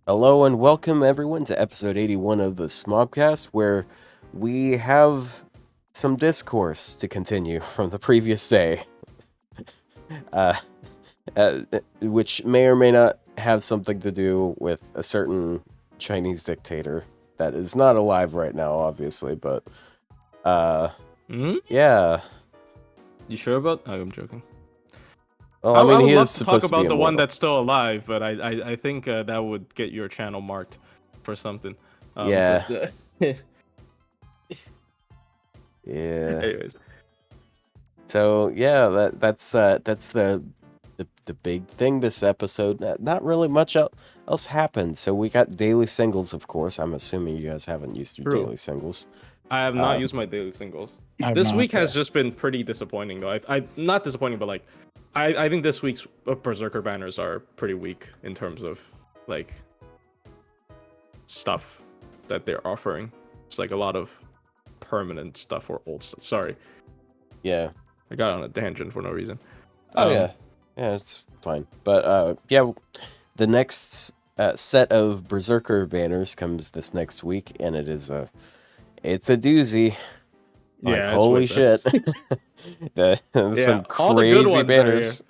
Hello and welcome everyone to episode 81 of the smobcast, where we have some discourse to continue from the previous day, uh, which may or may not have something to do with a certain Chinese dictator that is not alive right now, obviously, but yeah. You sure about? Oh, I'm joking. Well, I I mean, would he love is to talk supposed to be about the one immortal. that's still alive, but I think that would get your channel marked for something. Yeah. But, Yeah. anyways, So yeah, that's the big thing this episode. Not really much else happened. So we got daily singles, of course. I'm assuming you guys haven't used your true. daily singles. I have not used my daily singles. This Week has just been pretty disappointing, though. I not disappointing, but like, I think this week's Berserker banners are pretty weak in terms of like stuff that they're offering. It's like a lot of permanent stuff or old stuff. Sorry. Yeah. I got on a tangent for no reason. Oh yeah, it's fine. But yeah, the next set of Berserker banners comes this next week, and it's a doozy. Like, Yeah, holy shit! Some all the good crazy ones banners.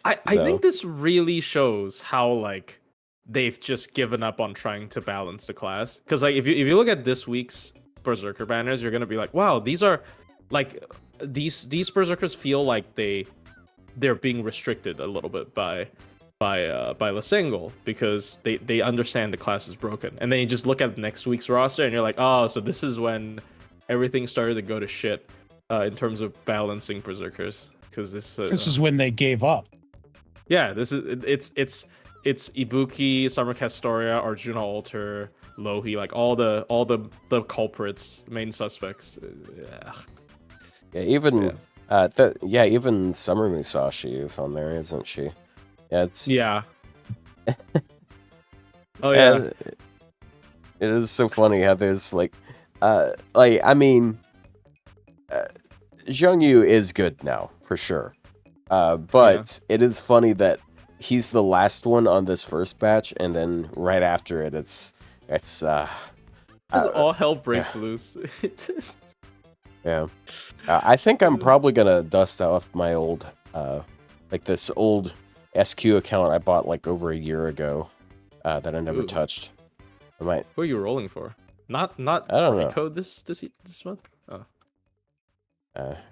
I think this really shows how like they've just given up on trying to balance the class. Because like if you look at this week's Berserker banners, you're gonna be like, wow, these are like these Berserkers feel like they're being restricted a little bit by Lasengle, because they understand the class is broken. And then you just look at next week's roster and you're like, oh, so this is when everything started to go to shit in terms of balancing Berserkers. Because this is when they gave up. Yeah, this is it's Ibuki, Summer Castoria, Arjuna Alter, Lohi, like all the culprits, main suspects. Yeah, even even Summer Musashi is on there, isn't she? Yeah, it's Oh yeah. It is so funny how there's like I mean, Zhang Yu is good now for sure, but it is funny that he's the last one on this first batch, and then right after it, it's all hell breaks loose. Yeah, I think I'm probably gonna dust off my old like this old SQ account I bought like over a year ago that I never touched. I might. Who are you rolling for? Not I don't know. code this month. Oh.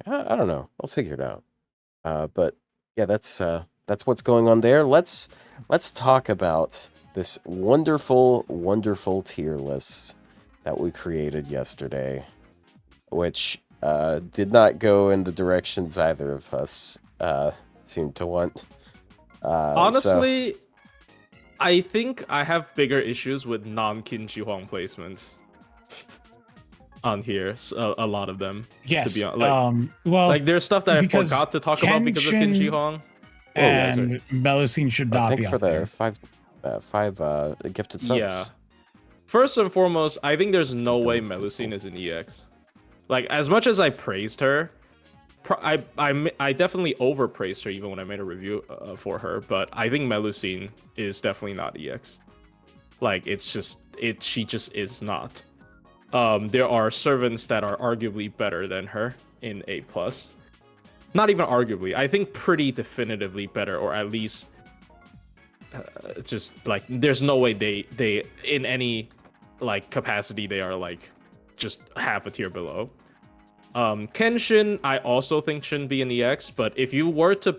I don't know. I'll figure it out. But yeah, that's what's going on there. Let's talk about this wonderful tier list that we created yesterday, which did not go in the directions either of us seemed to want. Honestly, I think I have bigger issues with non-Qin Shi Huang placements on here. A lot of them. Yes. To be honest. Like there's stuff that I forgot to talk about because of Qin Shi Huang. And Melusine should not thanks be for out the five gifted subs. Yeah. First and foremost, I think there's no way Melusine is an EX. Like, as much as I praised her, I definitely overpraised her even when I made a review for her, but I think Melusine is definitely not EX. Like, she just is not. There are servants that are arguably better than her in A+. Not even arguably, I think pretty definitively better, or at least just like there's no way they in any like capacity they are like just half a tier below. Kenshin, I also think shouldn't be an EX, but if you were to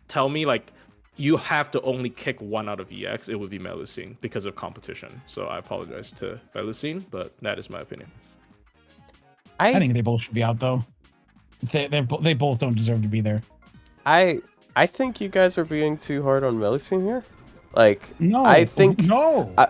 tell me like you have to only kick one out of EX, it would be Melusine because of competition. So I apologize to Melusine, but that is my opinion. I think they both should be out though. They both don't deserve to be there. I think you guys are being too hard on Melusine here. Like, no, I think no. No.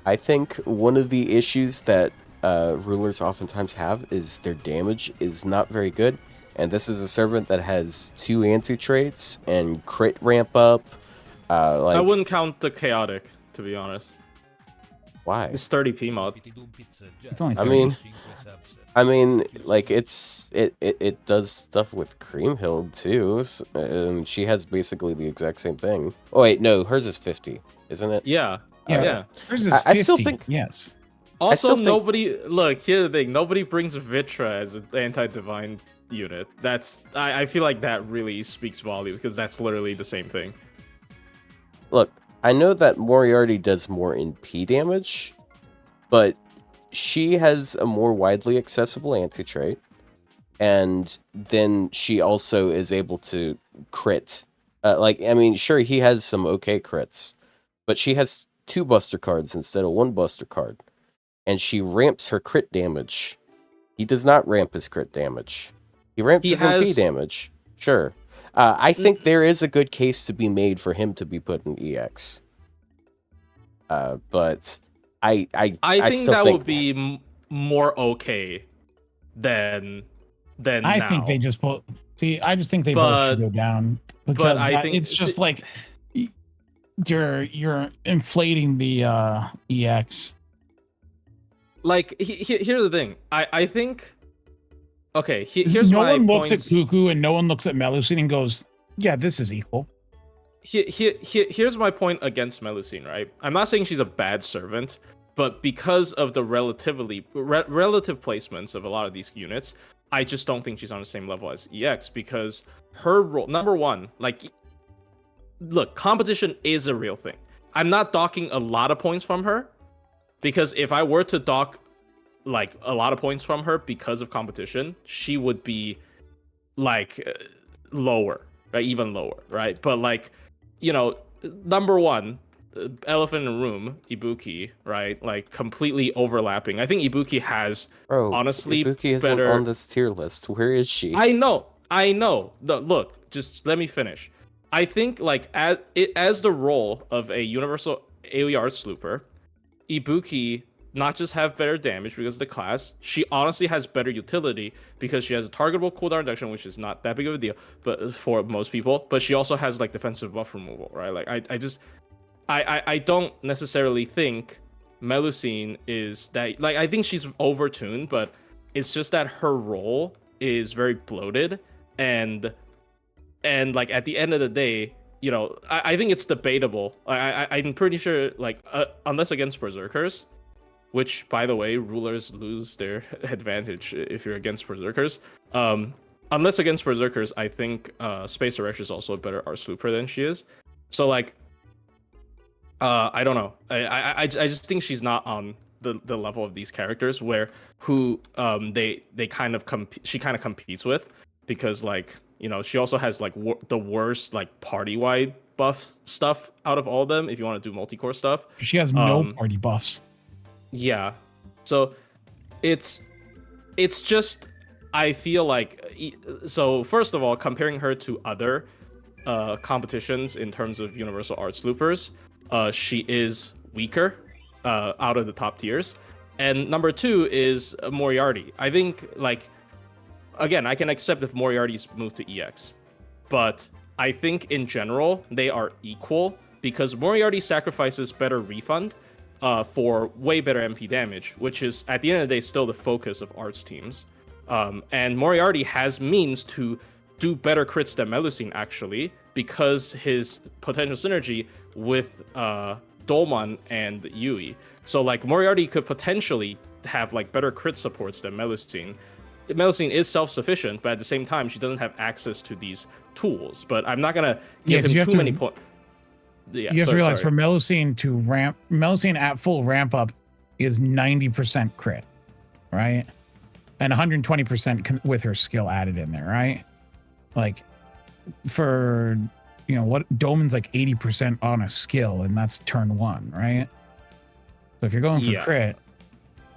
I think one of the issues that rulers oftentimes have is their damage is not very good, and this is a servant that has 2 anti-traits and crit ramp up. Like, I wouldn't count the chaotic, to be honest. Why? It's 30p mod. It's only 30. I mean, like it does stuff with Creamhill too, and she has basically the exact same thing. Oh wait, no, hers is 50. isn't it? Yeah. Yeah. Yeah. Hers is 50. I still think- Yes. Also, still think- nobody look. Here's the thing: nobody brings Vitra as an anti-divine unit. I feel like that really speaks volumes because that's literally the same thing. Look, I know that Moriarty does more NP damage, but she has a more widely accessible anti-trait, and then she also is able to crit. Sure, he has some okay crits, but she has 2 buster cards instead of 1 buster card, and she ramps her crit damage. He does not ramp his crit damage. He ramps his NP damage. Sure. I think there is a good case to be made for him to be put in EX. But I think that would be more okay than I now. think they just both. See, I just think they both should go down because I think it's just like you're inflating the EX. Like here's the thing. I think. Okay, here's no my one looks points. at Cuckoo and no one looks at Melusine and goes, "Yeah, this is equal." Here's my point against Melusine, right? I'm not saying she's a bad servant, but because of the relative placements of a lot of these units, I just don't think she's on the same level as EX because her role, number one, like, look, competition is a real thing. I'm not docking a lot of points from her because if I were to dock like a lot of points from her because of competition, she would be like lower, right? Even lower, right? But like, you know, number one, elephant in the room, Ibuki, right? Like completely overlapping. I think Ibuki has honestly Ibuki isn't better on this tier list. Where is she? I know. Look, just let me finish. I think like as the role of a universal AoE art slooper, Ibuki not just have better damage because of the class, she honestly has better utility because she has a targetable cooldown reduction, which is not that big of a deal, but for most people. But she also has like defensive buff removal, right? Like I don't necessarily think Melusine is that. Like I think she's overtuned, but it's just that her role is very bloated and like at the end of the day, you know, I think it's debatable. I'm pretty sure like unless against Berserkers, which, by the way, rulers lose their advantage if you're against Berserkers. Unless against Berserkers, I think Space Arash is also a better art slooper than she is. So, like, I don't know. I just think she's not on the level of these characters who they kind of she kind of competes with because, like, you know, she also has like the worst like party-wide buff stuff out of all of them. If you want to do multi-core stuff, she has no party buffs. Yeah, so it's just I feel like so first of all, comparing her to other competitions in terms of universal art sloopers, she is weaker out of the top tiers, and number two is Moriarty. I think like again, I can accept if Moriarty's moved to EX, but I think in general they are equal because Moriarty sacrifices better refund. For way better MP damage, which is at the end of the day still the focus of Arts teams. And Moriarty has means to do better crits than Melusine actually, because his potential synergy with Dolman and Yui. So like Moriarty could potentially have like better crit supports than Melusine. Melusine is self-sufficient, but at the same time she doesn't have access to these tools. But I'm not gonna give him too many points. Yeah, you have to realize for Melusine to ramp, Melusine at full ramp up is 90% crit, right? And 120% with her skill added in there, right? Like for, you know, what Doman's like 80% on a skill, and that's turn 1, right? So if you're going for crit,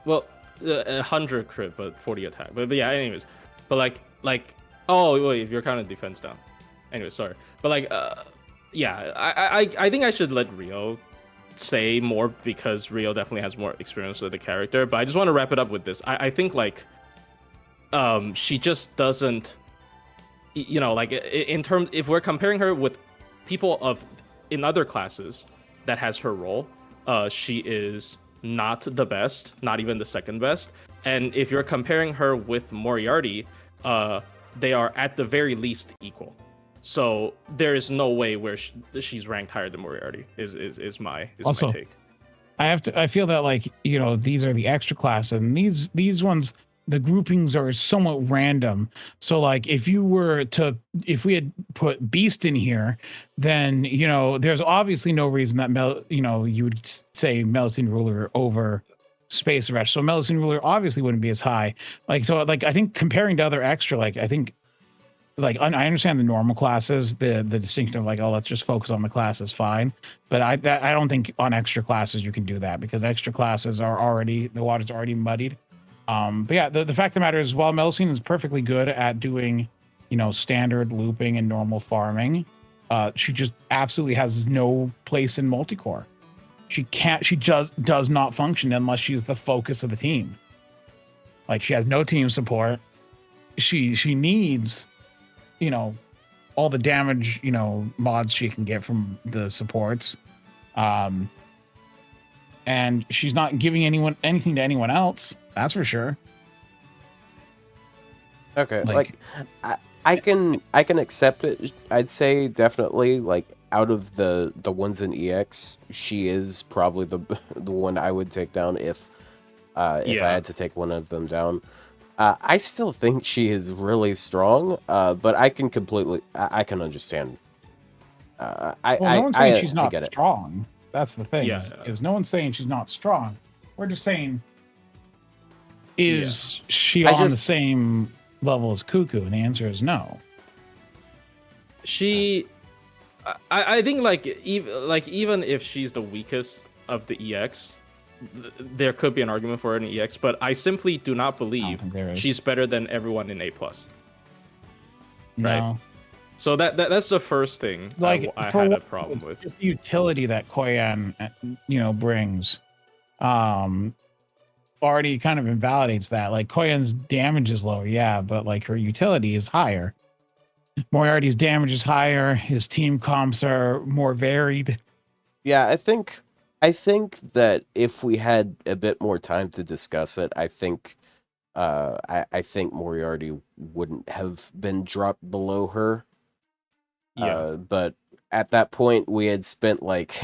well, 100 crit but 40 attack. But yeah, anyways, but like oh wait, if you're counting defense down. Anyway, sorry, but like yeah, I think I should let Ryou say more because Ryou definitely has more experience with the character. But I just want to wrap it up with this. I think like she just doesn't, you know, like in terms if we're comparing her with people in other classes that has her role, she is not the best, not even the second best. And if you're comparing her with Moriarty, they are at the very least equal. So there is no way where she's ranked higher than Moriarty. Is my Also, take. I feel that, like, you know, these are the extra classes, and these ones, the groupings are somewhat random. So, like, if we had put Beast in here, then, you know, there's obviously no reason that you would say Melocene Ruler over Space Rush. So Melocene Ruler obviously wouldn't be as high. Like, so, like, I think comparing to other extra, like, I think, like, I understand the normal classes, the distinction of, like, oh, let's just focus on the class is fine, but I don't think on extra classes you can do that, because extra classes are already, the water's already muddied. But yeah, the fact of the matter is, while Melocene is perfectly good at doing, you know, standard looping and normal farming, she just absolutely has no place in multicore. She does not function unless she's the focus of the team. Like, she has no team support. She needs, you know, all the damage, you know, mods she can get from the supports. And she's not giving anything to anyone else. That's for sure. Okay, like I can accept it. I'd say definitely, like, out of the ones in EX, she is probably the one I would take down if I had to take one of them down. I still think she is really strong, but I can understand. No one's saying she's not get it. strong. That's the thing. Yeah. Is no one's saying she's not strong. We're just saying, is she on the same level as Cuckoo? And the answer is no. I think, like, even if she's the weakest of the EX, there could be an argument for her in EX, but I simply do not believe she's better than everyone in A+. No. Right? So that's the first thing, like, I had a problem with. Just the utility that Koyan, you know, brings, already kind of invalidates that. Like, Koyan's damage is lower, yeah, but, like, her utility is higher. Moriarty's damage is higher. His team comps are more varied. Yeah, I think that if we had a bit more time to discuss it, I think Moriarty wouldn't have been dropped below her. Yeah. But at that point, we had spent like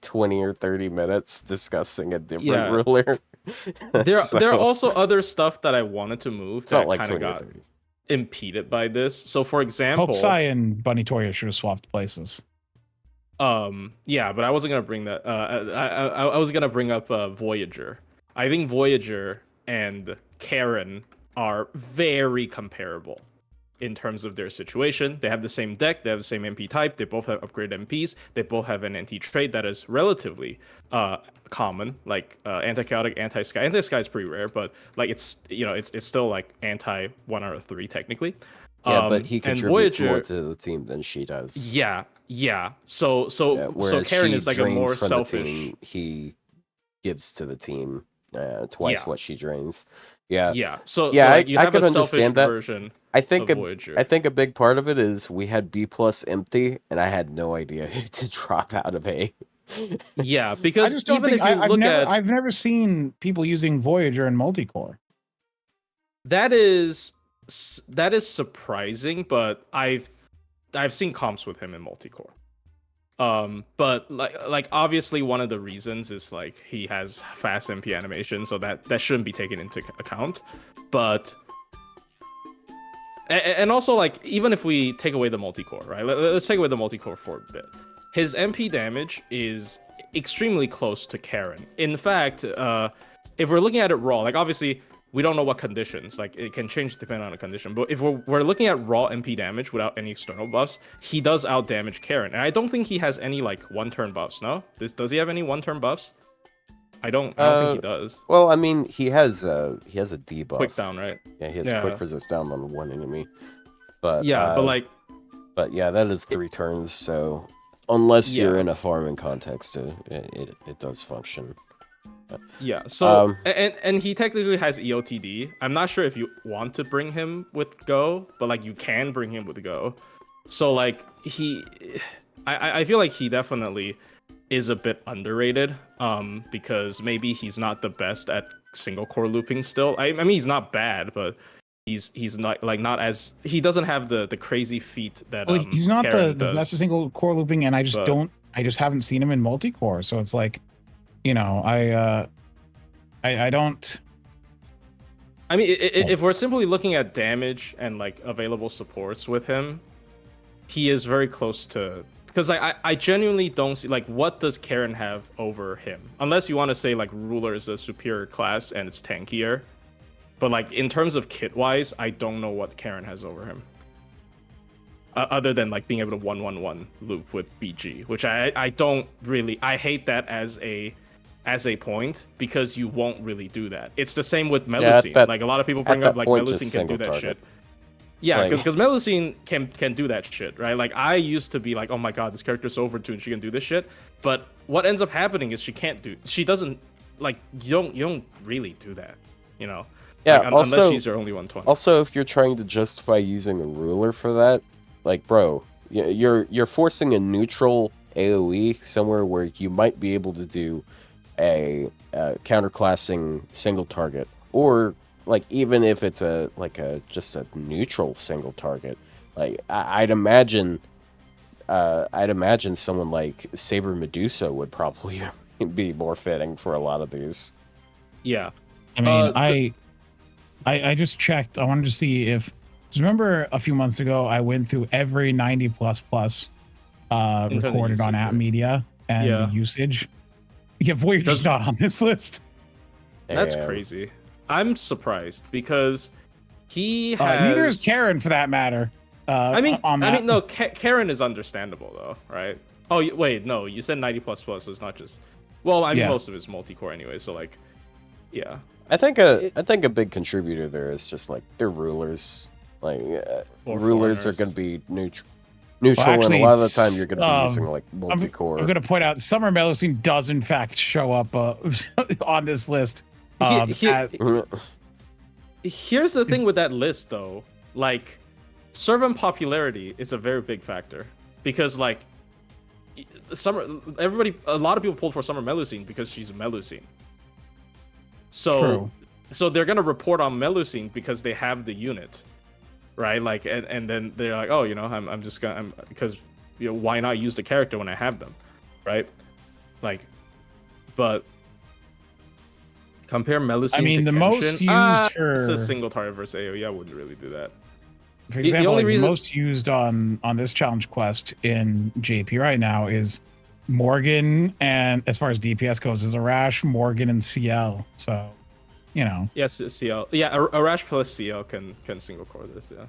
20 or 30 minutes discussing a different ruler. There are also other stuff that I wanted to move that like kind of got 30. impeded by this. So, for example, Hokusai and Bunny Toya should have swapped places. Yeah, but I wasn't gonna bring that. I was gonna bring up Voyager. I think Voyager and Karen are very comparable in terms of their situation. They have the same deck, they have the same MP type, they both have upgraded MPs, they both have an NT trait that is relatively common, like anti-chaotic, anti-sky. Anti-sky is pretty rare, but, like, it's, you know, it's still like anti 1 out of 3 technically. Yeah, but he contributes more to the team than she does. Yeah. So Karen is like a more selfish. Team, he gives to the team twice what she drains. Yeah. So you I have could a understand that. Version. I think Voyager. I think a big part of it is we had B+ empty, and I had no idea who to drop out of A. Yeah, because I just don't think I've never seen people using Voyager in multicore. That is surprising, but I've seen comps with him in multicore. But like obviously one of the reasons is, like, he has fast MP animation, so that shouldn't be taken into account. But and also, like, even if we take away the multicore, right? Let's take away the multicore for a bit. His MP damage is extremely close to Karen. In fact, if we're looking at it raw, like, obviously we don't know what conditions, like, it can change depending on the condition, but if we're looking at raw MP damage without any external buffs, he does outdamage Karen. And I don't think he has any, like, 1-turn buffs. No, does he have any 1-turn buffs? I don't think he does. Well, I mean, he has a debuff. Quick down, right? Yeah, he has quick resist down on one enemy. But but yeah, that is 3 turns. So unless you're in a farming context, it does function. Yeah. So and he technically has EOTD. I'm not sure if you want to bring him with Go, but, like, you can bring him with Go. So, like, I feel like he definitely is a bit underrated, because maybe he's not the best at single core looping still. I mean, he's not bad, but he's not as he doesn't have the crazy feat that Well, he's not Karen the does. best of single core looping, and I just but- haven't seen him in multi-core. So it's like, you know, I don't. I mean, if we're simply looking at damage and like available supports with him, he is very close to. Because I genuinely don't see like what does Karen have over him, unless you want to say like Ruler is a superior class and it's tankier. But like in terms of kit wise, I don't know what Karen has over him. Other than like being able to 1-1-1 loop with BG, which I don't really, I hate that as a point because you won't really do that. It's the same with Melusine. Like a lot of people bring up like Melusine can do that shit. Yeah, because Melusine can do that shit, right? Like I used to be like, oh my god, this character's overtuned, she can do this shit. But what ends up happening is she doesn't like you don't really do that, you know? Yeah, like, also, unless she's your only 120. Also, if you're trying to justify using a ruler for that, like, bro, you're forcing a neutral AoE somewhere where you might be able to do a counterclassing single target, or like even if it's just a neutral single target, like I'd imagine someone like Saber Medusa would probably be more fitting for a lot of these. Yeah, I mean, I just checked. I wanted to see if. Remember a few months ago, I went through every 90++ recorded on App Media and the usage. Yeah, Voyager's not on this list. That's crazy. I'm surprised because he has. Neither is Karen, for that matter. No, Karen is understandable though, right? Oh, wait, no, you said 90++, so it's not just. Well, I mean, most of it's multi-core anyway, so like, yeah. I think a big contributor there is just like they're rulers. Like rulers are going to be neutral, and a lot of the time you're going to be using like multi-core. I'm going to point out Summer Melusine does in fact show up on this list. Here's the thing with that list though, like servant popularity is a very big factor because like a lot of people pulled for Summer Melusine because she's Melusine. So they're going to report on Melusine because they have the unit. Right, like, and then they're like, oh, you know, I'm just gonna, because, you know, why not use the character when I have them, right? Like, but compare Melusine. I mean, to the Kenshin. most used for it's a single target versus AoE. I wouldn't really do that. For example, the most used on this challenge quest in JP right now is Morgan, and as far as DPS goes, is Arash, Morgan, and CL. So. You know. Yes, CL. Yeah, Arash plus CL can single core this, yeah.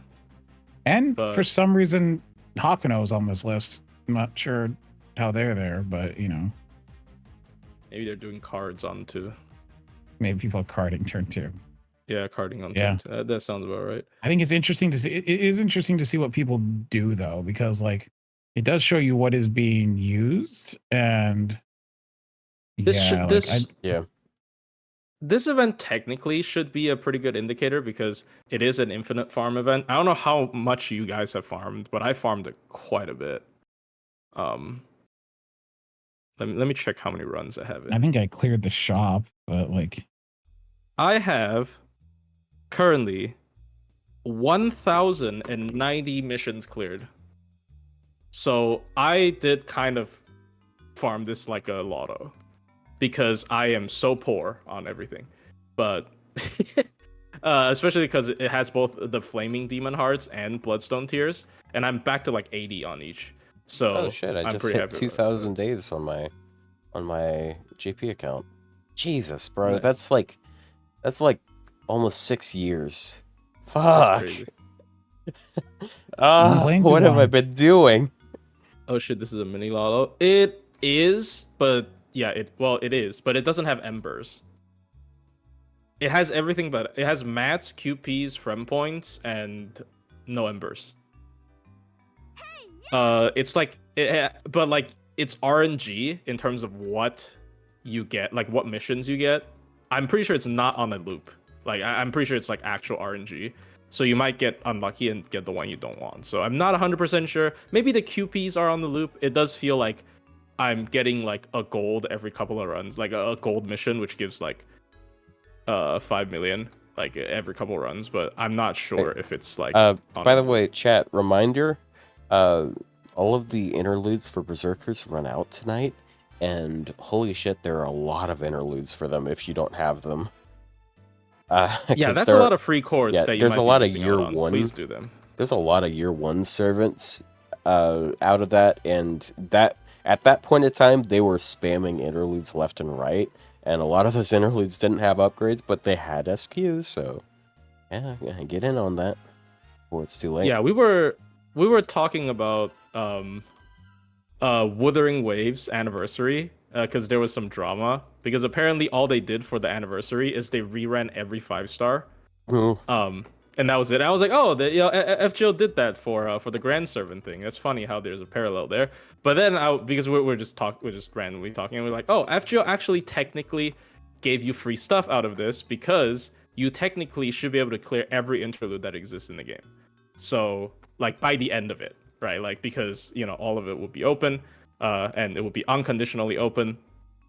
And for some reason, Hakuno's on this list. I'm not sure how they're there, but you know. Maybe they're doing cards on too. Maybe people are carding turn 2. Yeah, carding on turn 2. That sounds about right. I think it's interesting to see. It is interesting to see what people do though, because like it does show you what is being used, and This event technically should be a pretty good indicator because it is an infinite farm event. I don't know how much you guys have farmed, but I farmed it quite a bit. Let me check how many runs I have. I think I cleared the shop, but like I have currently 1,090 missions cleared. So I did kind of farm this like a lotto. Because I am so poor on everything, but especially because it has both the Flaming Demon Hearts and Bloodstone Tears, and I'm back to like 80 on each. So I just hit 2,000 days on my JP account. Jesus, bro, nice. that's like almost 6 years. Fuck. What have I been doing? Oh shit, this is a mini lotto. It is, but. Yeah, it is, but it doesn't have embers. It has everything, but it has mats, QPs, frem points, and no embers. It's like, but like it's RNG in terms of what you get, like what missions you get. I'm pretty sure it's not on a loop. Like I'm pretty sure it's like actual RNG. So you might get unlucky and get the one you don't want. So I'm not 100% sure. Maybe the QPs are on the loop. It does feel like I'm getting like a gold every couple of runs, like a gold mission, which gives like 5 million. like every couple runs, but I'm not sure if it's like. By the way, chat reminder, all of the interludes for Berserkers run out tonight, and holy shit, there are a lot of interludes for them if you don't have them. Yeah, that's a lot of free chords that you there's might a lot be of missing year out on. one. Please do them. There's a lot of year one servants out of that, and that at that point in time they were spamming interludes left and right, and a lot of those interludes didn't have upgrades, but they had SQ, so yeah, get in on that before it's too late. Yeah, we were talking about Wuthering Waves anniversary because there was some drama, because apparently all they did for the anniversary is they reran every 5-star. And that was it. I was like, oh, FGO did that for the Grand Servant thing. That's funny how there's a parallel there. But then because we're just randomly talking, and we're like, oh, FGO actually technically gave you free stuff out of this, because you technically should be able to clear every interlude that exists in the game. So like by the end of it, right? Like, because all of it will be open, and it will be unconditionally open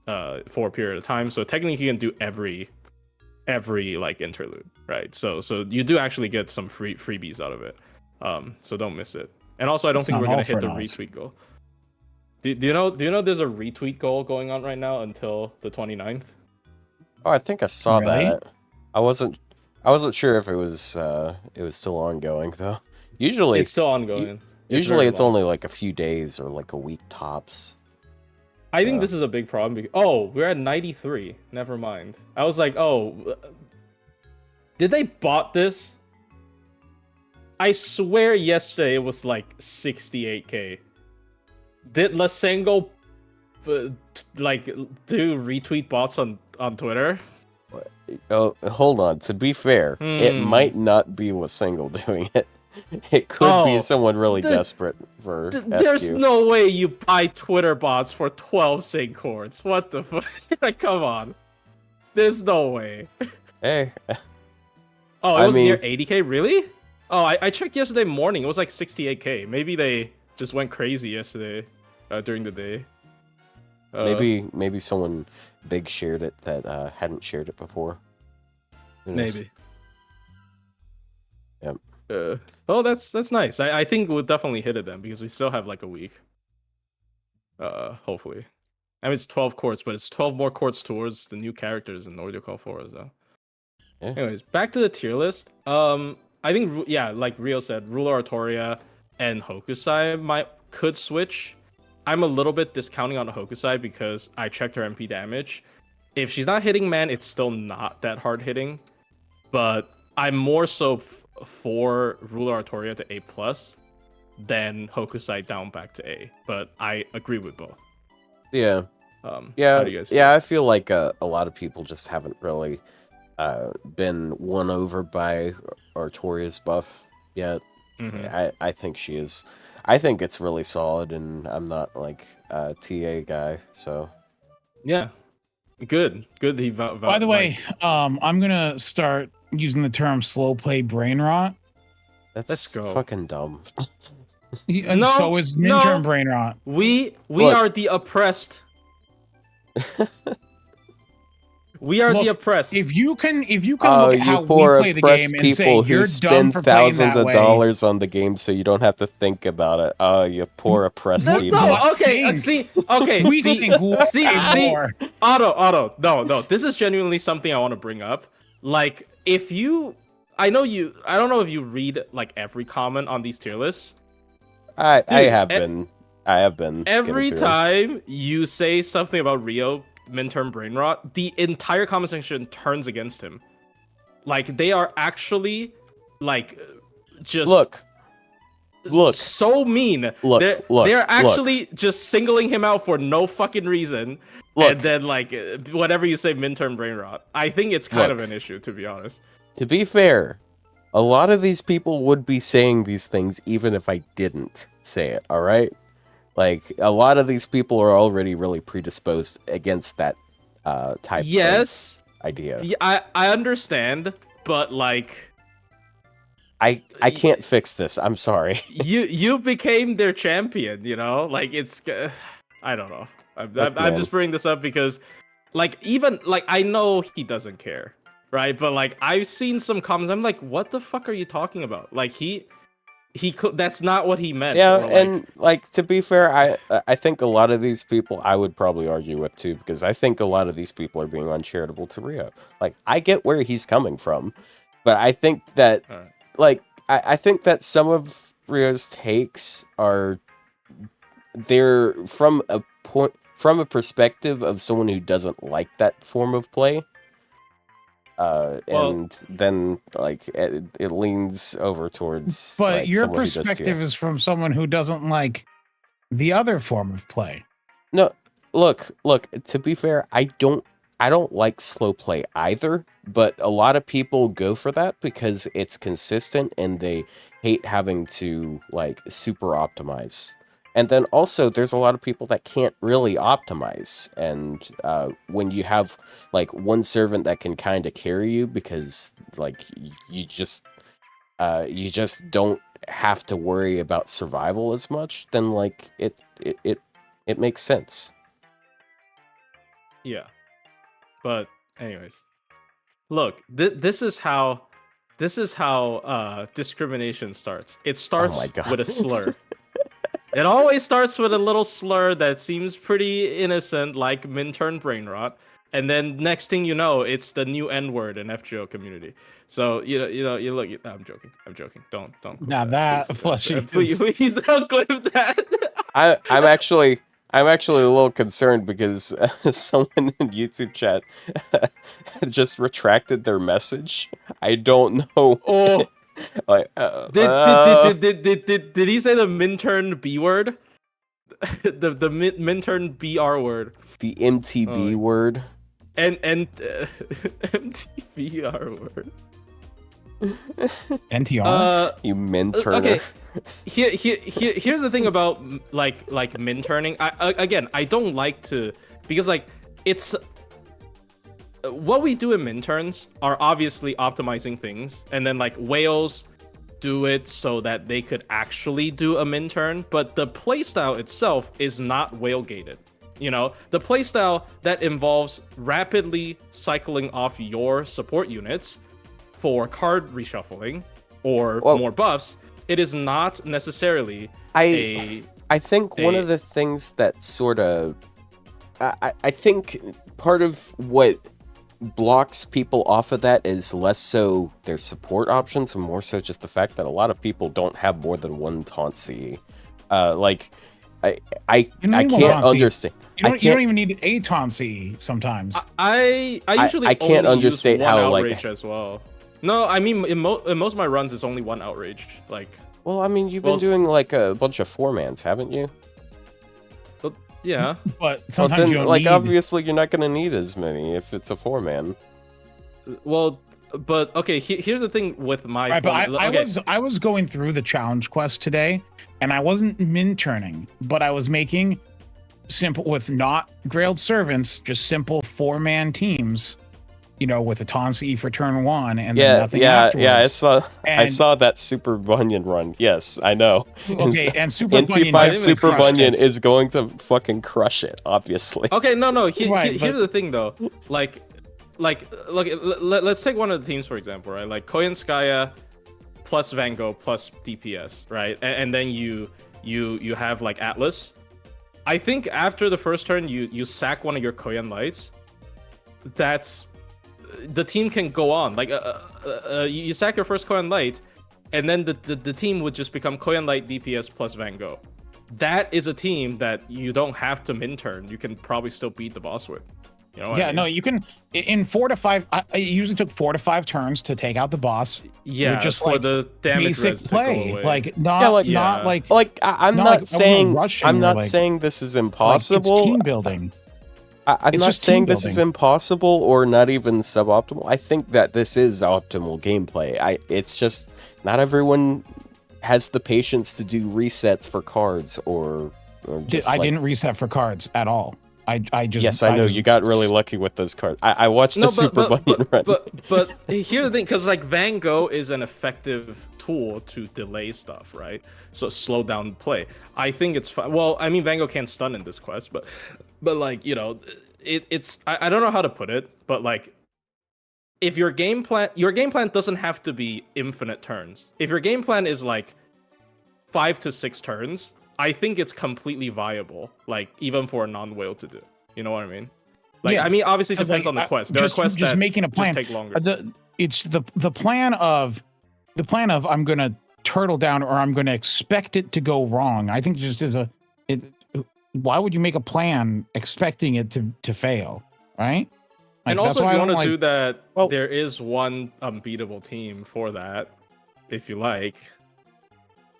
for a period of time. So technically you can do every like interlude, right? So you do actually get some freebies out of it. So don't miss it. And also, I don't think we're gonna hit the retweet goal. Do you know there's a retweet goal going on right now until the 29th? Oh, I think I saw that. I wasn't sure if it was still ongoing though. Usually it's still ongoing. Usually it's only like a few days or like a week tops. I think this is a big problem because we're at 93. Never mind. I was like, did they bot this? I swear yesterday it was like 68k. Did Lasengo like do retweet bots on Twitter? Oh, hold on. To be fair, it might not be Lasengo doing it. It could be someone really desperate for There's SQ. no way you buy Twitter bots for 12 sync chords. What the fuck? Come on. There's no way. Hey. Oh, it was near 80k? Really? Oh, I checked yesterday morning. It was like 68k. Maybe they just went crazy yesterday during the day. Maybe someone big shared it that hadn't shared it before. Maybe. Yep. Oh, that's nice. I think we'll definitely hit it then, because we still have like a week. Hopefully. I mean, it's 12 courts, but it's 12 more courts towards the new characters in Nordio Call 4 as well. Yeah. Anyways, back to the tier list. I think, like Rio said, Ruler Artoria and Hokusai could switch. I'm a little bit discounting on Hokusai because I checked her MP damage. If she's not hitting man, it's still not that hard hitting. But I'm more so for Ruler Artoria to A+ than Hokusai down back to A. But I agree with both. Yeah. How do you guys feel? I feel like a lot of people just haven't really been won over by Artoria's buff yet. Mm-hmm. I think she is. I think it's really solid, and I'm not like a TA guy, so yeah, good. By the way, I'm gonna start using the term slow play brain rot. That's fucking dumb. And so is midterm brain rot. We are the oppressed. We are the oppressed. If you can look at how we play the game and say you're dumb for playing that way. Thousands of dollars on the game so you don't have to think about it. Oh, you poor oppressed people. No, okay, see, Otto, no. This is genuinely something I want to bring up. Like, I don't know if you read like every comment on these tier lists. I have been. Every time you say something about Rio midterm brain rot, the entire comment section turns against him. Like, they are actually like just look so mean. They're actually just singling him out for no fucking reason. And then like whatever you say midterm brain rot, I think it's kind of an issue, to be honest. To be fair, a lot of these people would be saying these things even if I didn't say it, all right? Like, a lot of these people are already really predisposed against that type of idea. Yeah, I understand, but like, I can't fix this. I'm sorry. you became their champion, Like, it's I don't know. I'm just bringing this up because, like, even like I know he doesn't care, right? But like I've seen some comments, I'm like, what the fuck are you talking about? Like that's not what he meant. Yeah, Or like, and like to be fair, I think a lot of these people I would probably argue with too, because I think a lot of these people are being uncharitable to Rio. Like I get where he's coming from, but I think that alright. like I think that some of Rio's takes are they're from a perspective of someone who doesn't like that form of play. Well, And then like it leans over towards But like your someone who does perspective is from someone who doesn't like the other form of play. No, look. To be fair, I don't like slow play either. But a lot of people go for that because it's consistent and they hate having to like super optimize. And then also, there's a lot of people that can't really optimize. And when you have like one servant that can kind of carry you because like you just don't have to worry about survival as much, then like it makes sense. yeah. But anyways, look, this is how discrimination starts. It Oh starts my god. with a slur. It always starts with a little slur that seems pretty innocent, like Minturn brain rot, and then next thing you know, it's the new N word in FGO community. So you look. I'm joking. Don't clip Now that. that Please don't clip that. I'm actually a little concerned because someone in YouTube chat just retracted their message. I don't know. Oh, Like did he say the Minturn B word? the Minturn BR word. the MTB Oh. word. And MTBR word. NTR. You Minturner. Okay. Here's the thing about like minturning. I don't like to, because like it's what we do in minturns are obviously optimizing things, and then like whales do it so that they could actually do a minturn, but the playstyle itself is not whale gated. You know, the playstyle that involves rapidly cycling off your support units for card reshuffling or Well, more buffs, it is not necessarily I think one of the things that sort of I think part of what blocks people off of that is less so their support options and more so just the fact that a lot of people don't have more than one taunt CE. Like I can't understand. You don't even need a taunt CE sometimes. I usually I can't only use understate one how, like- outrage as well. No, I mean in most of my runs it's only one outrage. Like, Well, I mean, you've been Well, doing like a bunch of 4-mans, haven't you? yeah. But Well, sometimes then, you don't like, need. obviously, you're not gonna need as many if it's a 4-man. Well, but okay. Here's the thing with my. Right, but okay. I was going through the challenge quest today, and I wasn't min turning, but I was making simple with not grailed servants, just simple 4-man teams. You know, with a taunt CE for turn 1 and then nothing afterwards. Yeah. I And- saw that Super Bunyan run. Yes, I know. Okay, and Super Bunyan NP5 definitely Super crushed Bunyan it. is going to fucking crush it, obviously. Okay, no. Right, Here's but- the thing though. Like, look. Let's take one of the teams for example, right? Like Koyanskaya plus Van Gogh plus DPS, right? And then you have like Atlas. I think after the first turn, you sack one of your Koyan lights. That's the team can go on. Like you sack your first Koyan light, and then the team would just become Koyan light DPS plus Van Gogh. That is a team that you don't have to min turn. You can probably still beat the boss with. You know what I Yeah, mean? no, you can in 4 to 5. It usually took 4 to 5 turns to take out the boss. Yeah, with just for like the damage basic res to go play, away. like not Yeah, like- not Yeah. like Like, I'm Not not like I wasn't saying rushing I'm or, not like- saying this is like, impossible. it's team building. I'm It's not just team saying this is building. impossible or not even suboptimal. I think that this is optimal gameplay. It's just not everyone has the patience to do resets for cards or just I like, didn't reset for cards at all. I just Yes, I know just- you got really lucky with those cards. I watched the Super Bunyan run. but here's the thing, because like Van Gogh is an effective tool to delay stuff, right? So slow down play. I think it's fine. Well, I mean Van Gogh can't stun in this quest, but like, you know, it's I don't know how to put it, but like if your game plan doesn't have to be infinite turns. If your game plan is like 5 to 6 turns, I think it's completely viable, like even for a non-whale to do. You know what I mean? Like, Yeah, I mean, obviously it 'cause, depends like, on the quest. There are quests just that making a plan. just take longer. It's the plan of I'm gonna turtle down or I'm gonna expect it to go wrong. I think just why would you make a plan expecting it to fail, right? Like, And that's also, if why you I want don't to like. do that, Well- there is one unbeatable team for that, if you like,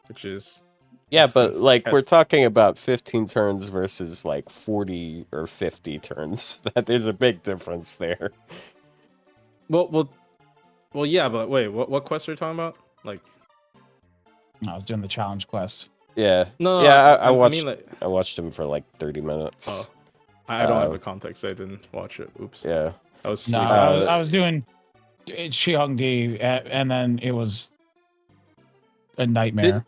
which is Yeah, but like we're has- talking about 15 turns versus like 40 or 50 turns. That there's a big difference there. well, yeah, but wait, what quest are you talking about? Like, I was doing the challenge quest. Yeah. no, Yeah, I watched mean, like, I watched him for like 30 minutes. oh, I don't have the context. I didn't watch it. Oops. Yeah. I was No, sleeping. I was doing Shihongdi, and then it was a nitmare.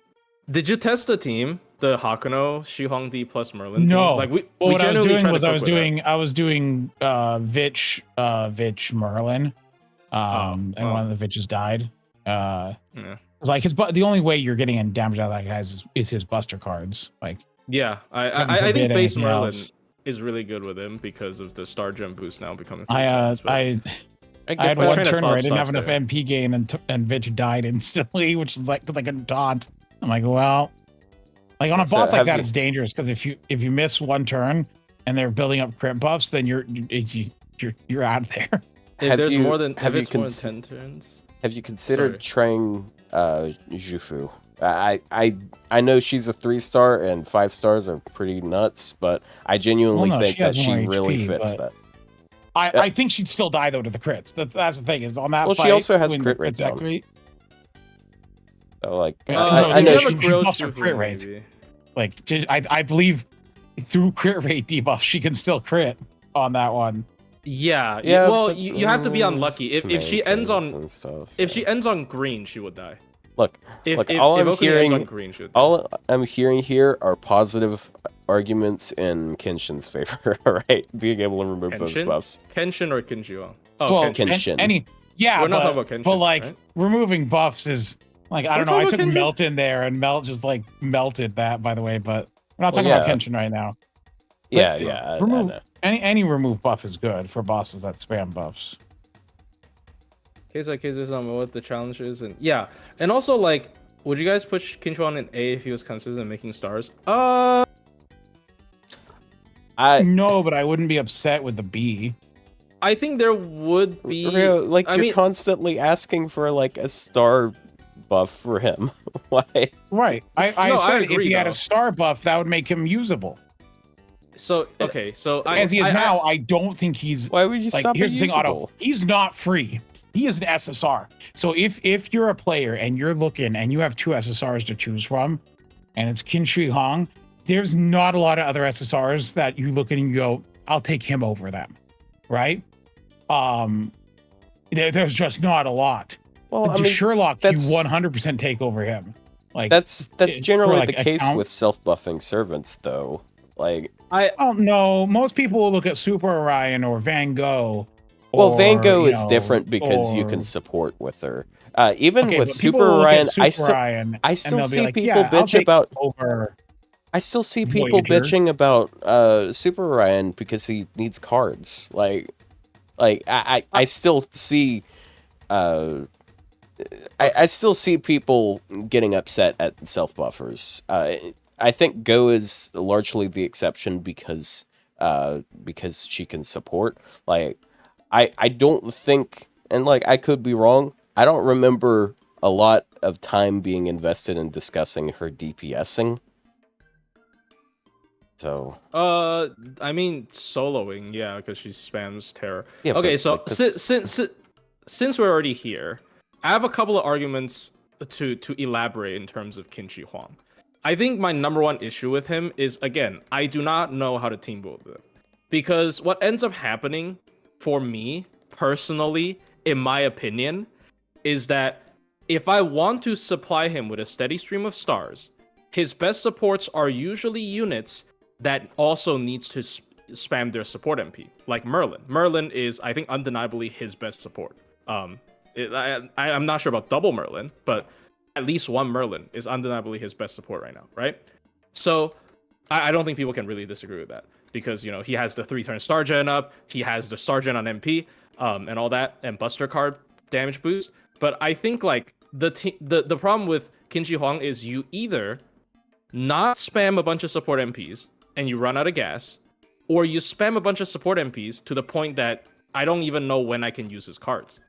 Did you test the team, the Hakuno, Shihongdi plus Merlin team? No. Like we What I was generally doing try to was cook with I was doing Vich Merlin. And one of the Viches died. Yeah. It's like the only way you're getting any damage out of that guy is his Buster cards. Like, Yeah, Heaven I think forbid base anything Merlin else. is really good with him because of the Star Gem boost now becoming. 3 I times, but- I get had my one train of turn where I thought didn't have stops enough there. MP gain and Vich died instantly, which is like because I couldn't taunt. I'm like, well, like on a So boss like have that, you- it's dangerous because if you miss one turn and they're building up crit buffs, then you're out of there. If Have there's you- more than have if you it's more cons- than 10 turns. Have you considered Sorry. trying Jufu? I know she's a 3-star and 5 stars are pretty nuts, but I genuinely Well, no, think she that has she more really HP, fits but- that. I think she'd still die though to the crits. That's the thing is on that. Well, she fight, also has when crit the rate crits down. activate, So like I I know you have she, a grill buffs her Shufu, crit rate. maybe. like I believe through crit rate debuff, she can still crit on that one. Yeah, Yeah, well, but, you have to be mm, unlucky. If she ends codes on and stuff, if yeah. she ends on green, she would die. Look, If all if I'm Oakley hearing, ends on green, she would die. all I'm hearing here are positive arguments in Kenshin's favor. All right, being able to remove those Kenshin? buffs. Kenshin or Kinjiwa? Oh, Well, Kenshin. Kenshin. Yeah, We're not but, talking about Kenshin, but like right? removing buffs is like I We're don't know. I talking took about Kenshin? Melt in there, and Melt just like melted that. By the way, but we're not Well, talking about yeah. Kenshin right now. Yeah, But, yeah. I remove know. any remove buff is good for bosses that spam buffs. Cases on what the challenge is, and yeah, and also like, would you guys push Kinchuan in A if he was consistent making stars? No, but I wouldn't be upset with the B. I think there would be. Ryou, like I you're mean, constantly asking for like a star buff for him. Why? Right. I No, I said if agree, he had though. a star buff, that would make him usable. so okay, so As he is now, I don't think he's Why would you like. stop Here's being the thing, Otto. usable? He's not free. He is an SSR. So if you're a player and you're looking and you have 2 SSRs to choose from, and it's Qin Shi Hong, there's not a lot of other SSRs that you look at and you go, I'll take him over them, right? There's just not a lot. Well, I To mean, Sherlock, you that's 100% take over him. Like that's for, generally like, the case account- with self-buffing servants, though. Like, oh no, most people will look at Super Orion or Van Gogh. well, Van or, Gogh you is know, different because you or- can support with her. Even Okay, with but people Super will look at Orion, Super Orion I and still they'll be see like, people yeah, I'll bitch take about. over. I still see people Voyager. bitching about Super Orion because he needs cards. I still see I still see people getting upset at self buffers. I think Go is largely the exception because she can support. Like I don't think, and like I could be wrong. I don't remember a lot of time being invested in discussing her DPSing. So I mean soloing, yeah, because she spams terror. yeah. Okay, but, so like, that's- since we're already here, I have a couple of arguments to elaborate in terms of Qin Huang. I think my number one issue with him is, again, I do not know how to team build him. Because what ends up happening for me, personally, in my opinion, is that if I want to supply him with a steady stream of stars, his best supports are usually units that also needs to spam their support MP, like Merlin. Merlin is, I think, undeniably his best support. I'm not sure about double Merlin, but at least one Merlin is undeniably his best support right now, right? So I don't think people can really disagree with that because he has the 3-turn Star Gen up, he has the Star Gen on MP, and all that, and Buster Card damage boost. But I think like the problem with Qin Huang is you either not spam a bunch of support MPs and you run out of gas, or you spam a bunch of support MPs to the point that I don't even know when I can use his cards.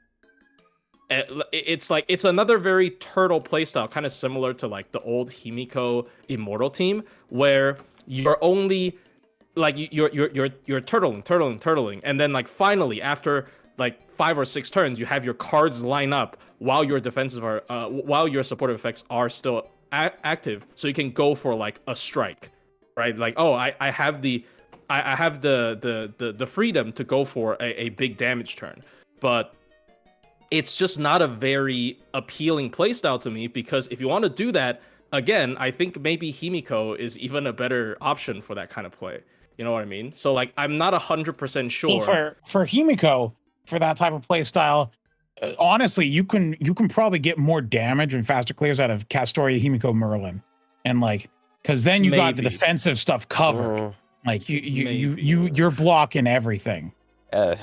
It's another very turtle playstyle, kind of similar to like the old Himiko Immortal team, where you're only like you're turtling, and then like finally after like 5 or 6 turns, you have your cards line up while your defensive are while your supportive effects are still active, so you can go for like a strike, right? Like, oh, I have the freedom to go for a big damage turn, but it's just not a very appealing playstyle to me, because if you want to do that, again, I think maybe Himiko is even a better option for that kind of play. You know what I mean? So like, I'm not 100% sure. Well, for Himiko, for that type of playstyle, honestly, you can probably get more damage and faster clears out of Castoria, Himiko, Merlin, and like, because then you got the defensive stuff covered. Like you're blocking everything. Yeah.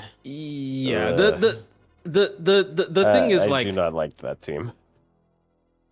The thing is, like, I do not like that team.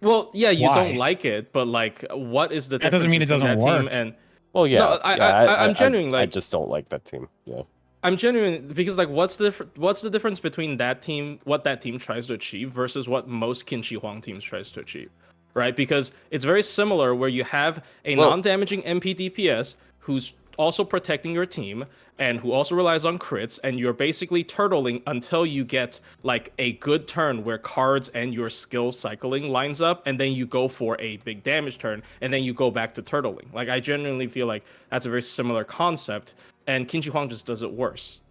Well, yeah, you Why? don't like it, but like, what is the That difference doesn't mean it between doesn't that work. team and? Well, yeah, No, I'm genuine. I Like, just don't like that team. Yeah, I'm genuine because like, what's the difference between that team, what that team tries to achieve, versus what most Qin Shi Huang teams tries to achieve, right? Because it's very similar, where you have a non-damaging MP DPS who's also protecting your team and who also relies on crits, and you're basically turtling until you get like a good turn where cards and your skill cycling lines up, and then you go for a big damage turn, and then you go back to turtling. Like, I genuinely feel like that's a very similar concept, and Qin Shi Huang just does it worse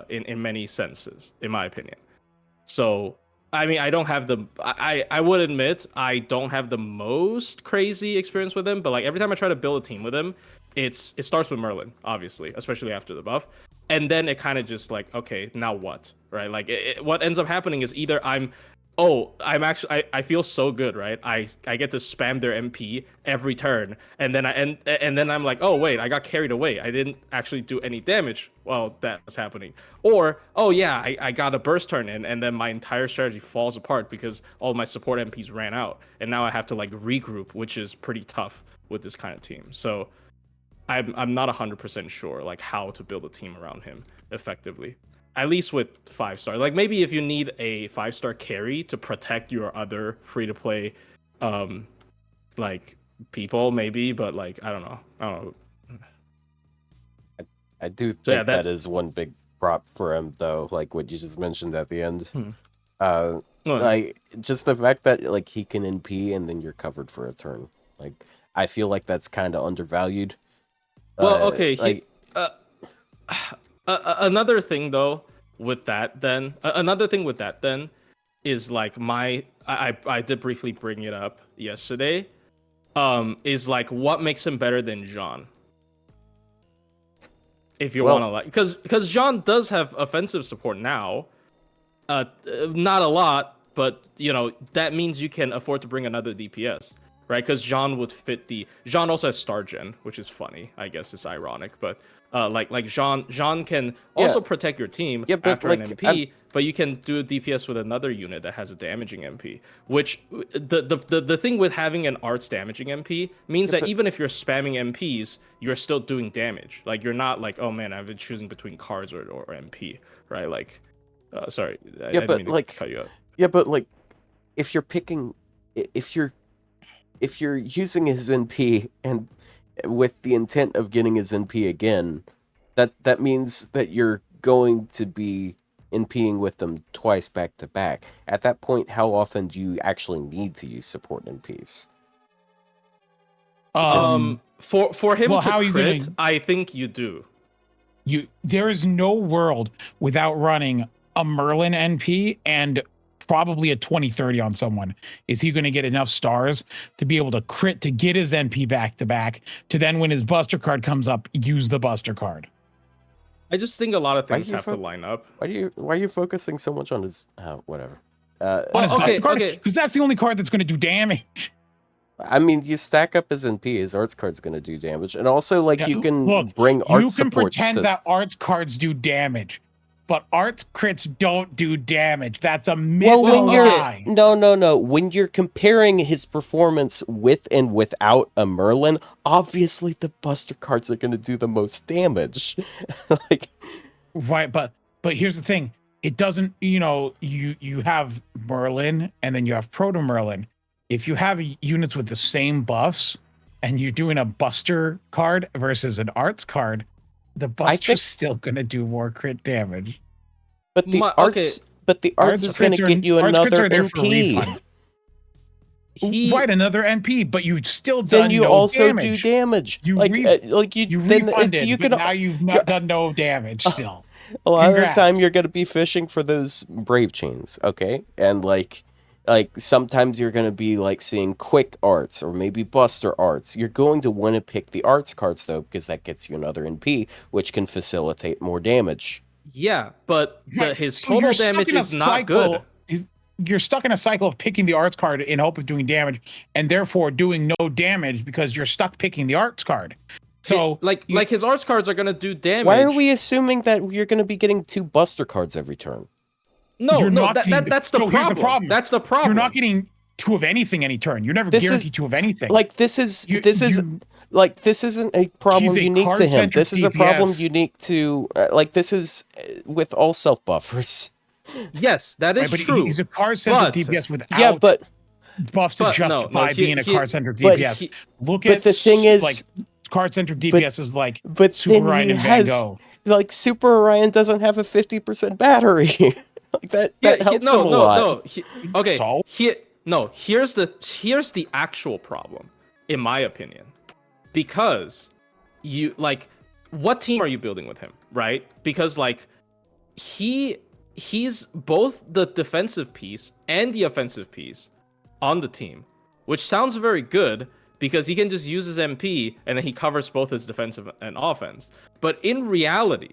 in many senses, in my opinion. So I mean, I don't have the I would admit I don't have the most crazy experience with him, but like, every time I try to build a team with him, it starts with Merlin, obviously, especially after the buff, and then it kind of just like, okay, now what, right? Like, what ends up happening is either I feel so good, right? I get to spam their MP every turn, and then I'm like, oh wait, I got carried away. I didn't actually do any damage while that was happening. Or, oh yeah, I got a burst turn in, and then my entire strategy falls apart because all my support MPs ran out, and now I have to like regroup, which is pretty tough with this kind of team. So I'm not 100% sure like how to build a team around him effectively. At least with 5-star. Like, maybe if you need a 5-star carry to protect your other free-to-play like people, maybe, but like, I don't know. I do think that is one big prop for him, though, like what you just mentioned at the end. Like, just the fact that like he can NP and then you're covered for a turn. Like, I feel like that's kind of undervalued. Well, okay, like, another thing though with that then is like I did briefly bring it up yesterday, is like, what makes him better than Jean? If you want to, like, because Jean does have offensive support now, not a lot, but that means you can afford to bring another DPS, right? Because Jean would fit Jean also has Star Gen, which is funny. I guess it's ironic, but like Jean can also protect your team after like, an MP, but you can do a DPS with another unit that has a damaging MP. Which the thing with having an arts damaging MP means that even if you're spamming MPs, you're still doing damage. Like, you're not like, oh man, I've been choosing between cards or MP, right? Like, sorry, I didn't mean to cut you up. Yeah, but like, if you're using his NP and with the intent of getting his NP again, that means that you're going to be NPing with them twice back to back. At that point, how often do you actually need to use support NPs? For him to crit, I think you do. There is no world without running a Merlin NP and probably a 20-30 on someone. Is he going to get enough stars to be able to crit to get his NP back to back, to then when his Buster card comes up, use the Buster card? I just think a lot of Why things do you have to line up. Why are you focusing so much on his? Whatever. On his okay, Buster card, okay. because that's the only card that's going to do damage. I mean, you stack up his NP, his arts card's gonna do damage, and also like Yeah, you can look, bring art you can supports pretend to. that arts cards do damage, but arts crits don't do damage. That's a myth. Well, when and you're lie. no, when you're comparing his performance with and without a Merlin, obviously the Buster cards are gonna do the most damage. Like, Right, but here's the thing. It doesn't, you have Merlin and then you have Proto Merlin. If you have units with the same buffs and you're doing a Buster card versus an Arts card, the Buster's still gonna do more crit damage. but the arts is gonna get you Arts crits another are there for NP. refund. Right, another NP, but you've still Then done you no also damage. do damage. You like you then refunded, you but can. now you've not done no damage still. A lot of the Congrats. time you're gonna be fishing for those brave chains, okay? And like sometimes you're gonna be like seeing quick arts or maybe buster arts. You're going to want to pick the arts cards though, because that gets you another NP, which can facilitate more damage. Yeah, but Right, his so total you're stuck damage in a is not cycle- good. You're stuck in a cycle of picking the arts card in hope of doing damage, and therefore doing no damage because you're stuck picking the arts card. So, like his arts cards are gonna do damage. Why are we assuming that you're gonna be getting 2 buster cards every turn? No, You're no, not getting- that's the no, here's the problem. problem. That's the problem. you're not getting 2 of anything any turn. You're never This is- guaranteed 2 of anything. Like this isn't a problem He's a unique to him. card-centric This is a problem DPS. unique to this is with all self buffers. Yes, that is Right, but true. he's a card-centric But- DPS without Yeah, but buffs to but no, justify he- being a he- card-centric but DPS. he- Look but at the thing is- like card-centric DPS is like but Super then Ryan he and Van has Gogh. like Super Orion doesn't have a 50% battery. Like that helps him a lot. Okay. So? Here's the actual problem, in my opinion, because you like, what team are you building with him, right? Because like he's both the defensive piece and the offensive piece on the team, which sounds very good because he can just use his MP and then he covers both his defensive and offense. But in reality,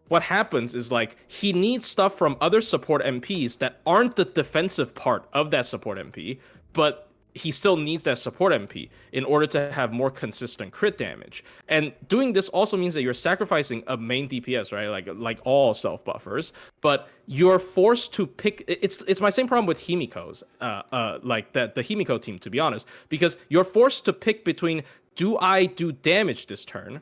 what happens is like he needs stuff from other support MPs that aren't the defensive part of that support MP, but he still needs that support MP in order to have more consistent crit damage. And doing this also means that you're sacrificing a main DPS, right? Like all self buffers, but you're forced to pick. It's my same problem with Himiko's, like the Himiko team, to be honest, because you're forced to pick between, do I do damage this turn?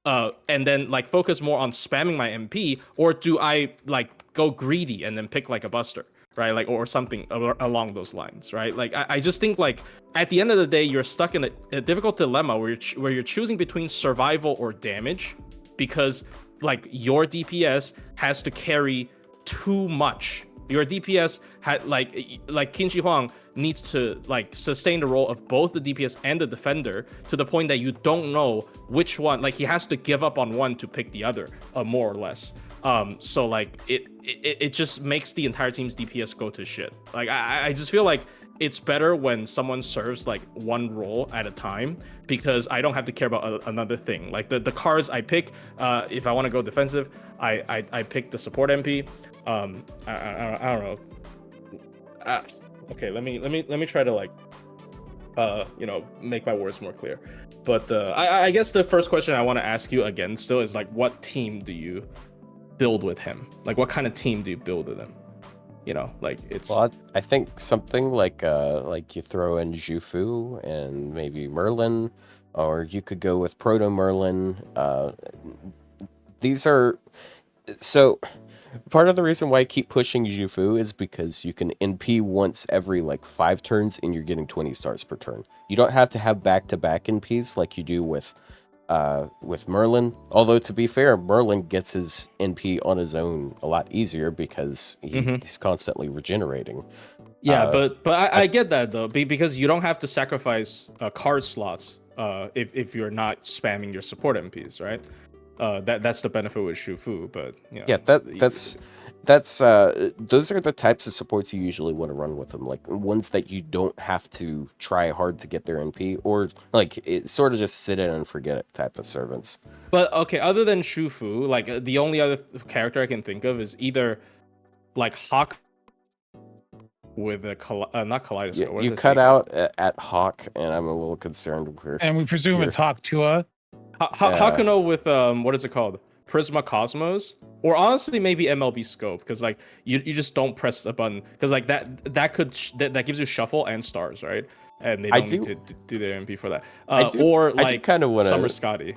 And then like focus more on spamming my MP, or do I like go greedy and then pick like a buster, right? Like or something along those lines, right? Like I just think like at the end of the day, you're stuck in a difficult dilemma where you're choosing between survival or damage, because like your DPS has to carry too much. Your DPS had like Qin Shi Huang needs to like sustain the role of both the DPS and the defender to the point that you don't know which one. Like he has to give up on one to pick the other, more or less. So like it just makes the entire team's DPS go to shit. Like I just feel like it's better when someone serves like one role at a time, because I don't have to care about another thing. Like the cards I pick, if I want to go defensive, I pick the support MP. I don't know. Okay, let me try to like make my words more clear. But I guess the first question I want to ask you again still is like, what team do you build with him? Like what kind of team do you build with him? Like it's Well, I think something like you throw in Jufu and maybe Merlin, or you could go with Proto Merlin. These are so. Part of the reason why I keep pushing Jufu is because you can NP once every like 5 turns and you're getting 20 stars per turn. You don't have to have back-to-back NPs like you do with Merlin. Although to be fair, Merlin gets his NP on his own a lot easier because he's constantly regenerating. Yeah, but I get that though, because you don't have to sacrifice card slots if you're not spamming your support MPs, right? That's the benefit with Shufu, but Yeah, that's those are the types of supports you usually want to run with them, like ones that you don't have to try hard to get their NP, or like it sort of just sit in and forget it type of servants. But okay, other than Shufu, like the only other character I can think of is either like Hawk with a not Kaleidoscope. You cut out at Hawk, and I'm a little concerned where. And we presume it's Hawk Tua. Hakuno with what is it called? Prisma Cosmos, or honestly maybe MLB Scope, because like you just don't press a button, because like that gives you shuffle and stars, right? And they don't need to do their MP for that. Or like kind of want Summer Scotty.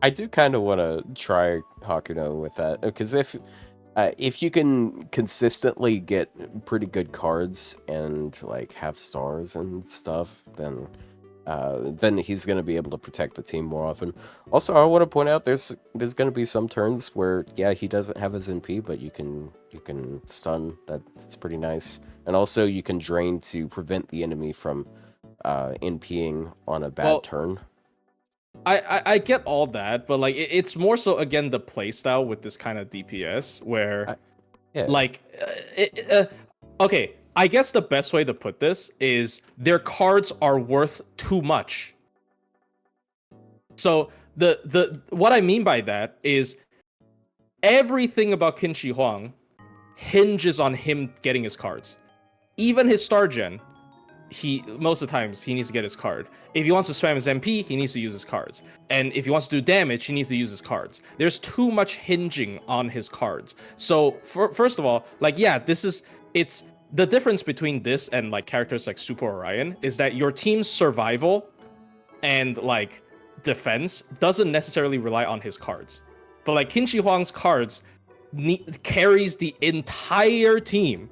I do kind of want to try Hakuno with that, because if you can consistently get pretty good cards and like have stars and stuff, then he's going to be able to protect the team more often. Also, I want to point out there's going to be some turns where he doesn't have his NP, but you can stun. That's pretty nice. And also you can drain to prevent the enemy from NPing on a bad turn. I get all that, but like it's more so again the playstyle with this kind of DPS where okay, I guess the best way to put this is their cards are worth too much. So the what I mean by that is everything about Qin Shi Huang hinges on him getting his cards. Even his star gen, most of the times he needs to get his card. If he wants to spam his MP, he needs to use his cards. And if he wants to do damage, he needs to use his cards. There's too much hinging on his cards. So first of all, like it's the difference between this and like characters like Super Orion is that your team's survival and like defense doesn't necessarily rely on his cards. But like Qin Shi Huang's cards carries the entire team.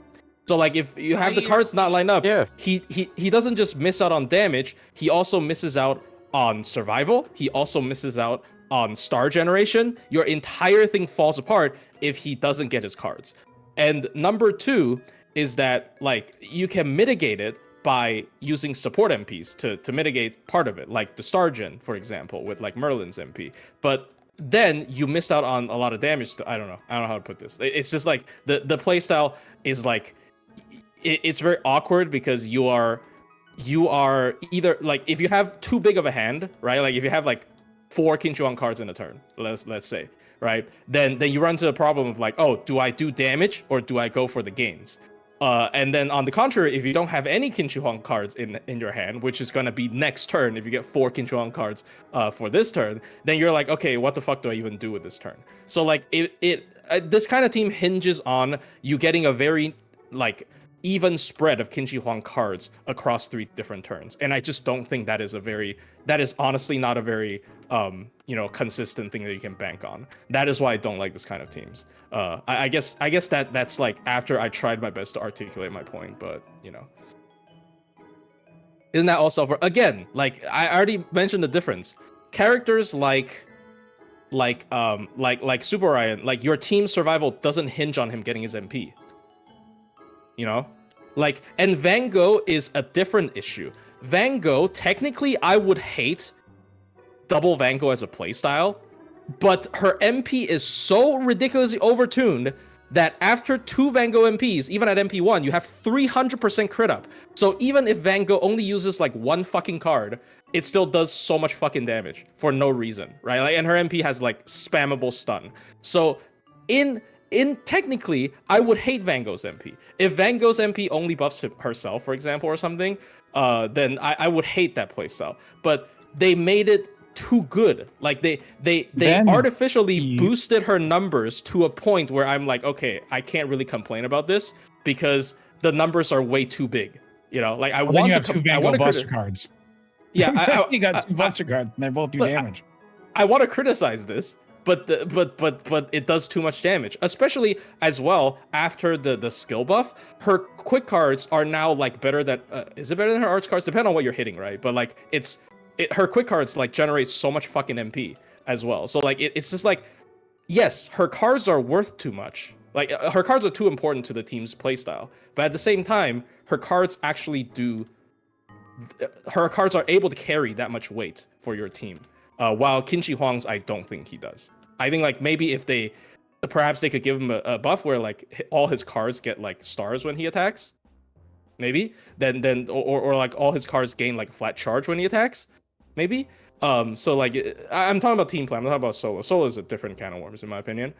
So like if you have the cards not lined up, he doesn't just miss out on damage, he also misses out on survival, he also misses out on star generation. Your entire thing falls apart if he doesn't get his cards. And number two is that like you can mitigate it by using support MPs to mitigate part of it, like the star gen, for example, with like Merlin's MP. But then you missed out on a lot of damage. I don't know how to put this. It's just like the playstyle is like it's very awkward because you are either like if you have too big of a hand, right? Like if you have like 4 Qin Shi Huang cards in a turn, let's say, right? Then you run into the problem of like, oh, do I do damage or do I go for the gains? And then on the contrary, if you don't have any Qin Shi Huang cards in your hand, which is gonna be next turn, if you get 4 Qin Shi Huang cards for this turn, then you're like, okay, what the fuck do I even do with this turn? So like this kind of team hinges on you getting a very like even spread of Qin Shi Huang cards across 3 different turns, and I just don't think that is honestly not a very consistent thing that you can bank on. That is why I don't like this kind of teams. I guess that's like after I tried my best to articulate my point, but isn't that also for again? Like I already mentioned the difference. Characters like Super Ryan, like your team's survival doesn't hinge on him getting his MP. Like, and Van Gogh is a different issue. Van Gogh, technically, I would hate double Van Gogh as a playstyle, but her MP is so ridiculously overtuned that after 2 Van Gogh MPs, even at MP1, you have 300% crit up. So even if Van Gogh only uses like 1 fucking card, it still does so much fucking damage for no reason, right? Like, and her MP has like spammable stun. So in technically, I would hate Van Gogh's MP. If Van Gogh's MP only buffs herself, for example, or something, then I would hate that playstyle. But they made it too good. Like they artificially boosted her numbers to a point where I'm like, okay, I can't really complain about this because the numbers are way too big. Like I want to have 2 Van Gogh Buster cards. Yeah, you got 2 Buster cards, and they both do damage. I want to criticize this. But it does too much damage, especially as well after the skill buff. Her quick cards are now like better than is it better than her arch cards? Depending on what you're hitting, right? But like her quick cards like generate so much fucking MP as well. So like it's just like yes, her cards are worth too much. Like her cards are too important to the team's playstyle. But at the same time, her cards are able to carry that much weight for your team. While Qin Shi Huang's, I don't think he does. I think like maybe if they perhaps they could give him a buff where like all his cards get like stars when he attacks. Maybe then or like all his cards gain like a flat charge when he attacks. Maybe. So like I'm talking about team play. I'm not talking about solo. Solo is a different can of worms in my opinion.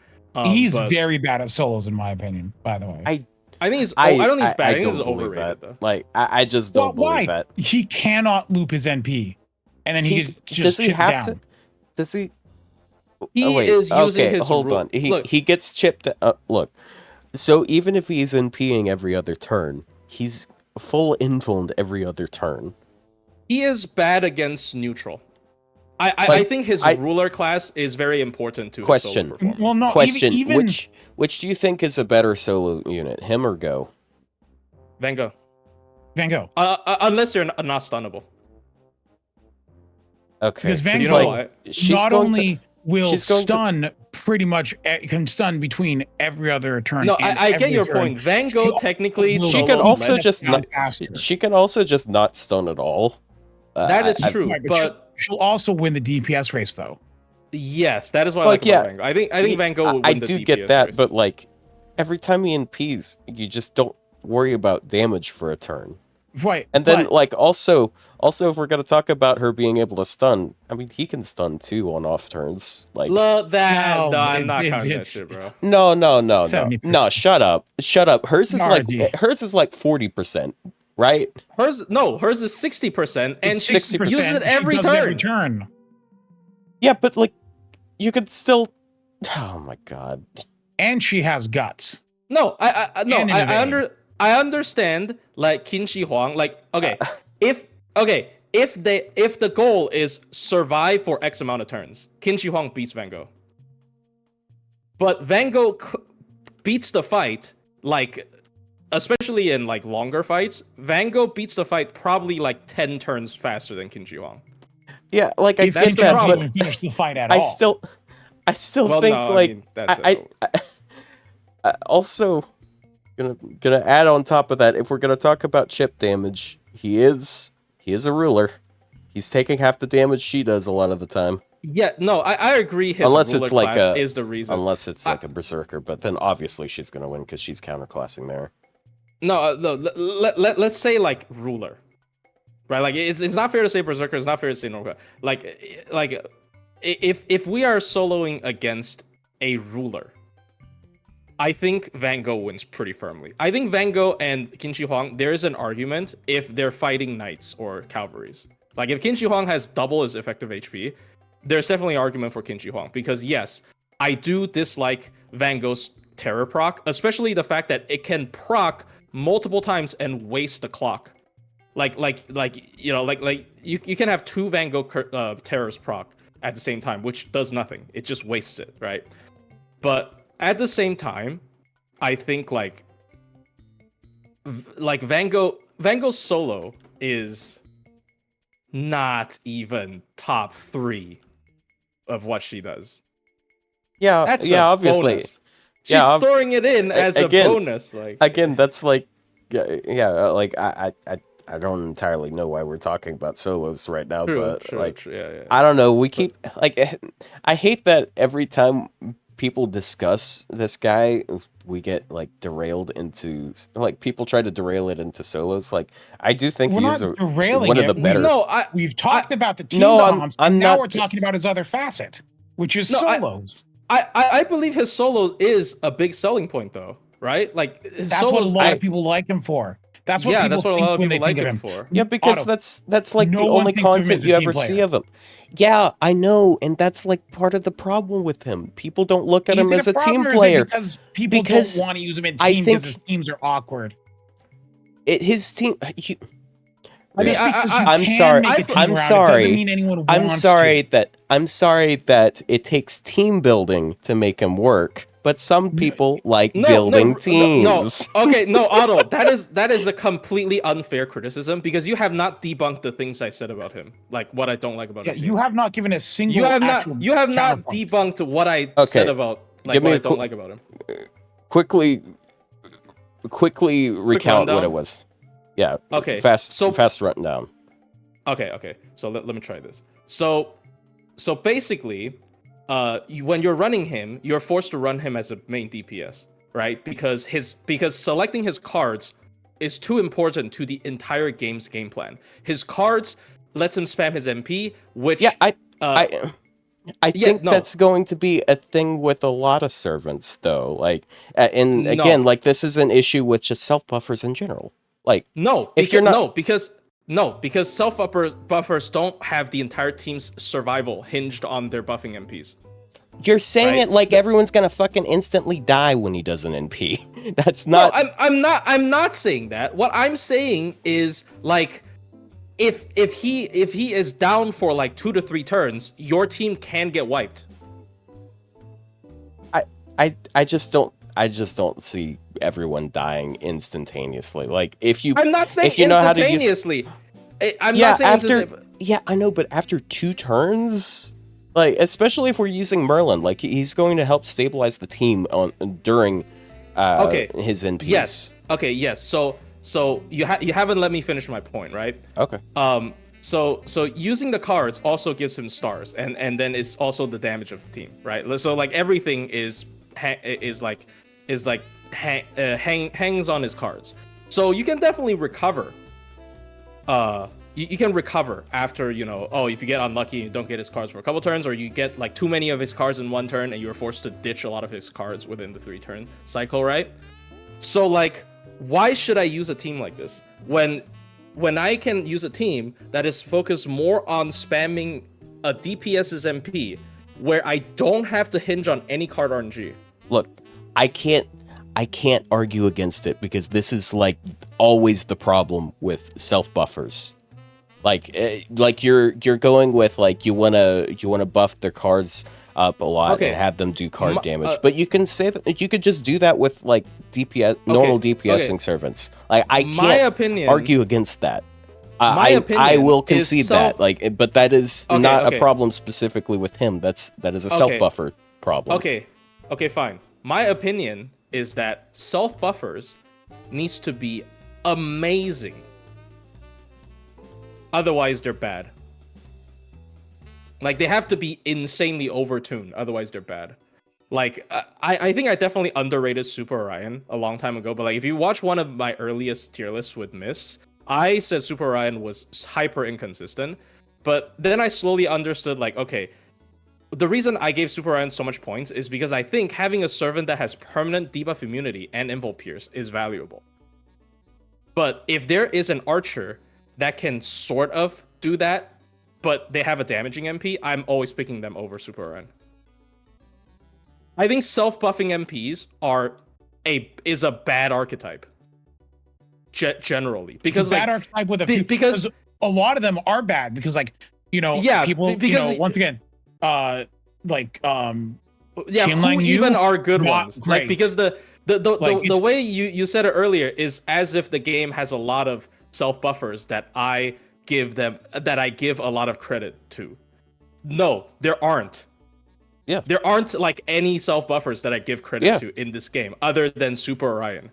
He's but very bad at solos, in my opinion. By the way, I think he's. I don't think he's bad. I think he's don't believe overrated that. though. Like I just don't believe that. He cannot loop his NP, and then he could just does he chip have down. to? Does he? He wait, is using okay, his. hold on. He gets chipped. Look, so even if he's NPing every other turn, he's full influenced every other turn. He is bad against neutral. I think his ruler class is very important to his solo performance. Well, no, Question: even which do you think is a better solo unit, him or Go? Van Gogh. Unless you're not stunnable. Okay, because Van You Gogh know what? not only will she's going to- stun pretty much can stun between every other turn. No, and I get every your turn. point. Van Gogh technically She She solo can also less- just not. faster. She can also just not stun at all. That is true, Right, but she'll also win the DPS race though. yes, that is what I Like, like yeah, about Van Gogh. I think Van Gogh would I win the do DPS get that, race. but like every time he NPs, you just don't worry about damage for a turn. Right, And then but like also if we're gonna talk about her being able to stun, I mean he can stun too on off turns. Like Look that. No, No, I'm not it- counting that it's- shit, bro. no, 70%. shut up. Hers is Nardi. like 40%, right? Hers is 60%, and It's she 60%. uses it She every does it every turn. turn. Yeah, but like you could still. Oh my god. And she has guts. No, And innovative. I understand like Qin Shi Huang. Like if the goal is survive for X amount of turns, Qin Shi Huang beats Van Gogh. But Van Gogh beats the fight like. Especially in like longer fights, Van Gogh beats the fight probably like 10 turns faster than Qin Shi Huang. Yeah, like I If get she that, can't but even finish the fight at I all. still Well, think no, I like mean, that's I also gonna add on top of that, if we're gonna talk about chip damage, he is a ruler. He's taking half the damage she does a lot of the time. Yeah, no, I agree. His Unless ruler it's like class a- is the reason. Unless it's like a berserker, but then obviously she's gonna win because she's counterclassing there. No, let's say like ruler, right? Like it's not fair to say berserker. It's not fair to say normal. Like if we are soloing against a ruler, I think Van Gogh wins pretty firmly. I think Van Gogh and Qin Shi Huang, there is an argument if they're fighting knights or cavalries. Like if Qin Shi Huang has double his effective HP, there's definitely an argument for Qin Shi Huang because yes, I do dislike Van Gogh's terror proc, especially the fact that it can proc multiple times and waste the clock. Like you can have two Van Gogh terrors proc at the same time, which does nothing. It just wastes it, right? But at the same time, I think like Van Gogh's solo is not even top 3 of what she does. Yeah, That's yeah, a obviously. bonus. She's throwing it in as again- a bonus. Like Again, that's like, yeah, like I don't entirely know why we're talking about solos right now, but like, yeah. I don't know. We keep like, I hate that every time people discuss this guy, we get like derailed into like people try to derail it into solos. Like I do think We're he not is derailing one of the it. better. We've talked about the team No, bombs, I'm and now not- we're talking about his other facet, which is No, solos. I believe his solos is a big selling point though, right? Like his That's what a solos, lot of people like him for. That's what people that's what a think lot of when people they like think of him him for. Yeah, because Otto, that's like no the one only thinks of him content as a you team ever see player. of him. Yeah, I know, and that's like part of the problem with him. People don't look at him Is it as a problem team or is it player. because people Because don't want to use him in I team think- because his teams are awkward. His team. I mean, Just because you I'm can sorry. make a team I'm around it sorry. doesn't mean anyone wants I'm sorry to. that it takes team building to make him work, but some people like building teams. No, okay, no, Otto, that is a completely unfair criticism because you have not debunked the things I said about him, like what I don't like about Yeah, him. you have not given a single. You have actual not counterpoint. debunked what I Okay, said about like give me what a I don't like about him. Quickly recount what rundown? it was. Yeah. Okay, Fast so- rundown. Okay. So let me try this. So basically, when you're running him, you're forced to run him as a main DPS, right? Because selecting his cards is too important to the entire game's game plan. His cards lets him spam his MP, which I think that's going to be a thing with a lot of servants, though. Like, and again, like this is an issue with just self buffers in general. Like, because self buffers don't have the entire team's survival hinged on their buffing MPs. You're saying it like everyone's gonna fucking instantly die when he does an NP. That's not. No, I'm not saying that. What I'm saying is like, if he is down for like 2 to 3 turns, your team can get wiped. I just don't see everyone dying instantaneously. Like if you, I'm not saying if you know how to use, instantaneously. I'm not saying I know, but after 2 turns. Like, especially if we're using Merlin, like he's going to help stabilize the team during his NPs. Yes. Okay. Yes. So you haven't let me finish my point, right? Okay. So using the cards also gives him stars, and then it's also the damage of the team, right? So like everything hangs on his cards. So you can definitely recover. You can recover after, if you get unlucky and you don't get his cards for a couple turns, or you get like too many of his cards in 1 turn and you're forced to ditch a lot of his cards within the 3-turn cycle, right? So like, why should I use a team like this when I can use a team that is focused more on spamming a DPS's MP, where I don't have to hinge on any card RNG? Look, I can't argue against it, because this is like always the problem with self buffers. Like you're going with like you wanna buff their cards up a lot and have them do card damage, but you can say that you could just do that with like DPS normal DPSing servants. Like I can't argue against that. I will concede that. Like, but that is not a problem specifically with him. That is a self buffer problem. Okay, fine. My opinion is that self buffers needs to be amazing. Otherwise, they're bad. Like, they have to be insanely overtuned. Otherwise, they're bad. Like, I think I definitely underrated Super Orion a long time ago. But, like, if you watch one of my earliest tier lists with Miss, I said Super Orion was hyper inconsistent. But then I slowly understood, like, okay, the reason I gave Super Orion so much points is because I think having a servant that has permanent debuff immunity and Invul Pierce is valuable. But if there is an archer that can sort of do that, but they have a damaging MP, I'm always picking them over Super Orion. I think self-buffing MPs is a bad archetype. Generally. Because it's a bad archetype with because a lot of them are bad, because people, once again, who even are good ones. Great. Like, because the way you said it earlier is as if the game has a lot of self buffers that I give a lot of credit to. No, there aren't. Yeah. There aren't like any self buffers that I give credit to in this game other than Super Orion.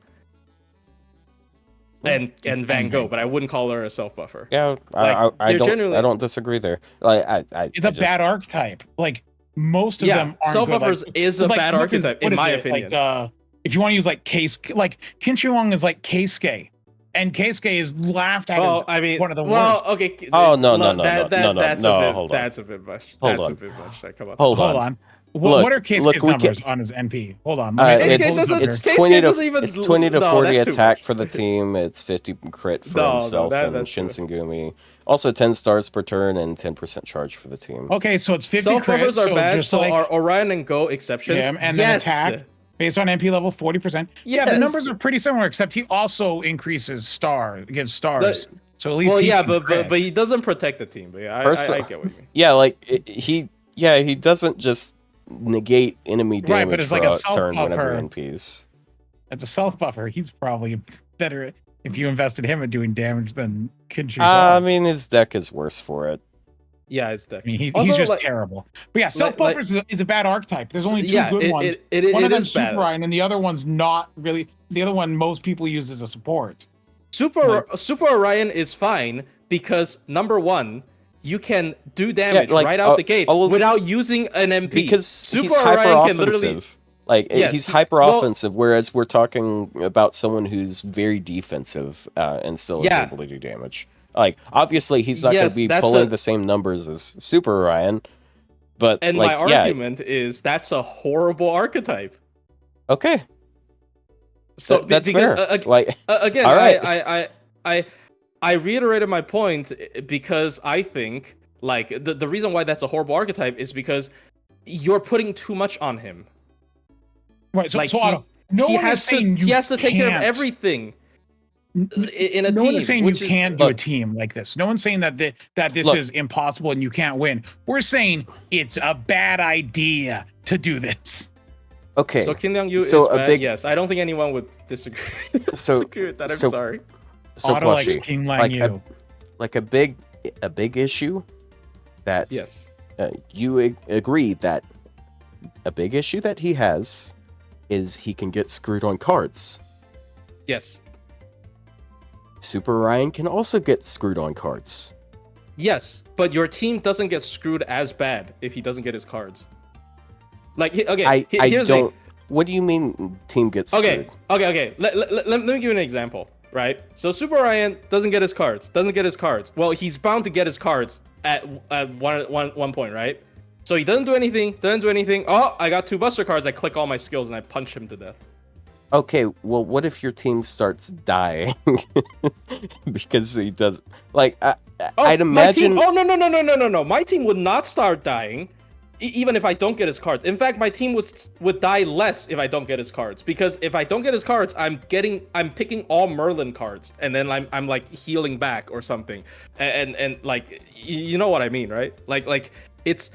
And Van Gogh, but I wouldn't call her a self buffer. Yeah, like, I don't disagree there. Like it's a bad archetype. Like most of them aren't self buffers is a bad archetype in my opinion. Like, if you want to use like Kinshi is like Keisuke. And Keisuke is laughed at as one of the worst. Okay. Oh no! Hold on. That's a bit much. Hold on. Come on. Hold on. What are Keisuke's numbers on his NP? Hold on. It's 20 to 40 attack for the team. It's 50 crit for himself and Shinsengumi. Also 10 stars per turn and 10% charge for the team. Okay, so it's 50 self crits. Are bad. So are Orion and Go exceptions? Yeah, and then attack. Based on MP level 40%. Yeah, the numbers are pretty similar, except he also increases gives stars. So at least but he doesn't protect the team. But yeah, I get what you mean. Yeah, like he doesn't just negate enemy damage but it's like a turn whenever NPs. As a self buffer, he's probably better if you invested him in doing damage than Kinshi. I mean, his deck is worse for it. Yeah, it's deck. I mean, he's just terrible. But yeah, self buffers is a bad archetype. There's only two good ones. One of them is Super Orion, and the other one's not really. The other one most people use as a support. Super Orion is fine because number one, you can do damage like, right out the gate all of- without using an MP. because Super he's hyper Orion can literally. offensive. Like Yes, he's he- hyper well- offensive, whereas we're talking about someone who's very defensive and still is Yeah. able to do damage. Like obviously he's not going Yes, to be that's pulling a- the same numbers as Super Orion, but And like my yeah, argument is that's a horrible archetype. okay, So that's because fair. Like again, all right. I reiterated my point because I think like the reason why that's a horrible archetype is because you're putting too much on him. Right. So, Like, so Otto, no he one is has to saying he has to take care of can't. everything in a No team. one is saying you which is- can't do a Look. team like this. No one's saying that that this Look. is impossible and you can't win. We're saying it's a bad idea to do this. Okay, So Kim Young Yu So is a bad. big- Yes, I don't think anyone would disagree. So- disagree with that. I'm so- sorry. so Otto likes Plushie, King Lang like Yu. a big issue that Yes. you agree that a big issue that he has is he can get screwed on cards. Yes. Super Ryan can also get screwed on cards. Yes, but your team doesn't get screwed as bad if he doesn't get his cards. Like, okay, I here's the thing. don't. What do you mean team gets screwed? Okay. Let me give you an example, right? So Super Ryan doesn't get his cards. Well, he's bound to get his cards at one point, right? So he doesn't do anything. Oh, I got 2 Buster cards. I click all my skills and I punch him to death. Okay, well, what if your team starts dying because he does? Like, I'd imagine. My team, no. My team would not start dying, even if I don't get his cards. In fact, my team would die less if I don't get his cards, because if I don't get his cards, I'm picking all Merlin cards, and then I'm like healing back or something, and like you know what I mean, right? Like it's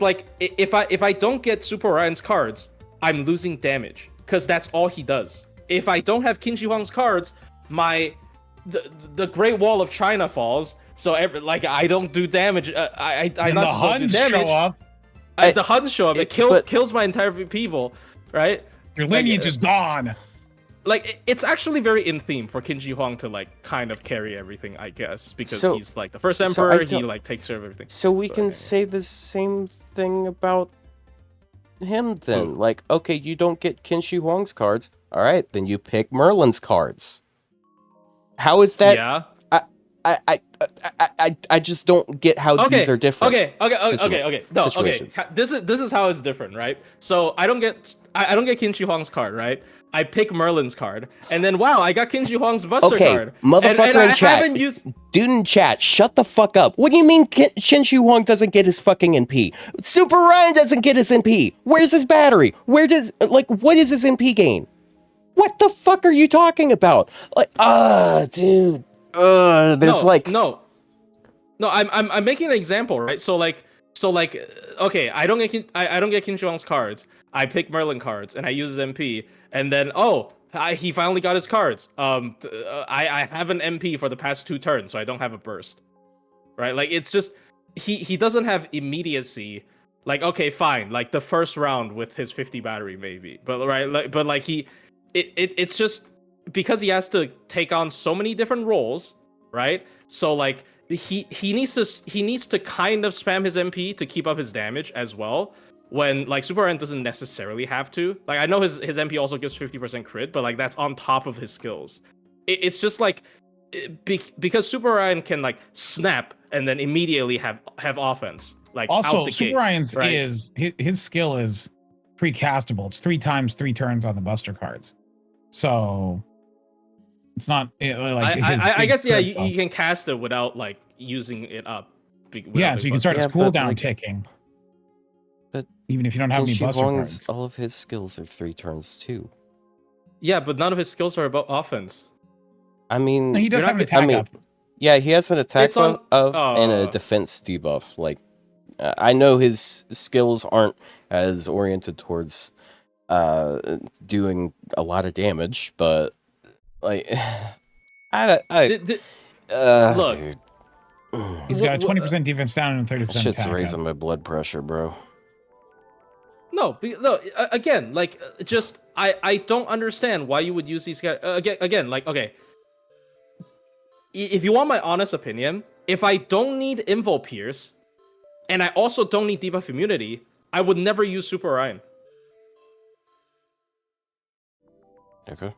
like if I don't get Super Ryan's cards, I'm losing damage because that's all he does. If I don't have Qin Shi Huang's cards, the Great Wall of China falls. So I don't do damage. I And not the just don't do Huns damage. show up. The Huns show up. It kills my entire people, right? Your lineage is gone. Like it's actually very in theme for Qin Shi Huang to like kind of carry everything, I guess, because So- he's like the first so I emperor. He don't- like takes care of everything. So we But can anyway. say the same thing about him then. Who? Like, okay, you don't get Qin Shi Huang's cards. All right, then you pick Merlin's cards. How is that? Yeah. I just don't get how these are different. Okay. No, okay. situations. This is how it's different, right? So I don't get Qin Shi Huang's card, right? I pick Merlin's card, and then wow, I got Qin Shi Huang's Buster Okay, card. motherfucker and I in chat. haven't used. Dude in chat, shut the fuck up. What do you mean Qin Shi Huang doesn't get his fucking NP? Super Ryan doesn't get his NP. Where's his battery? What is his NP gain? What the fuck are you talking about? Like, dude. There's No, I'm making an example, right? So okay, I don't get Qin Shi Huang's cards. I pick Merlin cards and I use his MP, and then he finally got his cards. I have an MP for the past 2 turns, so I don't have a burst, right? Like it's just he doesn't have immediacy. Like okay, fine, like the first round with his 50 battery maybe, but it's just because he has to take on so many different roles, right? So like he needs to kind of spam his MP to keep up his damage as well. When like Super Ryan doesn't necessarily have to. Like I know his MP also gives 50% crit, but like that's on top of his skills. It's just like because Super Ryan can like snap and then immediately have offense. Like Also, out the Super gate, Ryan's right? is his skill is pre-castable. It's 3 times 3 turns on the Buster cards. So it's not like his I big guess yeah, crit buff. you can cast it without like using it up. Yeah, so you can start his Yeah, but, cooldown like- ticking. But even if you don't have Qin any Shi Buster Huang's, cards. all of his skills are 3 turns too. Yeah, but none of his skills are about offense. I mean, No, he does You're have an not attack I mean, up. yeah, he has an attack It's on- buff and a Oh. defense debuff. Like, I know his skills aren't as oriented towards doing a lot of damage, but like, Look. dude. He's got a Wh- wh- 20% defense down and a 30% That shit's attack raising up. my blood pressure, bro. No, again, like just I don't understand why you would use these guys again. Like okay, if you want my honest opinion, if I don't need Invo Pierce, and I also don't need debuff immunity, I would never use Super Orion. Okay.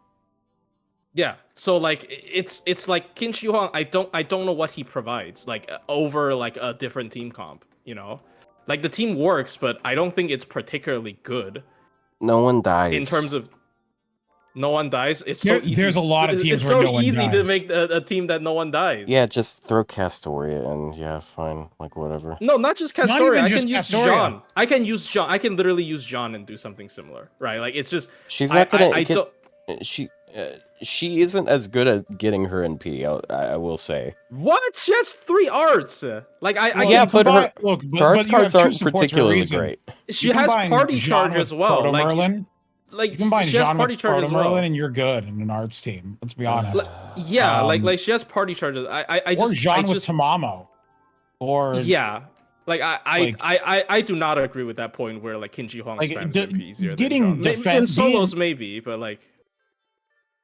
Yeah, so like it's like Qin Shi Huang. I don't know what he provides like over like a different team comp. You know, like the team works, but I don't think it's particularly good No one dies. in terms of no one dies. It's so easy. There's a lot of teams It's where so no one easy to dies. make a team that no one dies. Yeah, just throw Castoria and yeah, fine, like whatever. No, not just Not Castoria. even I just can use Castoria. Jean. I can use Jean. I can literally use Jean and do something similar, right? Like it's just She's not gonna I get. don't. She isn't as good at getting her NP. I will say. What? She has 3 arts. Like Well, yeah, you but combine- her look, her arts you have cards two aren't supports for a particularly reason. great. she You has combine party Jean charge with as well. Proto Like Merlin. like You combine she has Jean party with charge Proto as well. Merlin, and you're good in an arts team. Let's be honest. Yeah, Um, like she has party charges. I or just Jean I with just Tamamo. Or yeah. Like I do not agree with that point where like Qin Shi Huang Like, spams d- MP easier getting than Jean. defen- In solos being- maybe, but like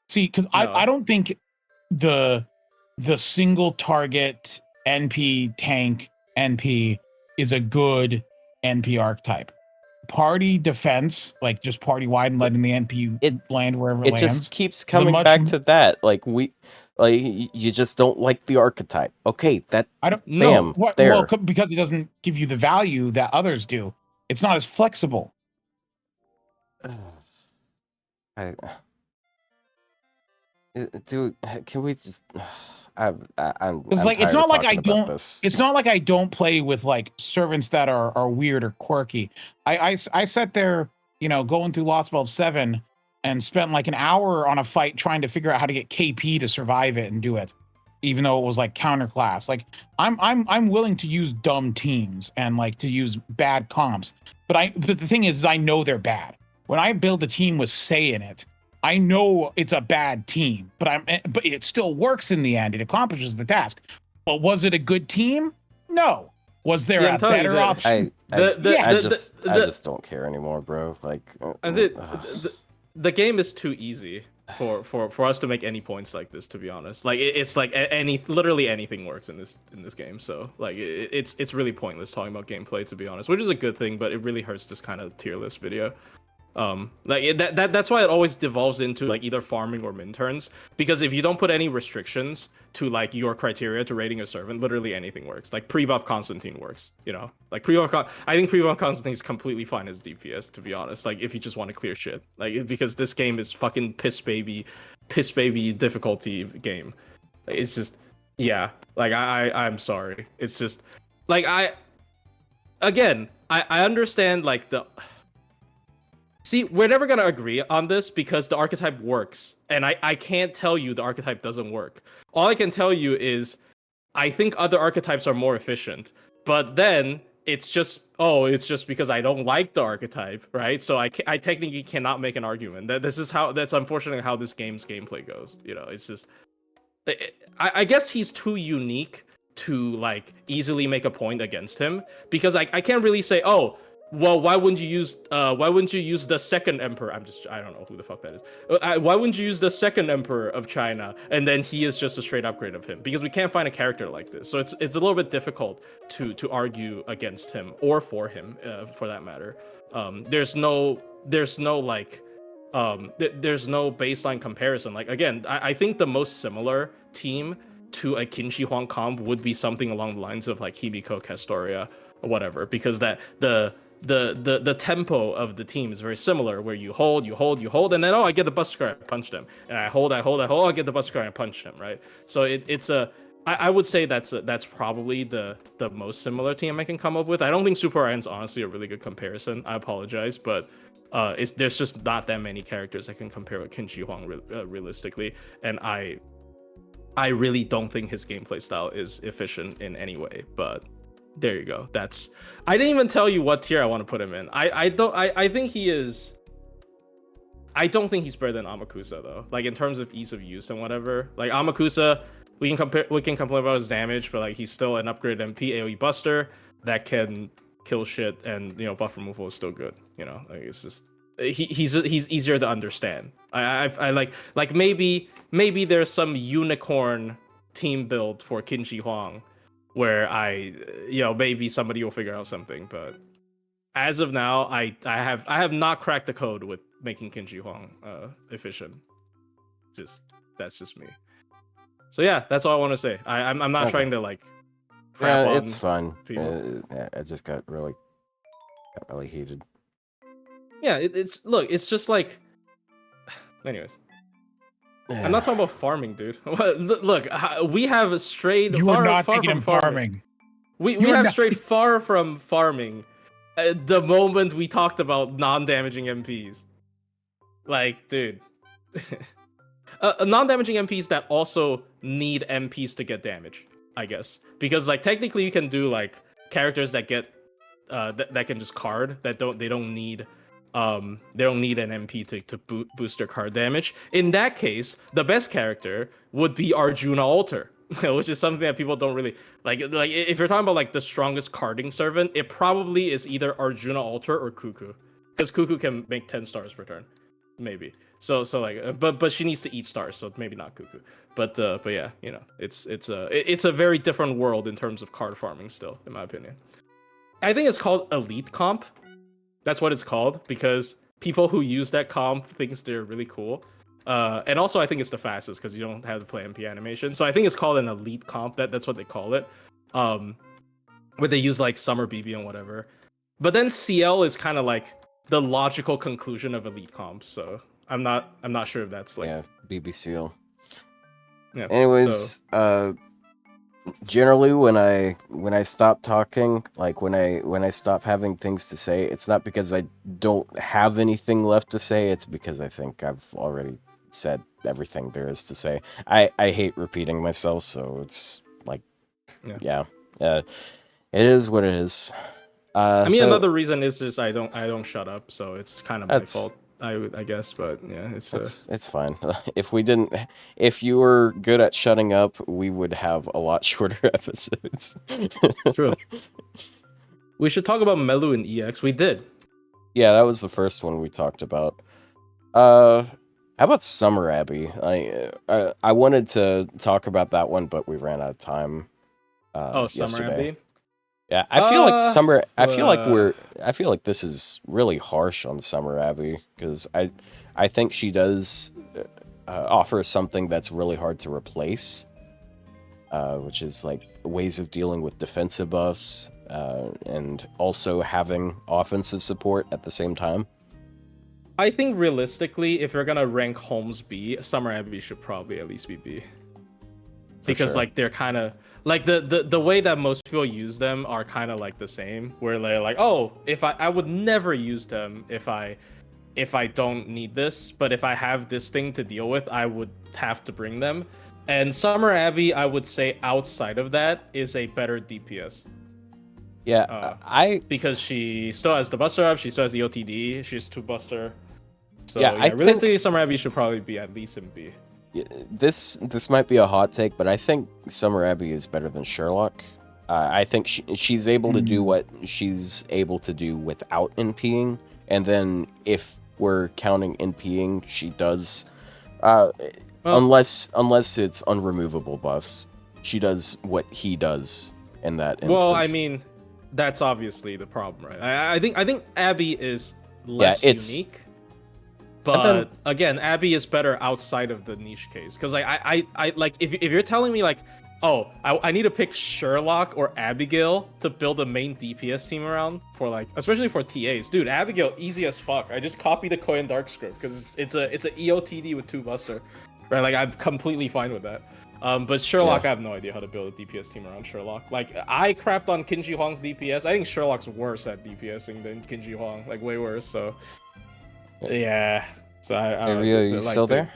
see, because No. I don't think the single target NP tank NP is a good NP archetype. Party defense, like just party wide and letting the NP land wherever it It lands. just keeps coming much- back to that. You just don't like the archetype. Okay, that I don't No. bam What, there. well, because it doesn't give you the value that others do. It's not as flexible. Dude, can we just? I'm It's like, it's tired not of like talking I about don't- this. It's not like I don't play with like servants that are weird or quirky. I sat there, going through Lost Belt 7 and spent like an hour on a fight trying to figure out how to get KP to survive it and do it, even though it was like counterclass. Like I'm willing to use dumb teams and like to use bad comps, but the thing is I know they're bad. When I build a team with say in it, I know it's a bad team, but it still works in the end. It accomplishes the task. But was it a good team? No. Was there See, I'm a telling you better that- option? I just don't care anymore, bro. Like, and the game is too easy for us to make any points like this, to be honest. Like it's like literally anything works in this game, so like it's really pointless talking about gameplay, to be honest, which is a good thing, but it really hurts this kind of tier list video. That's why it always devolves into like either farming or min turns, because if you don't put any restrictions to like your criteria to rating a servant, literally anything works. Like pre-buff Constantine works, like I think pre-buff Constantine is completely fine as DPS, to be honest, like if you just want to clear shit, like because this game is fucking piss baby difficulty game. It's just, yeah, like I'm sorry, it's just like I understand like see, we're never going to agree on this because the archetype works. And I can't tell you the archetype doesn't work. All I can tell you is I think other archetypes are more efficient. But then it's just because I don't like the archetype, right? So I technically cannot make an argument. That's unfortunately how this game's gameplay goes. It's just, I guess he's too unique to like easily make a point against him, because I can't really say, oh, well, why wouldn't you use the second emperor? I don't know who the fuck that is. Why wouldn't you use the second emperor of China? And then he is just a straight upgrade of him, because we can't find a character like this. So it's a little bit difficult to argue against him or for him, for that matter. There's no baseline comparison. Like again, I think the most similar team to a Qin Shi Huang comp would be something along the lines of like Himiko, Castoria, or whatever, because that the tempo of the team is very similar, where you hold, and then I get the Buster Card, I punch them, and I hold, I get the Buster Card, and I punch them, right? So I would say that's probably the most similar team I can come up with. I don't think Super Orion's honestly a really good comparison. I apologize, but there's just not that many characters I can compare with Qin Shi Huang realistically, and I really don't think his gameplay style is efficient in any way, but there you go. I didn't even tell you what tier I want to put him in. I think he is. I don't think he's better than Amakusa though. Like in terms of ease of use and whatever. Like Amakusa, we can complain about his damage, but like he's still an upgraded MP AoE buster that can kill shit, and buff removal is still good. Like it's just he's easier to understand. I like maybe there's some unicorn team build for Qin Shi Huang where maybe somebody will figure out something, but as of now, I have not cracked the code with making Kinji Huang efficient. That's just me. So yeah, that's all I want to say. I'm not trying to like. crap on it's fun. people. I just got really heated. Yeah, it's just like. Anyways, I'm not talking about farming, dude. Look, we have strayed You far, are not far thinking from of farming. farming. We You are have not strayed far from farming the moment we talked about non-damaging MPs. Like, dude. Non-damaging MPs that also need MPs to get damage, I guess. Because like technically you can do like characters that get that can just card that don't need an MP to boost their card damage. In that case, the best character would be Arjuna Alter, which is something that people don't really like if you're talking about like the strongest carding servant, it probably is either Arjuna Alter or Cuckoo. Because Cuckoo can make 10 stars per turn. Maybe. So like but she needs to eat stars, so maybe not Cuckoo. But yeah, it's a very different world in terms of card farming still, in my opinion. I think it's called Elite Comp. That's what it's called because people who use that comp thinks they're really cool. And also I think it's the fastest because you don't have to play MP animation. So I think it's called an Elite Comp. That's what they call it. Where they use like Summer BB and whatever. But then CL is kind of like the logical conclusion of Elite Comps. So I'm not sure if that's like BBCL. Yeah. Anyways, generally when I stop talking, like when I stop having things to say, it's not because I don't have anything left to say, it's because I think I've already said everything there is to say. I hate repeating myself, so it's like it is what it is. I mean, another reason is just I don't shut up, so it's kind of my fault. I guess, but yeah, it's fine. If you were good at shutting up, we would have a lot shorter episodes. True. We should talk about Melu and EX. We did. Yeah, that was the first one we talked about. How about Summer Abbey? I wanted to talk about that one, but we ran out of time. Summer yesterday. Abbey. Yeah, I feel like Summer. I feel like this is really harsh on Summer Abbey because I think she does offer something that's really hard to replace, which is like ways of dealing with defensive buffs and also having offensive support at the same time. I think realistically, if you're gonna rank Holmes B, Summer Abbey should probably at least be B. Because sure. Like they're kind of like the way that most people use them are kind of like the same, where they're like, oh, if I would never use them if I don't need this, but if I have this thing to deal with, I would have to bring them. And Summer Abbey, I would say outside of that is a better DPS. Yeah, because she still has the Buster up, she still has the OTD, she's 2 Buster. So yeah, realistically, Summer Abbey should probably be at least in B. This might be a hot take, but I think Summer Abbey is better than Sherlock. I think she's able to do what she's able to do without NPing, and then if we're counting NPing, she does, unless it's unremovable buffs, she does what he does in that instance. Well, I mean, that's obviously the problem, right? I think Abby is less unique. But then, again, Abby is better outside of the niche case. Because like I like if you're telling me like, oh, I need to pick Sherlock or Abigail to build a main DPS team around for like, especially for TAs, dude, Abigail easy as fuck. I just copy the Koi and Dark script because it's a EOTD with 2 Buster, right? Like I'm completely fine with that. But Sherlock, I have no idea how to build a DPS team around Sherlock. Like I crapped on Kinji Huang's DPS. I think Sherlock's worse at DPSing than Kinji Huang, like way worse. So. Yeah. So Ryou, are you still there?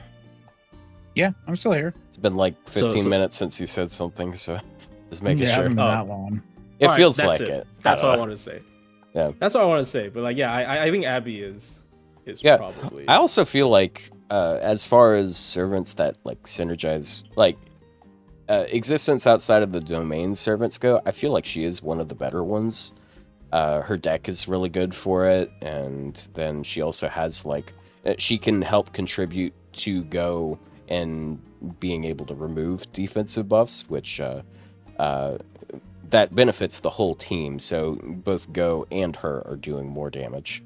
Yeah, I'm still here. It's been like 15 minutes since you said something, so just making sure. It hasn't been that long. It feels like it. That's what I wanted to say. Yeah. That's what I want to say. But like, yeah, I think Abby is probably. I also feel like as far as servants that like synergize, like existence outside of the domain servants go, I feel like she is one of the better ones. Her deck is really good for it, and then she also has like she can help contribute to Go and being able to remove defensive buffs, which that benefits the whole team. So both Go and her are doing more damage.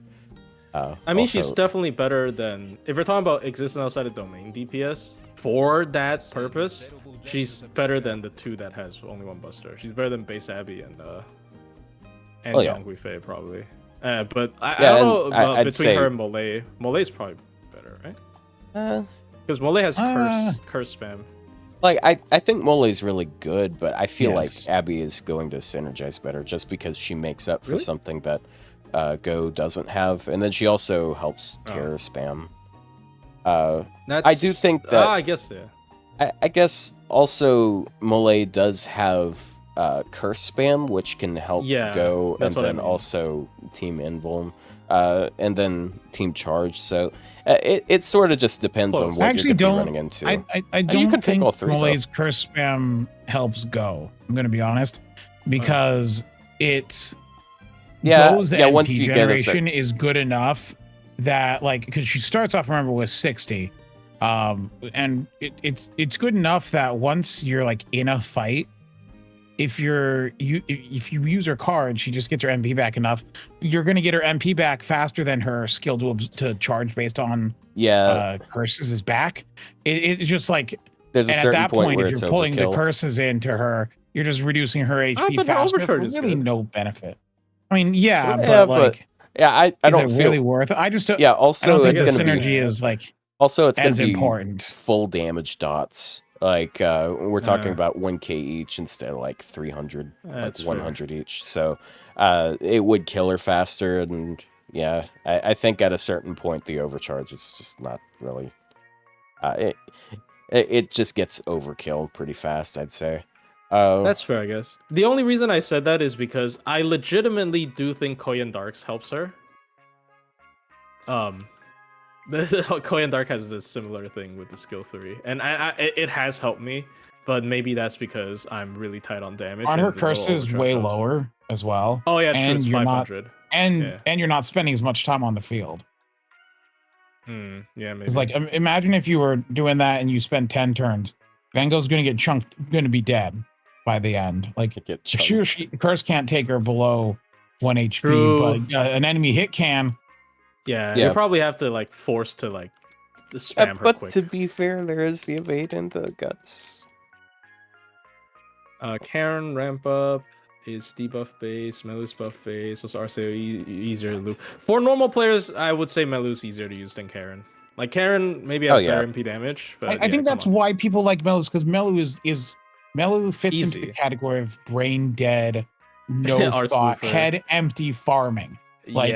I mean, she's definitely better than, if we're talking about existing outside of domain DPS for that purpose, she's better than the two that has only one buster. She's better than base Abby and Yang Guifei probably. But I don't know about between her and Mole. Mole's probably better, right? Because Mole has curse spam. Like I think Mole's really good, but I feel like Abby is going to synergize better just because she makes up for something that Go doesn't have, and then she also helps terror spam. I do think that. I guess I guess also Mole does have curse spam, which can help Go, and then also team invuln, and then team charge. So it sort of just depends on what you're going to be running into. I don't think Mole's curse spam helps Go. I'm going to be honest, because it's Go's NP generation is good enough that, like, because she starts off, remember, with 60, and it's good enough that once you're like in a fight, if you use her card, she just gets her MP back enough, you're gonna get her MP back faster than her skill to charge based on curses is back. It's just like there's a certain at that point where if you're pulling the curses into her, you're just reducing her HP faster for really no benefit. I mean, but like, I don't feel really worth it. I just don't, also I don't think it's the gonna synergy is like also it's as gonna be important. Full damage dots. Like we're talking about 1k each instead of like 300, like 100 each. So it would kill her faster, and I think at a certain point the overcharge is just not really. It just gets overkill pretty fast, I'd say. That's fair, I guess. The only reason I said that is because I legitimately do think Koyan Darks helps her. Koyan Dark has a similar thing with the skill 3, and it has helped me, but maybe that's because I'm really tight on damage. On her curse is way lower as well. Oh yeah, and true, you're 500. And you're not spending as much time on the field. Yeah, maybe. It's like, imagine if you were doing that and you spend 10 turns. Van Gogh's gonna get chunked, gonna be dead by the end. Like, sure, curse can't take her below 1 HP, True. but an enemy hit can. Yeah, you probably have to like force to like spam her but quick. To be fair, there is the evade and the guts. Karen ramp up is debuff base, Melu's buff base, so RCO easier to loop. For normal players, I would say Melu's easier to use than Karen. Like Karen maybe has better MP damage, but I think that's why people like Melu's, because Melu fits into the category of brain dead, no thought, head empty farming. Like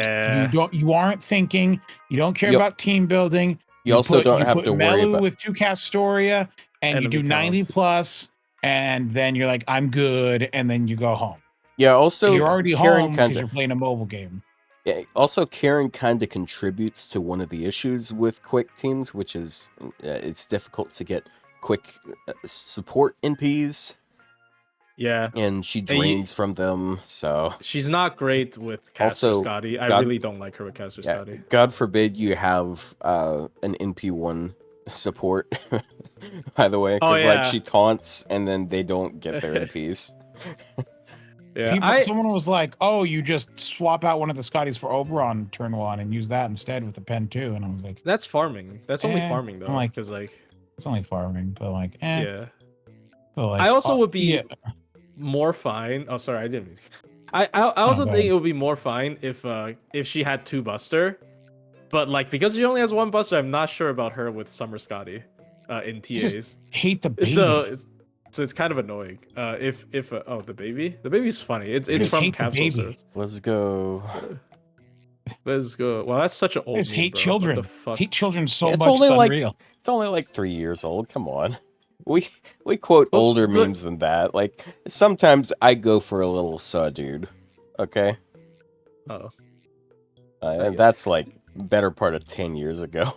you aren't thinking, you don't care about team building. You also don't have to worry about with 2 Castoria, and you do 90 plus, and then you're like, I'm good, and then you go home. Yeah, also you're already home because you're playing a mobile game. Yeah, also Karen kind of contributes to one of the issues with quick teams, which is it's difficult to get quick support NPs. Yeah, and she drains from them, so she's not great with Caster Scotty. I really don't like her with Caster Scotty. God forbid you have an NP1 support. By the way, because like she taunts and then they don't get their NPs. Someone was like, "Oh, you just swap out one of the Scotties for Oberon turn 1 and use that instead with the pen 2," and I was like, "That's farming. That's only farming though." I'm like, because like it's only farming, but like, yeah. But like, I also would be more fine. Oh, sorry, I didn't mean. I also think it would be more fine if she had 2 buster, but like because she only has 1 buster, I'm not sure about her with Summer Scotty in TAs. Just hate the baby. So it's kind of annoying. The baby's funny. It's from Capsule Source. Let's go. Let's go. Well, that's such an old. I just hate children. What the fuck? Hate children so much. It's unreal. It's only like 3 years old. Come on. We quote older memes than that. Like sometimes I go for a little saw dude. Okay. And that's like better part of 10 years ago.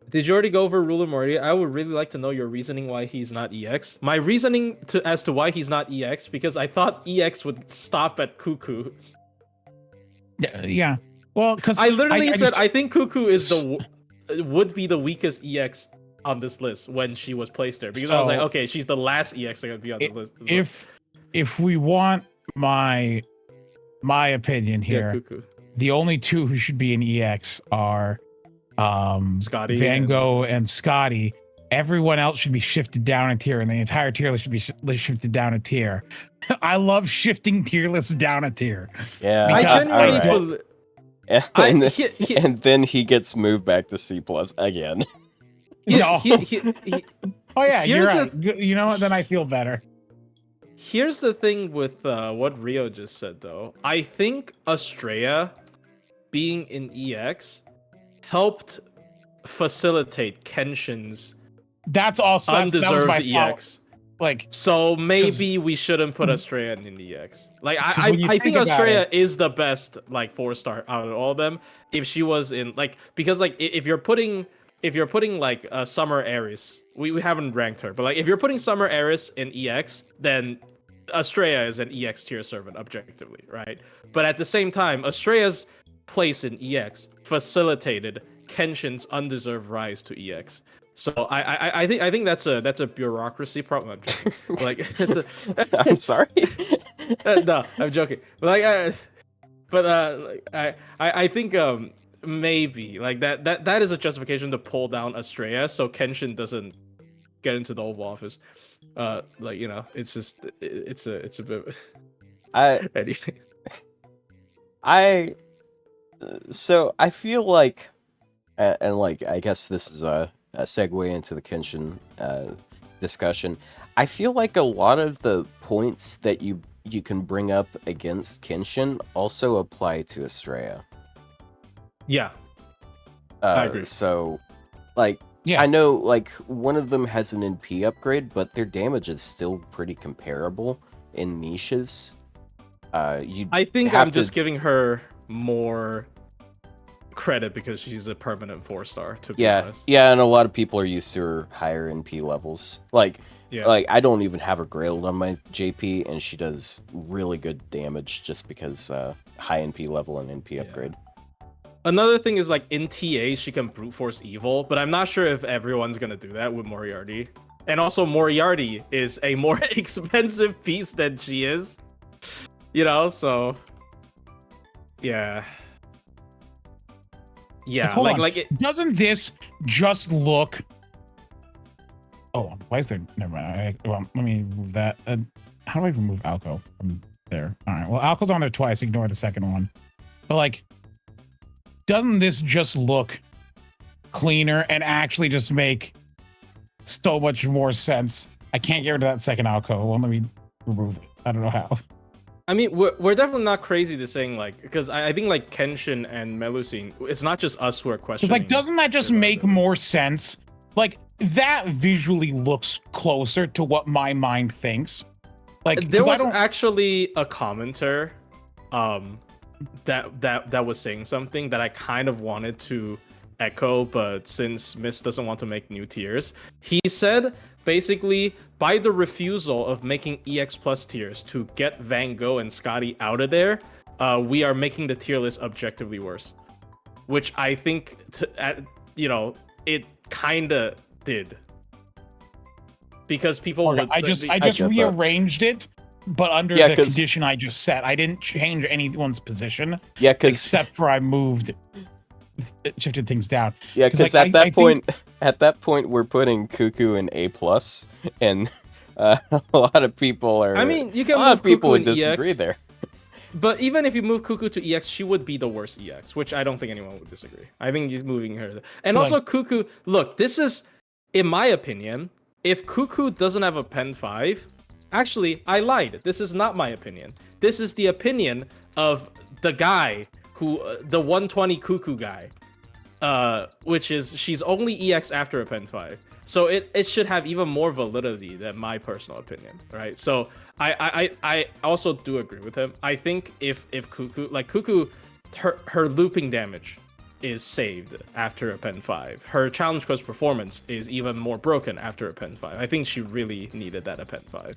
Did you already go over Ruler Moria? I would really like to know your reasoning why he's not EX. My reasoning as to why he's not EX, because I thought EX would stop at Cuckoo. Yeah. Well, because I literally said I think Cuckoo would be the weakest EX on this list when she was placed there, because I was like, okay, she's the last EX that could be on the list. if we want my opinion Yeah, here, Cuckoo. the only two who should be in EX are Scotty Van Gogh and Scotty. Everyone else should be shifted down a tier, and the entire tier list should be shifted down a tier. I love shifting tier lists down a tier. Yeah, I Because genuinely I don't- and then he gets moved back to C+ again. No. Oh yeah, you're here's right. You know what? Then I feel better. Here's the thing with what Rio just said, though. I think Estrella being in EX helped facilitate Kenshin's That's also that was undeserved my EX. Like, So maybe we shouldn't put Estrella in the EX. Like when you I think think about Estrella it- is the best like 4-star out of all of them. If she was in like because like if you're putting like Summer Aris, we haven't ranked her, but like if you're putting Summer Aris in EX, then Estrella is an EX tier servant objectively, right? But at the same time, Estrella's place in EX facilitated Kenshin's undeserved rise to EX. So I think that's a bureaucracy problem. I'm joking. Like it's I'm sorry. no, I'm joking. I think maybe like that is a justification to pull down Estrella so Kenshin doesn't get into the Oval Office. Like you know, it's just it's a bit. I so I feel like, and like I guess this is a segue into the Kenshin discussion. I feel like a lot of the points that you can bring up against Kenshin also apply to Estrella. Yeah, I agree. So, like, Yeah. I know like one of them has an NP upgrade, but their damage is still pretty comparable in niches. I think I'm just giving her more credit because she's a permanent 4-star. To be honest, yeah, and a lot of people are used to her higher NP levels. Like I don't even have her grailed on my JP, and she does really good damage just because high NP level and NP upgrade. Another thing is like in TA she can brute force evil, but I'm not sure if everyone's gonna do that with Moriarty. And also Moriarty is a more expensive piece than she is. You know, so yeah. Yeah, Hold on. like it, Doesn't this just look? Oh, why is there? Never mind. Well, let me remove that. How do I remove Alco from there? All right. Well, Alco's on there twice. Ignore the second one. But like, doesn't this just look cleaner and actually just make so much more sense? I can't get rid of that second Alco. Well, let me remove it. I don't know how. I mean, we're definitely not crazy to saying like because I think like Kenshin and Melusine, it's not just us who are questioning. It's like, doesn't that just make more sense? Like that visually looks closer to what my mind thinks. Like there was actually a commenter, that was saying something that I kind of wanted to echo, but since Miss doesn't want to make new tiers, he said basically by the refusal of making EX plus tiers to get Van Gogh and Scotty out of there, we are making the tier list objectively worse, which I think it kind of did because people would, I just rearranged it, but under the condition I just set. I didn't change anyone's position. Yeah, except for I shifted things down. Yeah, because at that point we're putting Cuckoo in A+, and a lot of people are. I mean, you can. A lot of people would disagree there. But even if you move Cuckoo to EX, she would be the worst EX, which I don't think anyone would disagree. I think you're moving her. And also Cuckoo, look, this is, in my opinion, if Cuckoo doesn't have a Pen 5, actually, I lied. This is not my opinion. This is the opinion of the guy who, the 120 Cuckoo guy, which is, she's only EX after a Pen 5. So it should have even more validity than my personal opinion, right? So I also do agree with him. I think if Cuckoo, her looping damage is saved after a Pen 5. Her challenge quest performance is even more broken after a Pen 5. I think she really needed that a Pen 5.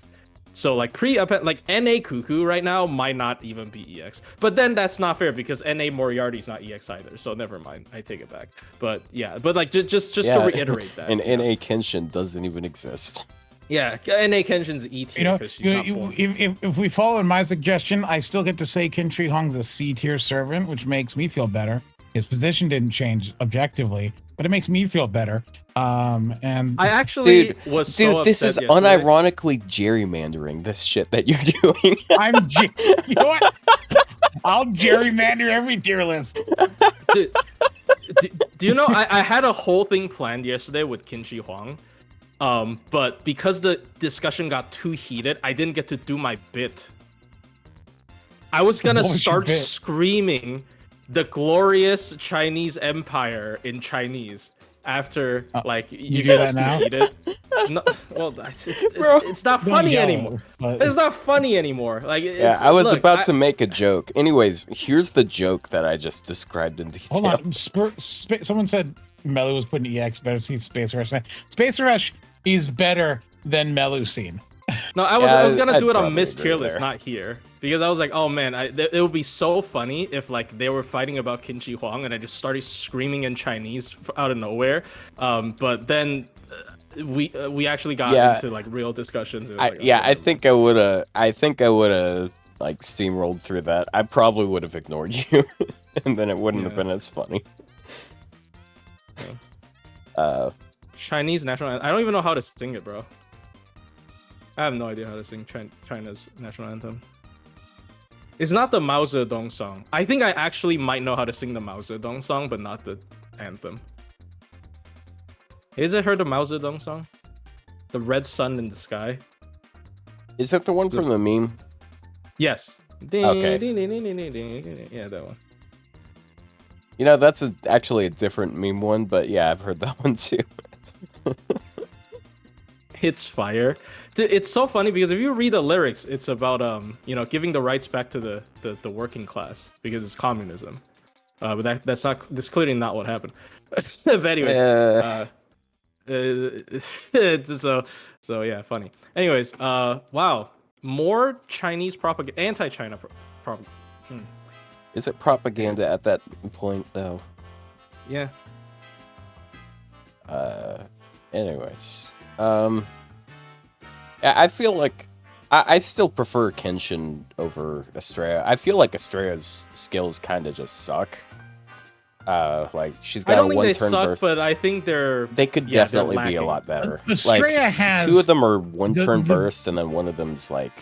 So like NA Cuckoo right now might not even be EX. But then that's not fair because NA Moriarty is not EX either. So never mind. I take it back. But yeah, but like just to reiterate that. And NA Kenshin doesn't even exist. Yeah, NA Kenshin's E tier You know, because she's not born. if we follow my suggestion, I still get to say Qin Shi Huang's a C tier servant, which makes me feel better. His position didn't change objectively, but it makes me feel better. And I actually Dude, was so this upset is yesterday. unironically gerrymandering this shit that you're doing. you know what? I'll gerrymander every tier list. Do you know I had a whole thing planned yesterday with Qin Shi Huang, but because the discussion got too heated, I didn't get to do my bit. I was gonna What was your start bit? screaming the glorious Chinese Empire in Chinese after like you it do gets that too now? heated. No, well, Bro. it's not Don't funny yell, anymore. but- It's not funny anymore. Like Yeah, I was about to make a joke. Anyways, here's the joke that I just described in detail. Hold on. Someone said Melu was putting EX better than Space Rush. Space Rush is better than Melusine. No, I was gonna I'd do it on probably Miss agree tier list, there. not here, because I was like, oh man, it would be so funny if like they were fighting about Qin Shi Huang and I just started screaming in Chinese out of nowhere. But then we actually got into like real discussions. It was like, oh, I think I would have like steamrolled through that. I probably would have ignored you, and then it wouldn't have Yeah. been as funny. Chinese national anthem. I don't even know how to sing it, bro. I have no idea how to sing China's national anthem. It's not the Mao Zedong song. I think I actually might know how to sing the Mao Zedong song, but not the anthem. Is it heard the Mao Zedong song? The red sun in the sky? Is that the one from the meme? Yes. Okay. Yeah, that one. You know, that's actually a different meme one, but yeah, I've heard that one too. It's fire. Dude, it's so funny because if you read the lyrics, it's about giving the rights back to the working class because it's communism. But that's clearly not what happened. But anyways, so yeah, funny. Anyways, wow, more Chinese propaganda, anti-China propaganda. Is it propaganda at that point though? Yeah. Anyways, I feel like I still prefer Kenshin over Estrella. I feel like Estrella's skills kind of just suck. Like she's I got don't a think they one-turn suck, burst. but I think They could they're definitely be a lacking. lot better. Estrella Like has two of them are one-turn the- burst, and then one of them's like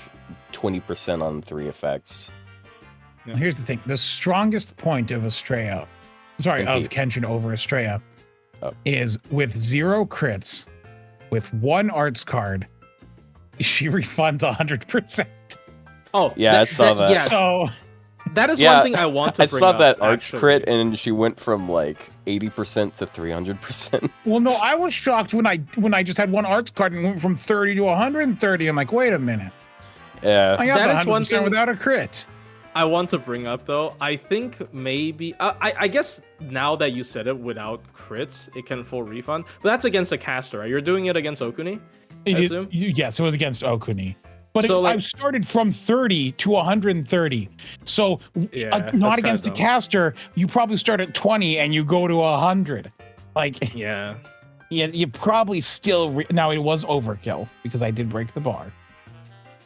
20% on 3 effects. Yeah. Here's the thing: the strongest point of Estrella, sorry, of Kenshin over Estrella, is with 0 crits, with 1 arts card, she refunds 100%. Oh Yeah, I saw that. Yeah, So that is Yeah, one thing I want to I bring saw up, that arts actually. crit, and she went from like 80% to 300%. well, no, I was shocked when I just had 1 arts card and went from 30 to 130. I'm like, wait a minute, Yeah. I got That is 100% one thing- without a crit. I want to bring up though. I think maybe I guess now that you said it without crits, it can full refund. But that's against a caster, right? You're doing it against Okuni, I assume. Yes, it was against Okuni. But So, I like- started from 30 to 130. So Yeah, not that's against a kinda dumb. caster, you probably start at 20 and you go to 100. Like, Yeah. you probably still now it was overkill because I did break the bar.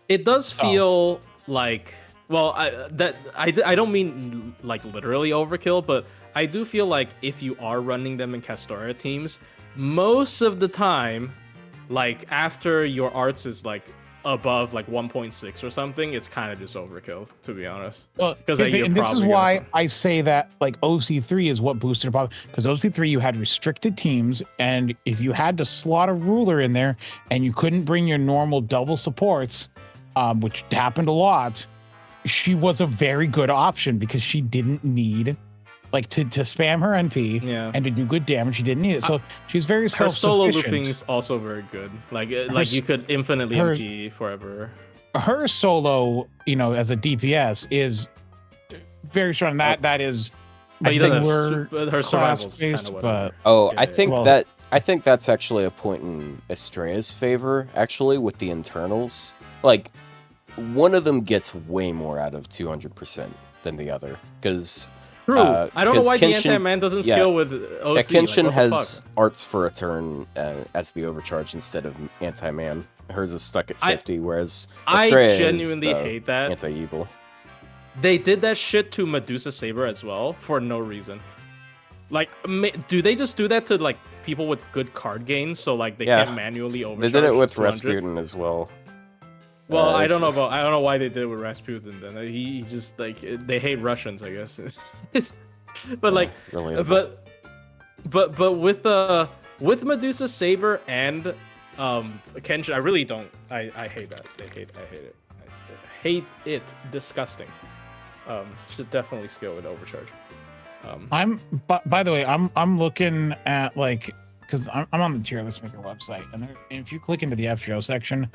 It does Oh. feel like, well, I don't mean like literally overkill, but I do feel like if you are running them in Castoria teams, most of the time, like after your arts is like above like 1.6 or something, it's kind of just overkill, to be honest. Well, Because and this is why I say that like OC3 is what boosted pop, because OC3 you had restricted teams, and if you had to slot a ruler in there and you couldn't bring your normal double supports, which happened a lot, she was a very good option because she didn't need like to spam her NP Yeah. and to do good damage. She didn't need it, so she's very Her solo self-sufficient. looping is also very good. Like you could infinitely her- MP forever. Her solo, as a DPS is very strong. That is, But I you don't think have we're her survival's kind class-based, of but Oh, Yeah, I yeah, think well- I think that's actually a point in Estrella's favor, actually, with the internals. Like, one of them gets way more out of 200% than the other. Because True. I don't know why the Kenshin- Anti-Man doesn't yeah. scale with OC. Kenshin like, what the has fuck? arts for a turn as the overcharge instead of anti-man. Hers is stuck at 50, whereas I Estrella genuinely is the hate that. anti-evil. They did that shit to Medusa Saber as well for no reason. Like, do they just do that to like people with good card gains so like they Yeah. can't manually They overcharge? did it with 200? Rasputin as well. Well, I it's- don't know why they did it with Rasputin. Then he's just like they hate Russians, I guess. But like, relatable. but with Medusa Saber and Kenshin, I really don't. I hate that. I hate it. I hate it. Disgusting. Should definitely scale with overcharge. By the way, I'm looking at like, because I'm on the tier list maker website, and if you click into the FGO section,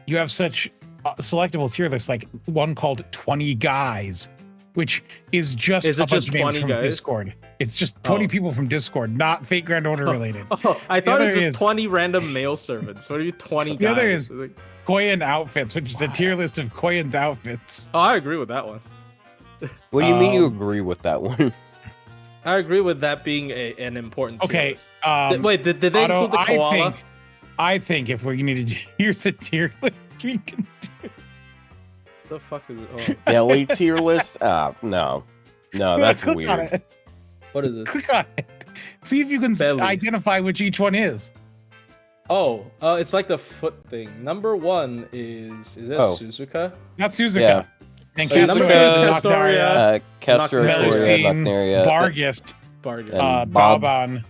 you have such selectable tier lists, like one called 20 guys, which is just Is a it bunch just of names 20 from guys? Discord. It's just 20 people from Discord, not Fate Grand Order related. Oh, I thought it was other just is- 20 random male servants. What are you 20 The other guys? is- Like, Koyan outfits, which is a tier list of Koyan's outfits. oh, I agree with that one. What do you mean you um, agree with that one? I agree with that being an important tier Okay, list. wait, Did they Otto, include the koala? I think if we need to, here's a tier list we can do. The fuck is it? Belly tier list? No. No, that's Click on weird. it. What is this? Click on it. See if you can Belly. identify which each one is. Oh, it's like the foot thing. Number 1 is that Oh. Suzuka? Not Suzuka. Yeah. And Suzuka, Castoria, Castoria, Noctaria, Castoria, Melusine, Noctaria, Bargist, Bargain. And Bob. Baban,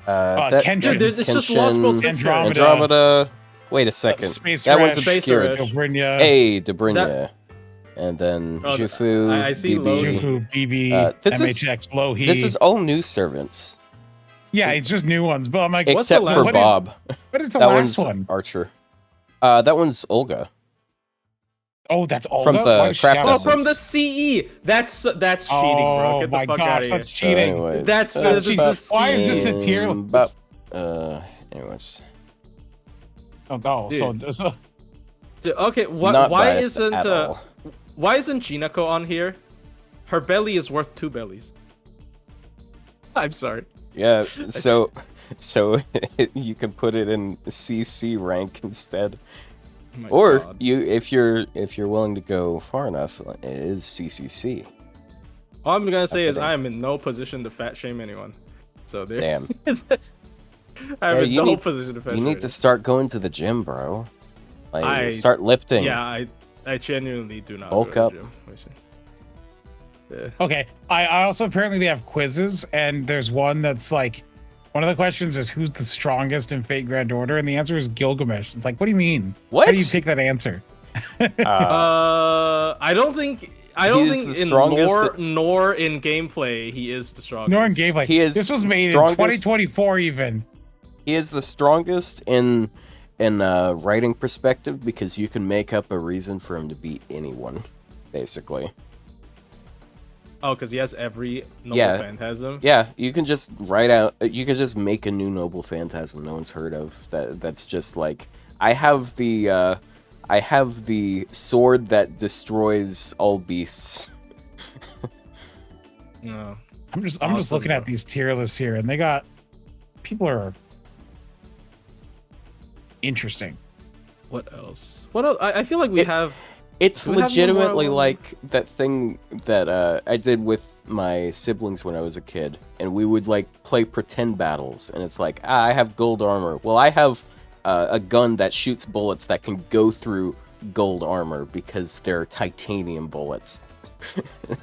Kenshin. Dude, it's just Lost World 6 here. Andromeda. Andromeda. Wait a second. Space That Red, one's Space obscured. Red. Dobrinya, Hey, Dobrinya. And then Oh, Jufu, I see BB. Lohi. Jufu, BB, this is- MHX, Lohi. This is all new servants. Yeah, it's just new ones. But I'm like, What's the Except last for one? Bob. what is the That last one's one? Archer. That one's Olga. Oh, that's all From the Craft Oh, Essence. from the CE. That's cheating, bro. Oh Get the my fuck out gosh, of that's here. cheating. Anyways, That's cheating. a Why is this a CE. tier list? Anyways. Oh, so Dude, okay, Not why biased isn't at all. Jinako on here? Her belly is worth 2 bellies. I'm sorry. Yeah, so you can put it in CC rank instead. Oh my Or God. if you're willing to go far enough, it is CCC. All I'm gonna say is Fitting. I am in no position to fat shame anyone. So there. Damn. I'm Yeah, in you no need- position to fat You shame. need to start going to the gym, bro. Like I- start lifting. Yeah, I genuinely do not. Bulk go to up. the gym. Yeah. okay. I also apparently they have quizzes, and there's one that's like, one of the questions is who's the strongest in Fate Grand Order, and the answer is Gilgamesh. It's like, what do you mean? What? How do you pick that answer? I don't think He's the in strongest- lore nor in gameplay he is the strongest. Nor in gameplay. He is This was made strongest- in 2024 even. He is the strongest in writing perspective because you can make up a reason for him to beat anyone, basically. Oh, because he has every noble Yeah. phantasm. Yeah, you can just write out. You can just make a new noble phantasm no one's heard of. That's just like I have the sword that destroys all beasts. No. I'm just Awesome, looking at bro. these tier lists here, and they got people are interesting. What else? What else? I feel like we have. It's Do we have no more legitimately along- like that thing that I did with my siblings when I was a kid, and we would like play pretend battles, and it's like, I have gold armor. Well, I have a gun that shoots bullets that can go through gold armor because they're titanium bullets.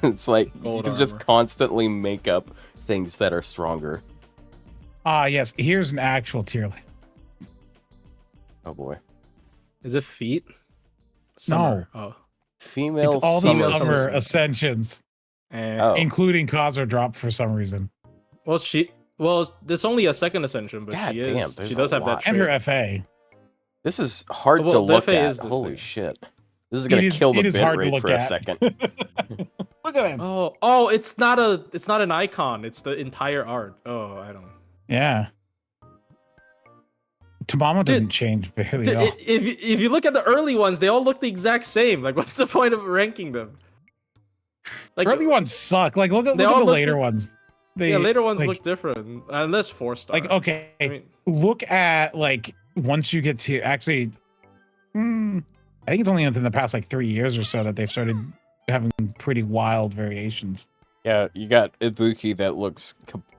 It's like you Gold can just armor. constantly make up things that are stronger. Yes, here's an actual tier list. Oh boy, Is it feet? No. Oh. female It's all the Female summer summer. ascensions, And, Oh. including cause or drop for some reason, Well, there's only a second ascension, but God she damn, is. there's She does a have lot. that and trait. her FA. this is hard Well, to look Defe at. is the Holy same. shit, this is gonna It is- kill the it is hard to bitrate look for a at. second. Look at this. Oh, it's not an icon. It's the entire art. Oh, I don't. Yeah. Tamamo doesn't change barely Dude, at all. if you look at the early ones, they all look the exact same. Like, what's the point of ranking them? Like early ones suck. Like look at all the look later di- ones. They, yeah, later ones like, look different. Unless 4-star. like okay. I mean, Look at like once you get to actually. I think it's only within the past like 3 years or so that they've started having pretty wild variations. Yeah, you got Ibuki that looks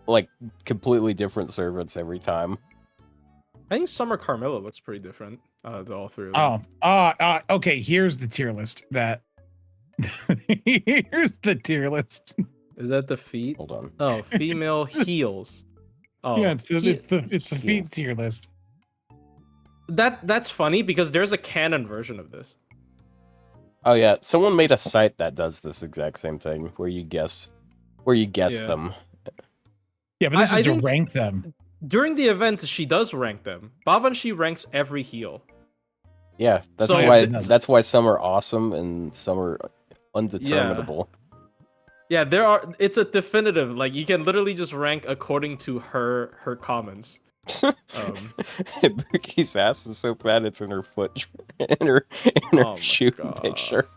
like completely different servants every time. I think Summer Carmilla looks pretty different. All three of them. Okay. Here's the tier list. Here's the tier list. Is that the feet? Hold on. Oh, female heels. Oh, Yeah, it's the feet tier list. That's funny because there's a canon version of this. Oh yeah, someone made a site that does this exact same thing where you guess Yeah. them. Yeah, but this I is to think- rank them. During the event, she does rank them. Bavanshi ranks every heel. Yeah, that's So- why some are awesome and some are undeterminable. Yeah, it's a definitive. Like you can literally just rank according to her comments. Ibuki's ass is so fat it's in her foot in her Oh my shoe God. picture.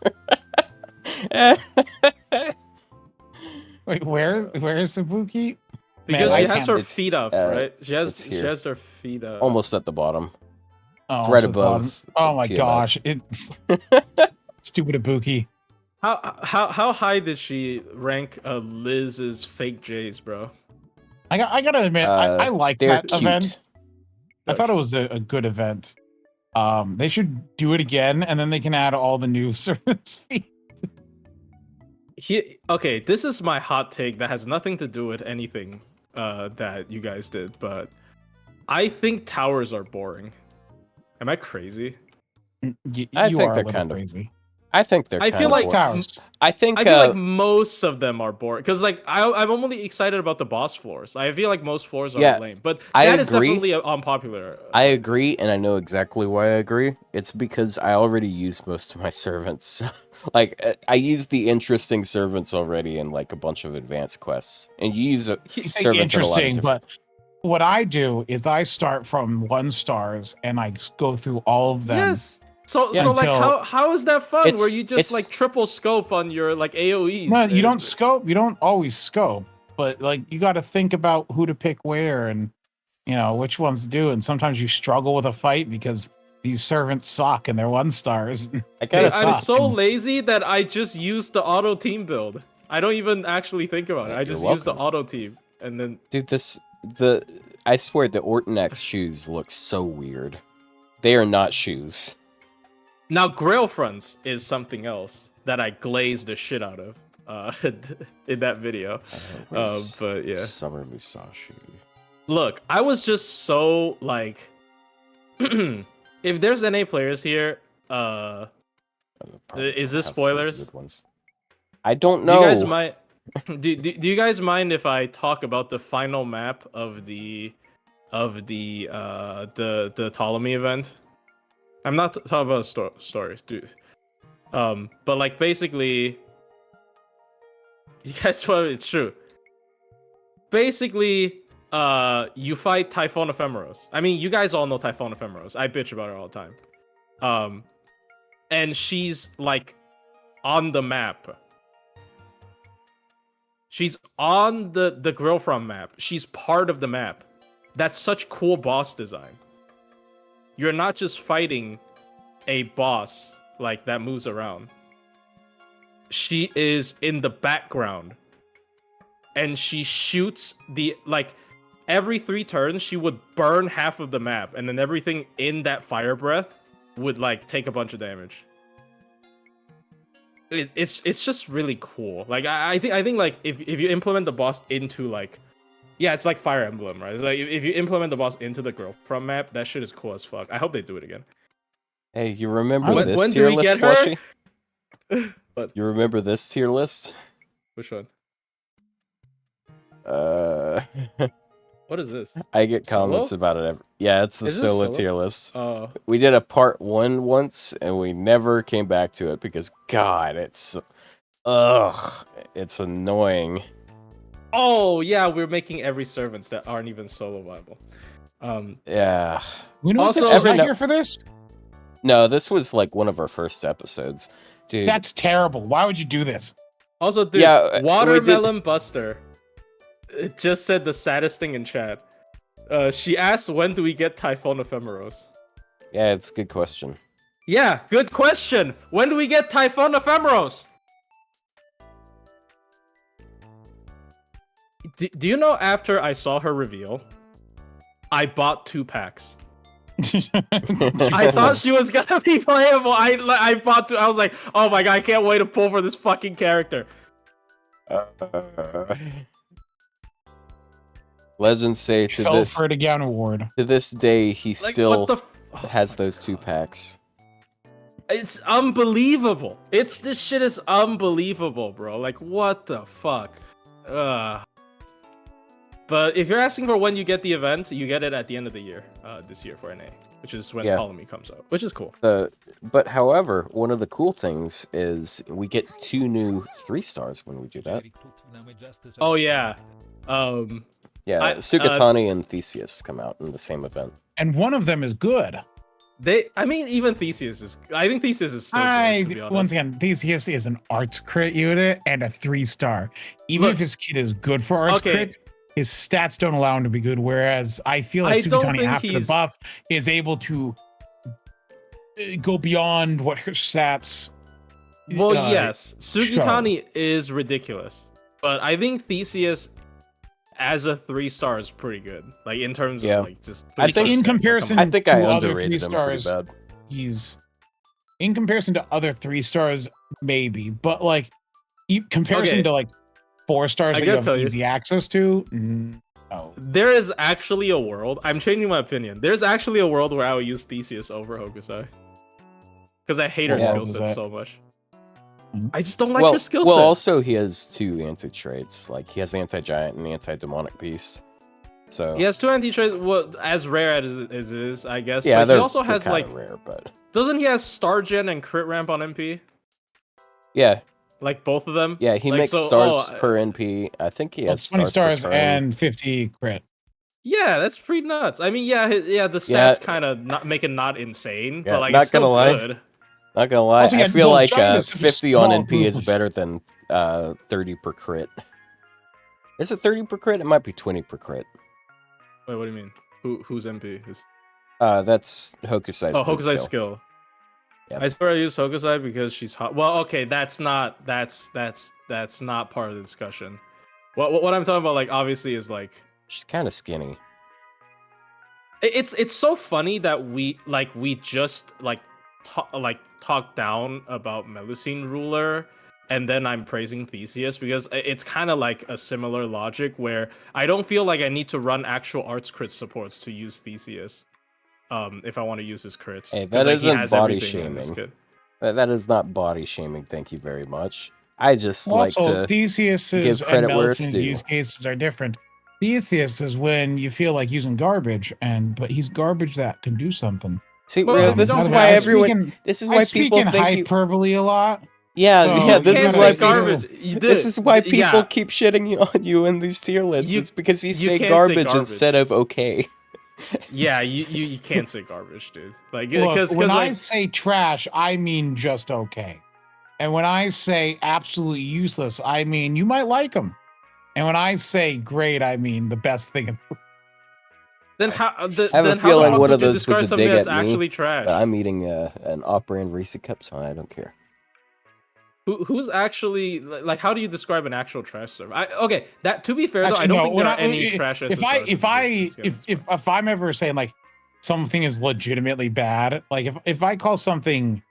Wait, where's Sabuki? Because Man, she I has her can't- feet up, it's, right? She it's here. has her feet up. Almost at the bottom. Oh, right so the above bottom. Oh my TMS. gosh, it's stupid Ibuki. How high did she rank Liz's fake J's, bro? I gotta admit, I like they're that cute. event. I thought it was a good event. They should do it again, and then they can add all the new servants feet. Okay, this is my hot take that has nothing to do with anything that you guys did, but I think towers are boring. Am I crazy? You I think are a they're little kind of- crazy. I think they're. I kind feel of like boring. Towers. I think. I feel like most of them are boring because, like, I'm only excited about the boss floors. I feel like most floors are Yeah, lame, but I that is agree. definitely unpopular. I agree, and I know exactly why I agree. It's because I already used most of my servants. Like, I used the interesting servants already in like a bunch of advanced quests, and you use You say servants in a lot of interesting, different. but what I do is I start from 1 stars and I go through all of them. Yes. So Yeah, so like until- how is that fun? Where It's- you just it's- like triple scope on your like AOEs? No, you and- don't scope. You don't always scope, but like you got to think about who to pick where and which ones to do. And sometimes you struggle with a fight because these servants suck and they're 1 stars. I Dude, gotta I'm say, so lazy that I just use the auto team build. I don't even actually think about it. I You're just use the welcome. auto team and then dude, I swear the Orton X shoes look so weird. They are not shoes. now Grail Fronts is something else that I glazed the shit out of in that video. But yeah. Summer Musashi. Look, I was just so like if there's NA players here, Is this Have spoilers? good ones. I don't do know. you guys mind do you guys mind if I talk about the final map of the Ptolemy event? I'm not talking about stories, dude. But like basically, you guys, well, it's true. Basically, you fight Typhon Ephemeros. I mean, you guys all know Typhon Ephemeros. I bitch about her all the time. And she's like on the map. She's on the Grillfront map. She's part of the map. That's such cool boss design. You're not just fighting a boss like that moves around. She is in the background. And she shoots every 3 turns she would burn half of the map, and then everything in that fire breath would like take a bunch of damage. It's just really cool. Like I think like if you implement the boss into like, yeah, it's like Fire Emblem, right? It's like if you implement the boss into the Grillfront map, that shit is cool as fuck. I hope they do it again. Hey, you remember When- this when do tier we list, get her? Washi? What? You remember this tier list? Which one? I What is this? get comments Solo? about it. Yeah, it's the Is this solo solo? tier list. Oh, We did a part 1 once, and we never came back to it because, God, it's annoying. oh yeah, we're making every servants that aren't even solo viable. Yeah. We know Also, this was every I no- here for this. No, this was like one of our first episodes, dude. That's terrible. Why would you do this? Also, dude, Yeah, we Watermelon Buster. It just said the saddest thing in chat. She asked, when do we get Typhon Ephemeros? Yeah, it's a good question. Yeah, good question. When do we get Typhon Ephemeros? Do you know after I saw her reveal, I bought 2 packs. I thought she was gonna be playable. I bought 2. I was like, oh my god, I can't wait to pull for this fucking character. Legends say Fell for it again award. to this day he Like, still what the has those 2 packs. It's unbelievable. This shit is unbelievable, bro. Like, what the fuck? But if you're asking for when you get the event, you get it at the end of the year, this year for NA, which is when Ptolemy comes out, which is cool. But however, one of the cool things is we get 2 new 3 stars when we do that. Oh yeah. Yeah, Sugatani and Theseus come out in the same event. And one of them is good. I mean, even Theseus is. I think Theseus is still good, to be honest. Once again, Theseus is an arts crit unit and a 3-star. Even if his kit is good for arts crit, his stats don't allow him to be good. Whereas I feel like Sugatani after the buff is able to go beyond what her stats. Well, yes, Sugatani is ridiculous, but I think Theseus as a 3-star is pretty good. Like in terms of like just. I think in comparison, I think to I other underrated 3 him stars, pretty bad. He's in comparison to other 3 stars, maybe, but like comparison to like 4 stars that you have easy access to. No. There is actually a world. I'm changing my opinion. There's actually a world where I would use Theseus over Hokusai because I hate her skill set so much. I just don't like her skill set. Well, also he has 2 anti-traits. Like he has anti-giant and anti-demonic beast. So he has 2 anti-traits. Well, as rare as it is, I guess. Yeah, but he also has like rare, but doesn't he has Star Gen and crit ramp on MP? Yeah. Like both of them. Yeah, he makes stars per NP. I think he has 20 stars and 50 crit. Yeah, that's pretty nuts. I mean, the stats kind of make it not insane, but like not it's still gonna lie. good. Not gonna lie, Also, I feel like Giant is 50 on small NP is group. better than 30 per crit. Is it 30 per crit? It might be 20 per crit. Wait, what do you mean? Whose MP is? That's Hokusai's. Oh, Hokusai's skill. Yep. I swear I use Hokusai because she's hot. Well, okay, that's not part of the discussion. What I'm talking about, like, obviously, is like she's kind of skinny. It's so funny that we just talk down about Melusine Ruler, and then I'm praising Theseus because it's kind of like a similar logic where I don't feel like I need to run actual arts crit supports to use Theseus. If I want to use his crits. Hey, that isn't body shaming. That is not body shaming. Thank you very much. I just like to Theseus's give credit and where it's Melusine due. use cases are different. Theseus is when you feel like using garbage, but he's garbage that can do something. See, this is why everyone. This is why people think hyperbole a lot. Yeah, So this is why garbage. This is why people keep shitting on you in these tier lists. It's because you say garbage instead of okay. Yeah, you can't say garbage, dude. Like, because when I say trash, I mean just okay, and when I say absolutely useless, I mean you might like them, and when I say great, I mean the best thing. Then how? I have a feeling one of those was a dig at me. Actually trash. But I'm eating an off-brand Reese cup, so I don't care. Who's actually like? How do you describe an actual trash server? Okay, that to be fair though, I don't think there are any trash. If I'm ever saying like something is legitimately bad, like if I call something,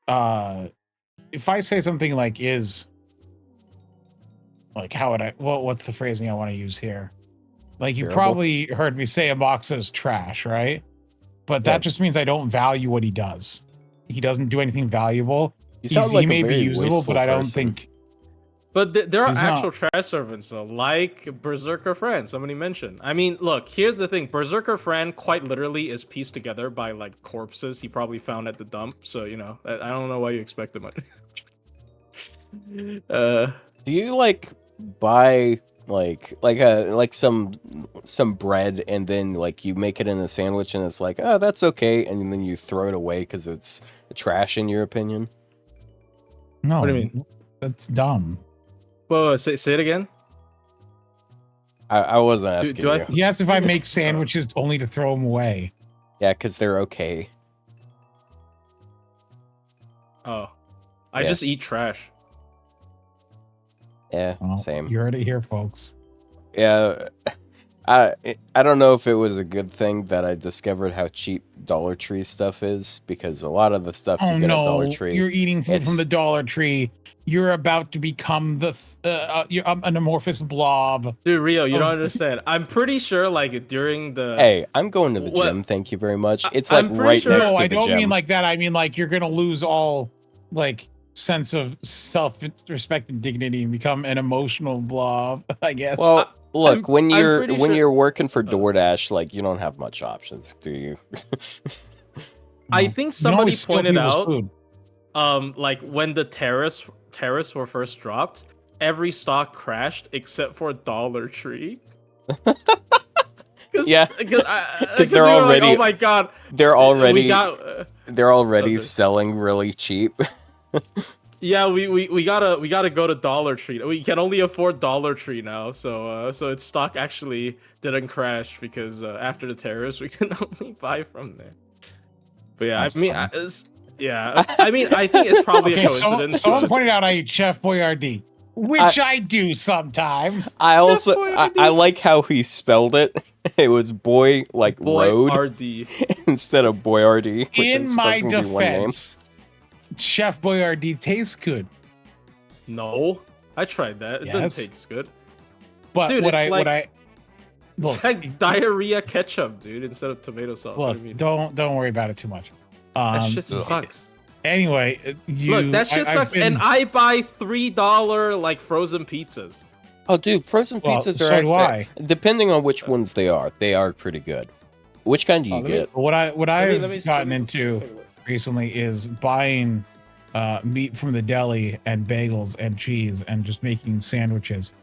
if I say something like is, like how would I? What's the phrasing I want to use here? Like you probably heard me say a box is trash, right? But that just means I don't value what he does. He doesn't do anything valuable. He may be usable, but I don't think. But there are actual trash servants though, like Berserker Fran. Somebody mentioned. I mean, look. Here's the thing: Berserker Fran quite literally is pieced together by like corpses he probably found at the dump. So you know, I don't know why you expect them. Do you like buy like some bread and then like you make it in a sandwich and it's like, oh, that's okay, and then you throw it away because it's trash in your opinion? No, what do you mean? That's dumb. Whoa, say it again. I wasn't asking do I- you. He asked if I make sandwiches only to throw them away. Yeah, because they're okay. Oh, I Yeah. just eat trash. Yeah, Well, same. You heard it here, folks. Yeah, I don't know if it was a good thing that I discovered how cheap Dollar Tree stuff is, because a lot of the stuff Oh you get at Dollar no, Tree, you're eating food from it's- the Dollar Tree. You're about to become an amorphous blob. Dude, Rio, you Oh. don't understand. I'm pretty sure, like, during the hey, I'm going to the What- gym. Thank you very much. It's I'm like pretty right sure- next No, to I the don't gym. mean like that. I mean like you're gonna lose all like sense of self-respect and dignity and become an emotional blob, I guess. Well, look, when I'm you're pretty when sure- you're working for DoorDash, like you don't have much options, do you? I No. think You can somebody always steal pointed people's out, food. like when the tariffs were first dropped, every stock crashed except for Dollar Tree. Yeah, because they're we were like, already- oh my god, They're already we got. they're already Does it? selling really cheap. Yeah, we gotta go to Dollar Tree. We can only afford Dollar Tree now, so its stock actually didn't crash because after the tariffs we can only buy from there. But yeah, That's I mean, funny. I mean, I think it's probably Okay, a coincidence. someone pointed out I eat Chef Boyardee, which I do sometimes. I also Boyardee. I like how he spelled it. It was boy like Boy road RD. instead of Boyardee. Which In is my supposed to be one name. defense, Chef Boyardee tastes good, No, I tried that. It Yes. doesn't taste good. but Dude, what it's I like- what I It's look, like diarrhea ketchup, dude, instead of tomato sauce. What do you mean? don't worry about it too much. That shit ugh. sucks. Anyway, you Look, that shit I've sucks. been- And I buy $3 like frozen pizzas. Oh, dude, frozen Well, pizzas so are do I. depending on which ones they are pretty good. Which kind do you Oh, let me- get? what I've Let me- gotten let me- into recently is buying meat from the deli and bagels and cheese and just making sandwiches.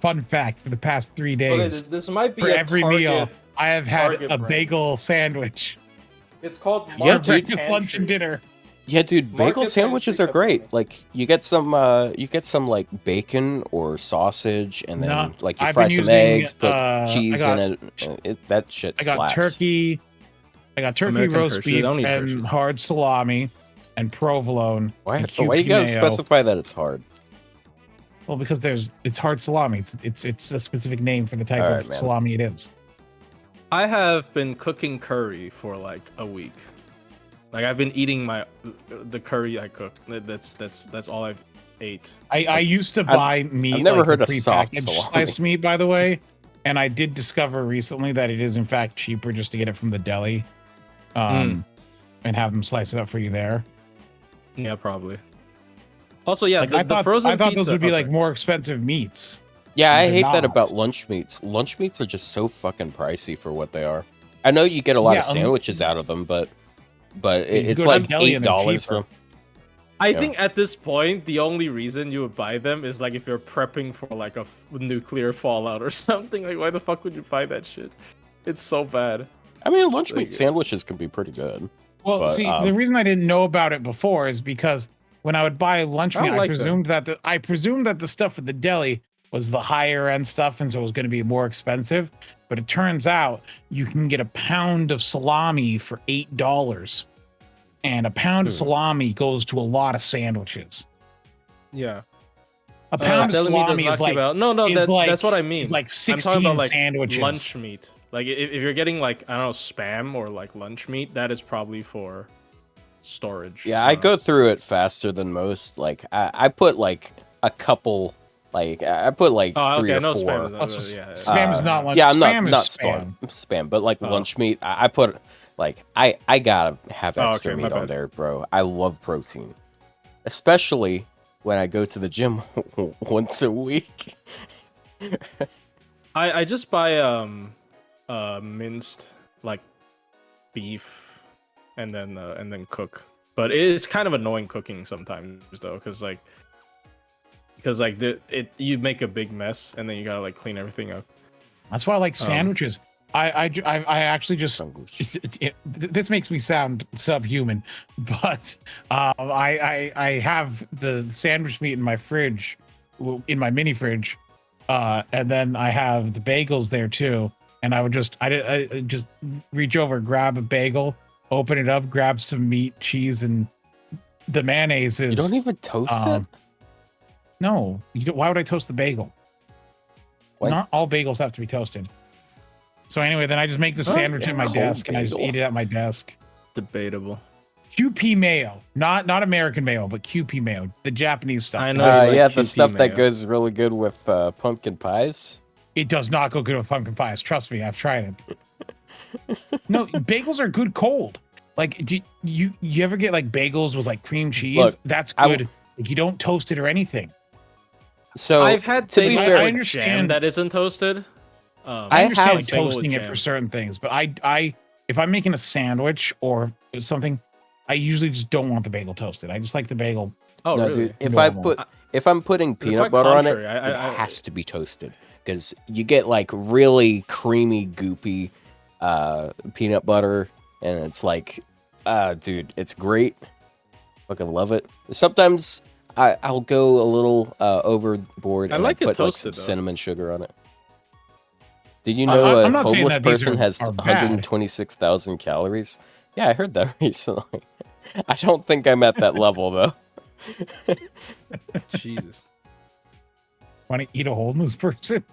Fun fact: for the past 3 days, this might be for a every Target. meal, I have had Target a brand. bagel sandwich It's called Yeah, for Market dude. breakfast, lunch, and Pantry. dinner. Yeah, dude, bagel Market sandwiches Pantry are great. pepperoni. Like you get some like bacon or sausage, and then No, like you I've fry been some using, eggs, put I cheese got- in it. That shit I got slaps. turkey. I got turkey, American roast Hershey, I beef, don't eat and Hershey's. hard salami, and provolone. Why? and Why you gotta QP mayo. specify that it's hard? Well, because it's hard salami. It's a specific name for the type Alright, of man. salami it is. I have been cooking curry for like a week. Like I've been eating the curry I cook. That's all I've ate. I used to I've- buy meat. never like heard the of soft prepackaged salami. sliced meat, by the way, and I did discover recently that it is in fact cheaper just to get it from the deli, and have them slice it up for you there. Yeah, probably. Also, yeah, Like, the I thought frozen those pizza- would be oh, like sorry. more expensive meats. Yeah, I They're hate that not. about lunch meats. Lunch meats are just so fucking pricey for what they are. I know you get a lot of Yeah, sandwiches out of them, but You go it's to the like deli and they're $8 cheaper. for. I Yeah. think at this point, the only reason you would buy them is like if you're prepping for like a nuclear fallout or something. Like, why the fuck would you buy that shit? It's so bad. I mean, lunch Like- meat sandwiches can be pretty good. Well, But, see, the reason I didn't know about it before is because when I would buy lunch I meat, don't I like presumed that the stuff at the deli was the higher end stuff, and so it was going to be more expensive. But it turns out you can get a pound of salami for $8, and a pound of salami goes to a lot of sandwiches. Yeah. A pound of deli meat does salami not is like keep out. No, is like that's what I mean. It's like I'm 16 talking about like sandwiches. lunch meat. Like if you're getting like I don't know spam or like lunch meat, that is probably for storage. Yeah, I go through it faster than most. Like I put like a couple, like I put like Oh, three okay. or No four. spam. Also, Yeah. spam is not lunch. Yeah, spam not is spam, but like Oh. lunch meat. I put like I gotta have Oh, extra okay, my meat on bad. there, bro. I love protein, especially when I go to the gym once a week. I just buy minced like beef and then cook. But it's kind of annoying cooking sometimes though, because you make a big mess and then you gotta like clean everything up. That's why I like sandwiches. I actually just this makes me sound subhuman, but I have the sandwich meat in my fridge in my mini fridge, and then I have the bagels there too. And I would just just reach over, grab a bagel, open it up, grab some meat, cheese, and the mayonnaise is. You don't even toast it? No, why would I toast the bagel? What? Not all bagels have to be toasted. So anyway, then I just make the sandwich at my desk and I just eat it at my desk. Debatable. QP mayo, not American mayo, but QP mayo, the Japanese stuff. I know. Yeah, like the QP stuff that mayo. goes really good with pumpkin pies. It does not go good with pumpkin pies. Trust me, I've tried it. No, bagels are good cold. Like, do you ever get like bagels with like cream cheese? Look, That's good. Like, you don't toast it or anything. So I've had to be bagels fair, I with understand- jam that isn't toasted. I understand have toasting bagel it with for jam. certain things, but I if I'm making a sandwich or something, I usually just don't want the bagel toasted. I just like the bagel. Oh, no, really? dude, if Normal. I'm putting They're peanut quite butter on it, contrary. it has to be toasted because you get like really creamy, goopy peanut butter, and it's like, dude, it's great. Fucking love it. Sometimes I'll go a little overboard I and like it put like toasted, some though. cinnamon sugar on it. Did you know I'm a not saying homeless that these person has are bad. 126,000 calories? Yeah, I heard that recently. I don't think I'm at that level though. Jesus. Want to eat a homeless person?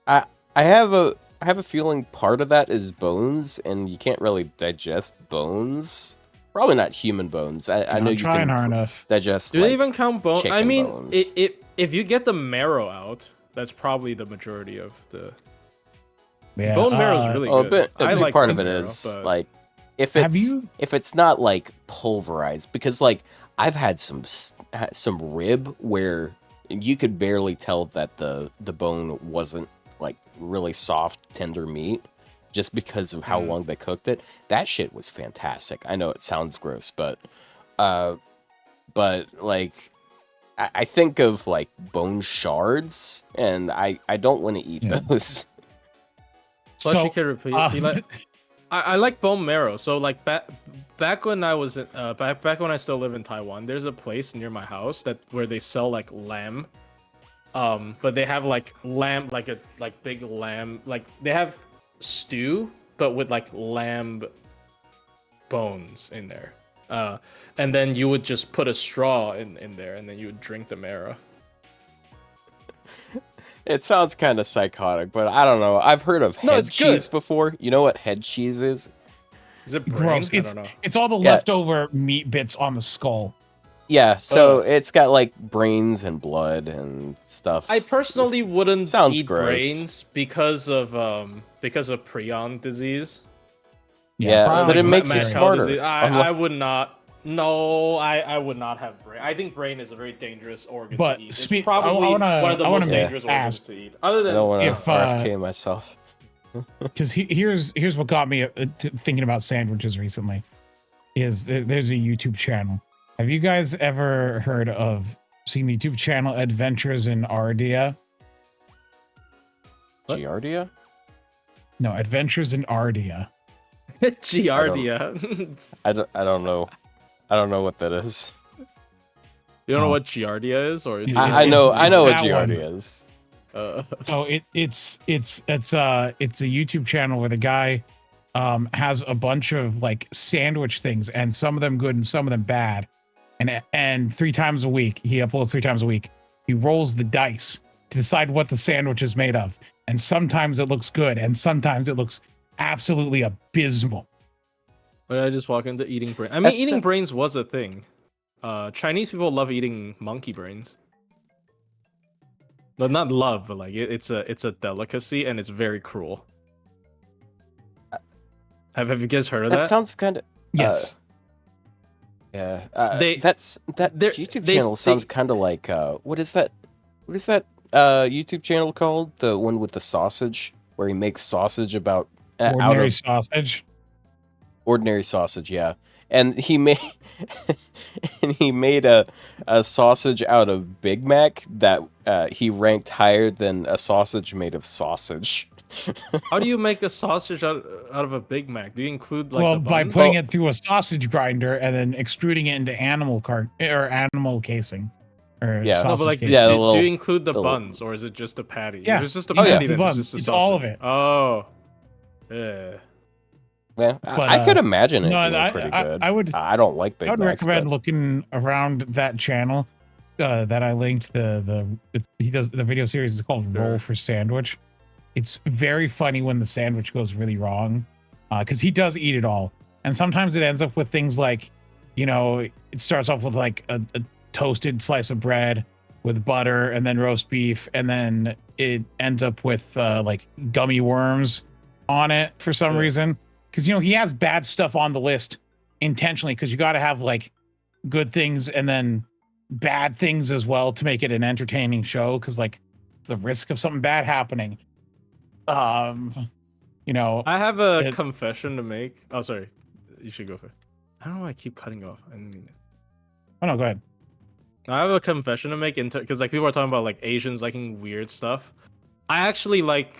I have a feeling part of that is bones, and you can't really digest bones. Probably not human bones. I know I'm you trying can hard enough. digest. Do like, they even count bones? I chicken mean, bones. if you get the marrow out, that's probably the majority of the Yeah, bone marrow is really Oh, good. a I big like part bone of it marrow, is but like if Have it's you- if it's not like pulverized, because like I've had some rib where you could barely tell that the bone wasn't like really soft, tender meat, just because of how long they cooked it. That shit was fantastic. I know it sounds gross, but like I think of like bone shards, and I don't want to eat Yeah. those. plus So, you can repeat. I like bone marrow. So like back when I was back when I still live in Taiwan, there's a place near my house where they sell like lamb. But they have like lamb, like big lamb, like they have stew, but with like lamb bones in there. And then you would just put a straw in there, and then you would drink the marrow. It sounds kind of psychotic, but I don't know. I've heard of No, head it's cheese good. before. You know what head cheese is? Is it brain? gross. I don't know. It's all the Yeah. leftover meat bits on the skull. Yeah, so Ugh. it's got like brains and blood and stuff. I personally wouldn't Sounds eat gross. brains because of prion disease. Yeah, probably but it like makes you mad cow smarter. Disease. I would not. No, I would not have brain. I think brain is a very dangerous organ But to eat. It's speak- probably I wanna- one of the I wanna most dangerous organs ask- to eat. Other I than don't want to if, RFK myself. Because here's what got me thinking about sandwiches recently. Is there's a YouTube channel. Have you guys ever heard of seen the YouTube channel Adventures in Ardia? What? Giardia? No, Adventures in Ardia. Giardia. I don't know. I don't know what that is. You don't know Oh. what Giardia is, or I know what that one. Giardia is. So it's a YouTube channel where the guy has a bunch of like sandwich things, and some of them good and some of them bad. And 3 times a week, he uploads 3 times a week. He rolls the dice to decide what the sandwich is made of. And sometimes it looks good, and sometimes it looks absolutely abysmal. But I just walk into eating brain. I mean, That's eating a- brains was a thing. Chinese people love eating monkey brains. But not love, but like it's a delicacy, and it's very cruel. Have you guys heard of That that? sounds kind of Yes. yeah. They- that they're- YouTube they- channel sounds they- kind of like what is that YouTube channel called? The one with the sausage where he makes sausage about out Ordinary of sausage. ordinary sausage, yeah. And he made a sausage out of Big Mac that he ranked higher than a sausage made of sausage. How do you make a sausage out of a Big Mac? Do you include like Well, the by buns? putting it through a sausage grinder and then extruding it into animal casing or Yeah. No, sausage but like, case. yeah, do, the do little- you include the the- buns or is it just a patty? Yeah. If it's just a Oh, yeah, patty, the then buns. it's just a It's all of sausage. it. Oh. Yeah. Yeah, But, I could imagine it no, being pretty good. I would I don't like Big I would Macs, recommend but looking around that channel that I linked. He does the video series is called Sure. Roll for Sandwich. It's very funny when the sandwich goes really wrong, because he does eat it all, and sometimes it ends up with things like, it starts off with like a toasted slice of bread with butter and then roast beef, and then it ends up with like gummy worms on it for some reason. Because he has bad stuff on the list intentionally, because you got to have like good things and then bad things as well to make it an entertaining show. Because like the risk of something bad happening. I have a it- confession to make. Oh, sorry. You should go first. I don't know why I keep cutting off. I didn't mean it. Oh no, go ahead. I have a confession to make because like people are talking about like Asians liking weird stuff. I actually like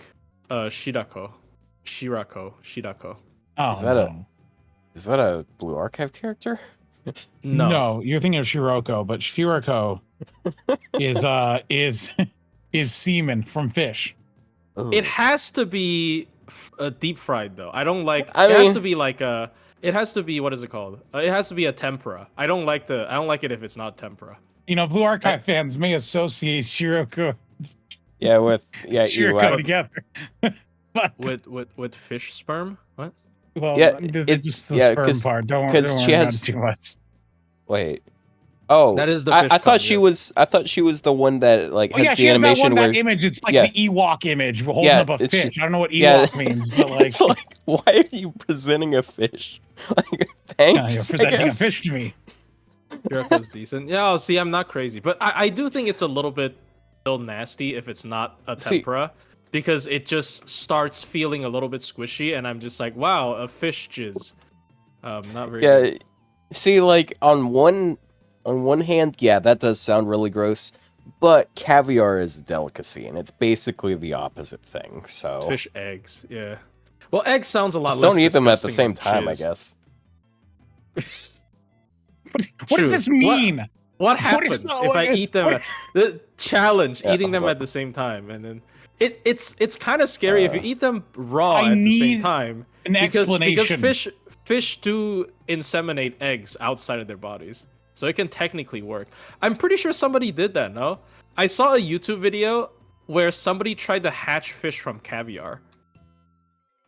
Shirako. Oh, Is that is that a Blue Archive character? No. you're thinking of Shiroko, but Shirako is semen from fish. Ooh. It has to be deep fried though. I don't like. I It has mean- to be like a. It has to be what is it called? It has to be a tempura. I don't like it if it's not tempura. Blue Archive fans may associate Shiroko Yeah, with Shirako IWAK. together. But With fish sperm? What? well, Yeah, just the yeah, sperm part. Don't 'cause worry she about has- it too much. Wait. Oh, That is the I fish thought cum, she yes. was. I thought she was the one that like Oh has yeah, the she has that animation one where. that image. It's like yeah. the Ewok image holding Yeah, up a it's- fish. I don't know what Ewok yeah. means, but like, It's like, why are you presenting a fish? Like, thanks. you're I presenting a guess. fish to me. Shirako's decent. Yeah, oh, see, I'm not crazy, but I do think it's a little bit still nasty if it's not a See- tempura, because it just starts feeling a little bit squishy, and I'm just like, wow, a fish jizz. Not very. Yeah. good. See, like on one hand, yeah, that does sound really gross, but caviar is a delicacy, and it's basically the opposite thing. So Fish eggs, yeah. Well, eggs sounds a lot just less don't eat them at the disgusting same than time, I jizz. guess. What True. does this mean? What What happens is- if I eat them? The challenge, Yeah, eating them what- at the same time, and then it's kind of scary if you eat them raw I at the same need time. An Because explanation. fish do inseminate eggs outside of their bodies, so it can technically work. I'm pretty sure somebody did that. No, I saw a YouTube video where somebody tried to hatch fish from caviar.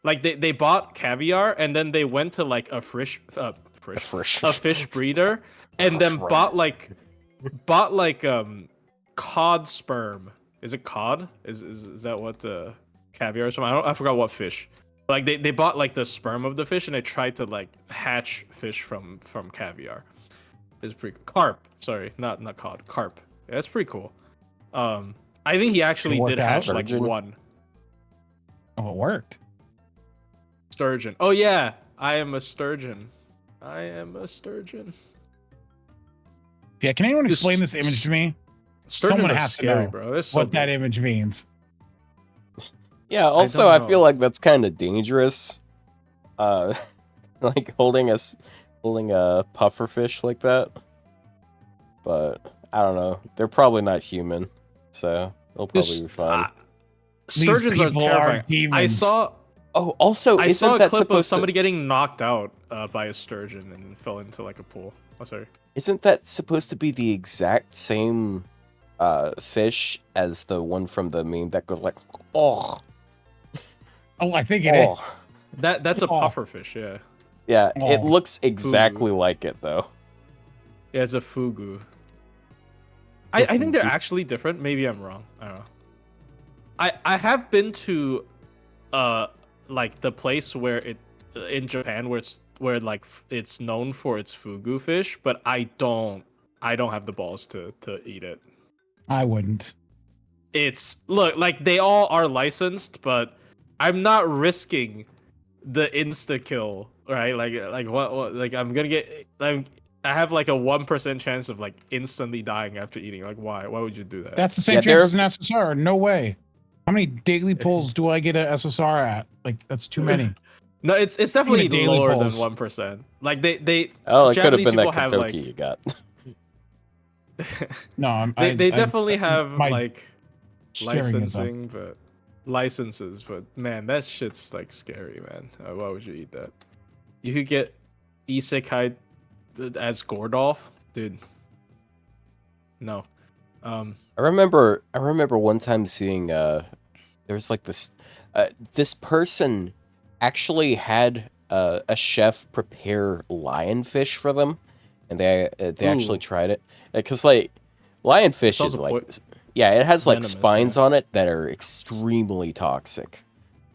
Like they bought caviar and then they went to like a fish breeder and then Right. bought like cod sperm. Is it cod? Is that what the caviar is from? I forgot what fish. Like they bought like the sperm of the fish and they tried to like hatch fish from caviar. It's pretty carp. Sorry, not cod. Carp. Yeah, that's pretty cool. I think he actually work did out? hatch like Sturgeon? one Oh, it worked. sturgeon. Oh yeah, I am a sturgeon. I am a sturgeon. Yeah, can anyone This- explain this image to me? Sturgeons Someone are has to scary, know bro. They're so What that big. image means. Yeah. Also, don't I know. feel like that's kind of dangerous. Like holding a puffer fish like that. But I don't know. They're probably not human, so they'll probably This- be fine. These Sturgeons are people terrifying. demons. I saw Oh, also, I isn't saw a that clip of supposed somebody to? getting knocked out by a sturgeon and fell into like a pool. Oh, sorry. Isn't that supposed to be the exact same fish as the one from the meme that goes like, oh, Oh, I think it is. oh. That's a Oh. puffer fish. Yeah. Yeah, it Oh. looks exactly like it though. Yeah, it's a fugu. I think they're actually different. Maybe I'm wrong. I don't know. I have been to like the place where it in Japan where like it's known for its fugu fish, but I don't have the balls to eat it. I wouldn't. It's like they all are licensed, but I'm not risking the insta kill, right? Like what like I'm gonna get like I have like a 1% chance of like instantly dying after eating. Like why would you do that? That's the same Yeah, chance as an SSR. No way. How many daily Eh. pulls do I get a SSR at? Like that's too many. No, it's definitely daily lower polls? than 1%. Like they Oh, it could have Japanese been that people have, Kentucky like- you got. No, they definitely have my like sharing it though. licenses, but man, that shit's like scary, man. Why would you eat that? You could get isekai as Gordolf, dude. No. I remember one time seeing there was like this person actually had a chef prepare lionfish for them, and they actually Ooh. tried it because like lionfish Sounds is a like yeah, it has like venomous, spines yeah. on it that are extremely toxic.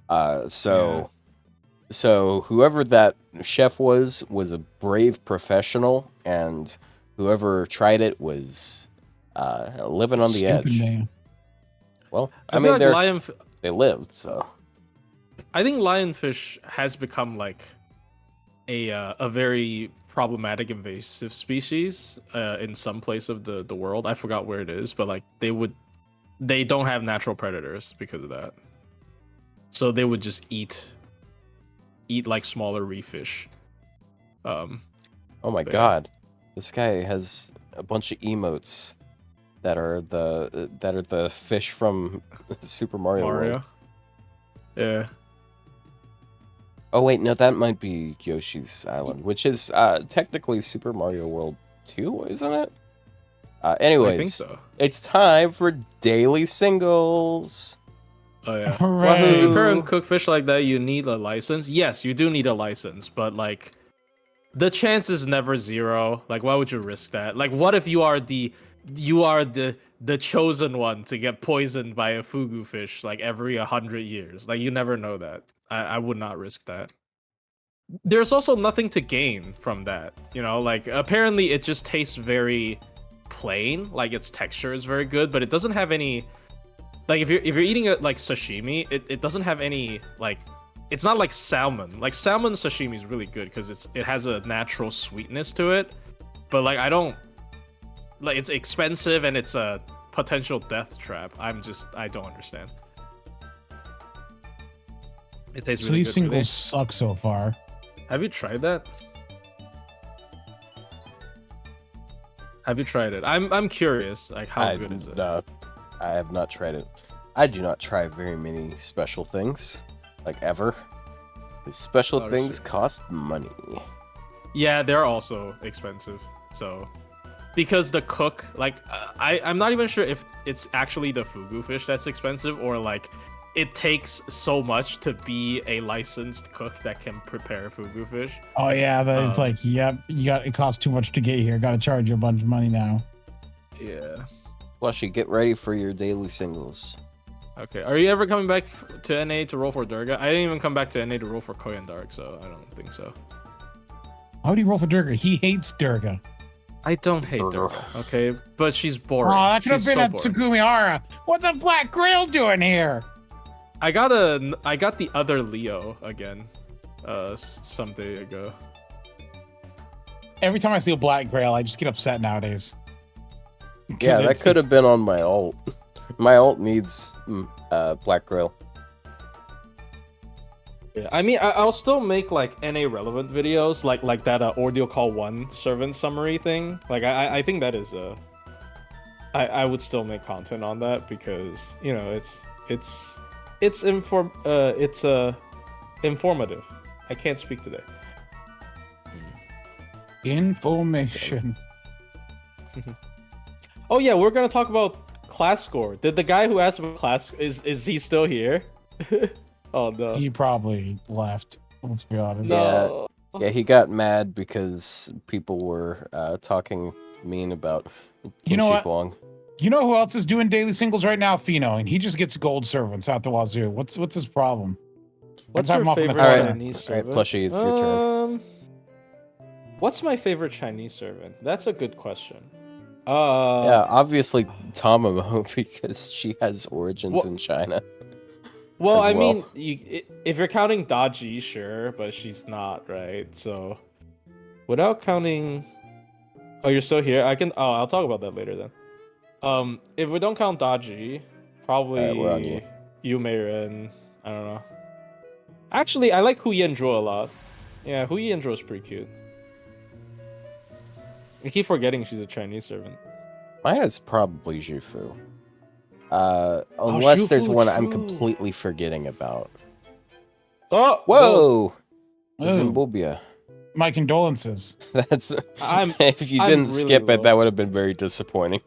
So Yeah. so whoever that chef was a brave professional, and whoever tried it was living on the Stupid edge. man. Well, I I feel mean, like they lived, so I think lionfish has become like a very problematic invasive species in some place of the world. I forgot where it is, but like they don't have natural predators because of that. So they would just eat like smaller reef fish. oh my But yeah. god, this guy has a bunch of emotes that are the fish from Super Mario World. Mario. Yeah. Oh wait, no, that might be Yoshi's Island, which is technically Super Mario World 2, isn't it? Anyways, I think so. it's time for daily singles. Oh yeah. Hooray. Well, to prepare Wahoo! and cook fish like that, you need a license. Yes, you do need a license, but like the chance is never zero. Like, why would you risk that? Like, what if you are the chosen one to get poisoned by a fugu fish like every 100 years? Like, you never know that. I would not risk that. There's also nothing to gain from that, you know. Like, apparently, it just tastes very plain. Like, its texture is very good, but it doesn't have any. Like, if you're eating it like sashimi, it doesn't have any like. It's not like salmon. Like salmon sashimi is really good because it has a natural sweetness to it. But like I don't like it's expensive and it's a potential death trap. I don't understand. It tastes So really these good. singles suck so far. Have you tried that? Have you tried it? I'm curious. Like how good is it? I have not tried it. I do not try very many special things, like ever. The special Oh, things shit. cost money. Yeah, they're also expensive. So, because the cook, like, I'm not even sure if it's actually the fugu fish that's expensive or like it takes so much to be a licensed cook that can prepare fugu fish. Oh yeah, it's like, yep, it costs too much to get here. Got to charge you a bunch of money now. Yeah. Plushy, get ready for your daily singles. Okay. Are you ever coming back to NA to roll for Durga? I didn't even come back to NA to roll for Koyan Dark, so I don't think so. How would he roll for Durga? He hates Durga. I don't hate Durga. Durga, okay? But she's boring. Oh, that could have She's been so a boring. Tsugumihara. What's a Black Grail doing here? I got the other Leo again, some day ago. Every time I see a Black Grail, I just get upset nowadays. Yeah, that could have been on my alt. My alt needs Black Grail. Yeah, I mean, I'll still make like NA relevant videos, like that Ordeal Call 1 servant summary thing. Like, I think that is I would still make content on that because you know it's informative. I can't speak today. Information. Oh yeah, we're gonna talk about class score. Did the guy who asked about class is he still here? Oh no. He probably left. Let's be honest. No. Yeah, he got mad because people were talking mean about You know what? Huang. You know who else is doing daily singles right now? Fino, and he just gets gold servants out the wazoo. What's his problem? What's I'm your talking about from favorite the corner. Chinese All right, servant? Plushie, it's your turn. What's my favorite Chinese servant? That's a good question. Yeah, obviously Tamamo because she has origins Well- in China. Well, as I well. mean, if you're counting Daji, sure, but she's not, right? So, without counting, oh, you're still here. I'll talk about that later then. If we don't count Daji, probably Alright, we're on you. Yumeiren. I don't know. Actually, I like Hu Yenzhuo a lot. Yeah, Hu Yenzhuo is pretty cute. I keep forgetting she's a Chinese servant. Mine is probably Jufu. Unless there's Jufu, one I'm true. completely forgetting about. Oh, Whoa! Oh, Zimbobia. my condolences. That's I'm if you I'm didn't really skip it, low. that would have been very disappointing.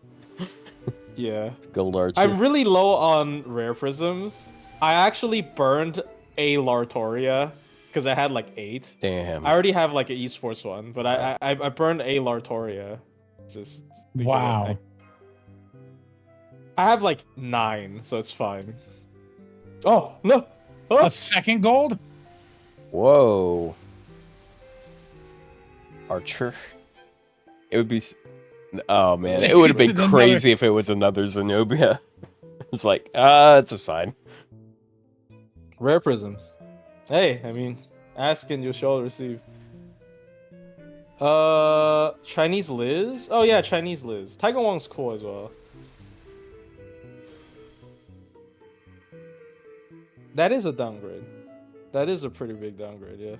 Yeah. Gold Archer. I'm really low on rare prisms. I actually burned a Lartoria because I had like 8. Damn. I already have like an esports one, but I burned a Lartoria. Just to get Wow. I have like 9, so it's fine. Oh no! Oh! A second gold? Whoa. Archer. It would be. Oh man, it would have been It's crazy if it was another Zenobia. It's like, it's a sign. Rare prisms. Hey, I mean, ask and you shall receive. Chinese Liz? Oh yeah, Chinese Liz. Tiger Wong's cool as well. That is a downgrade. That is a pretty big downgrade, yeah.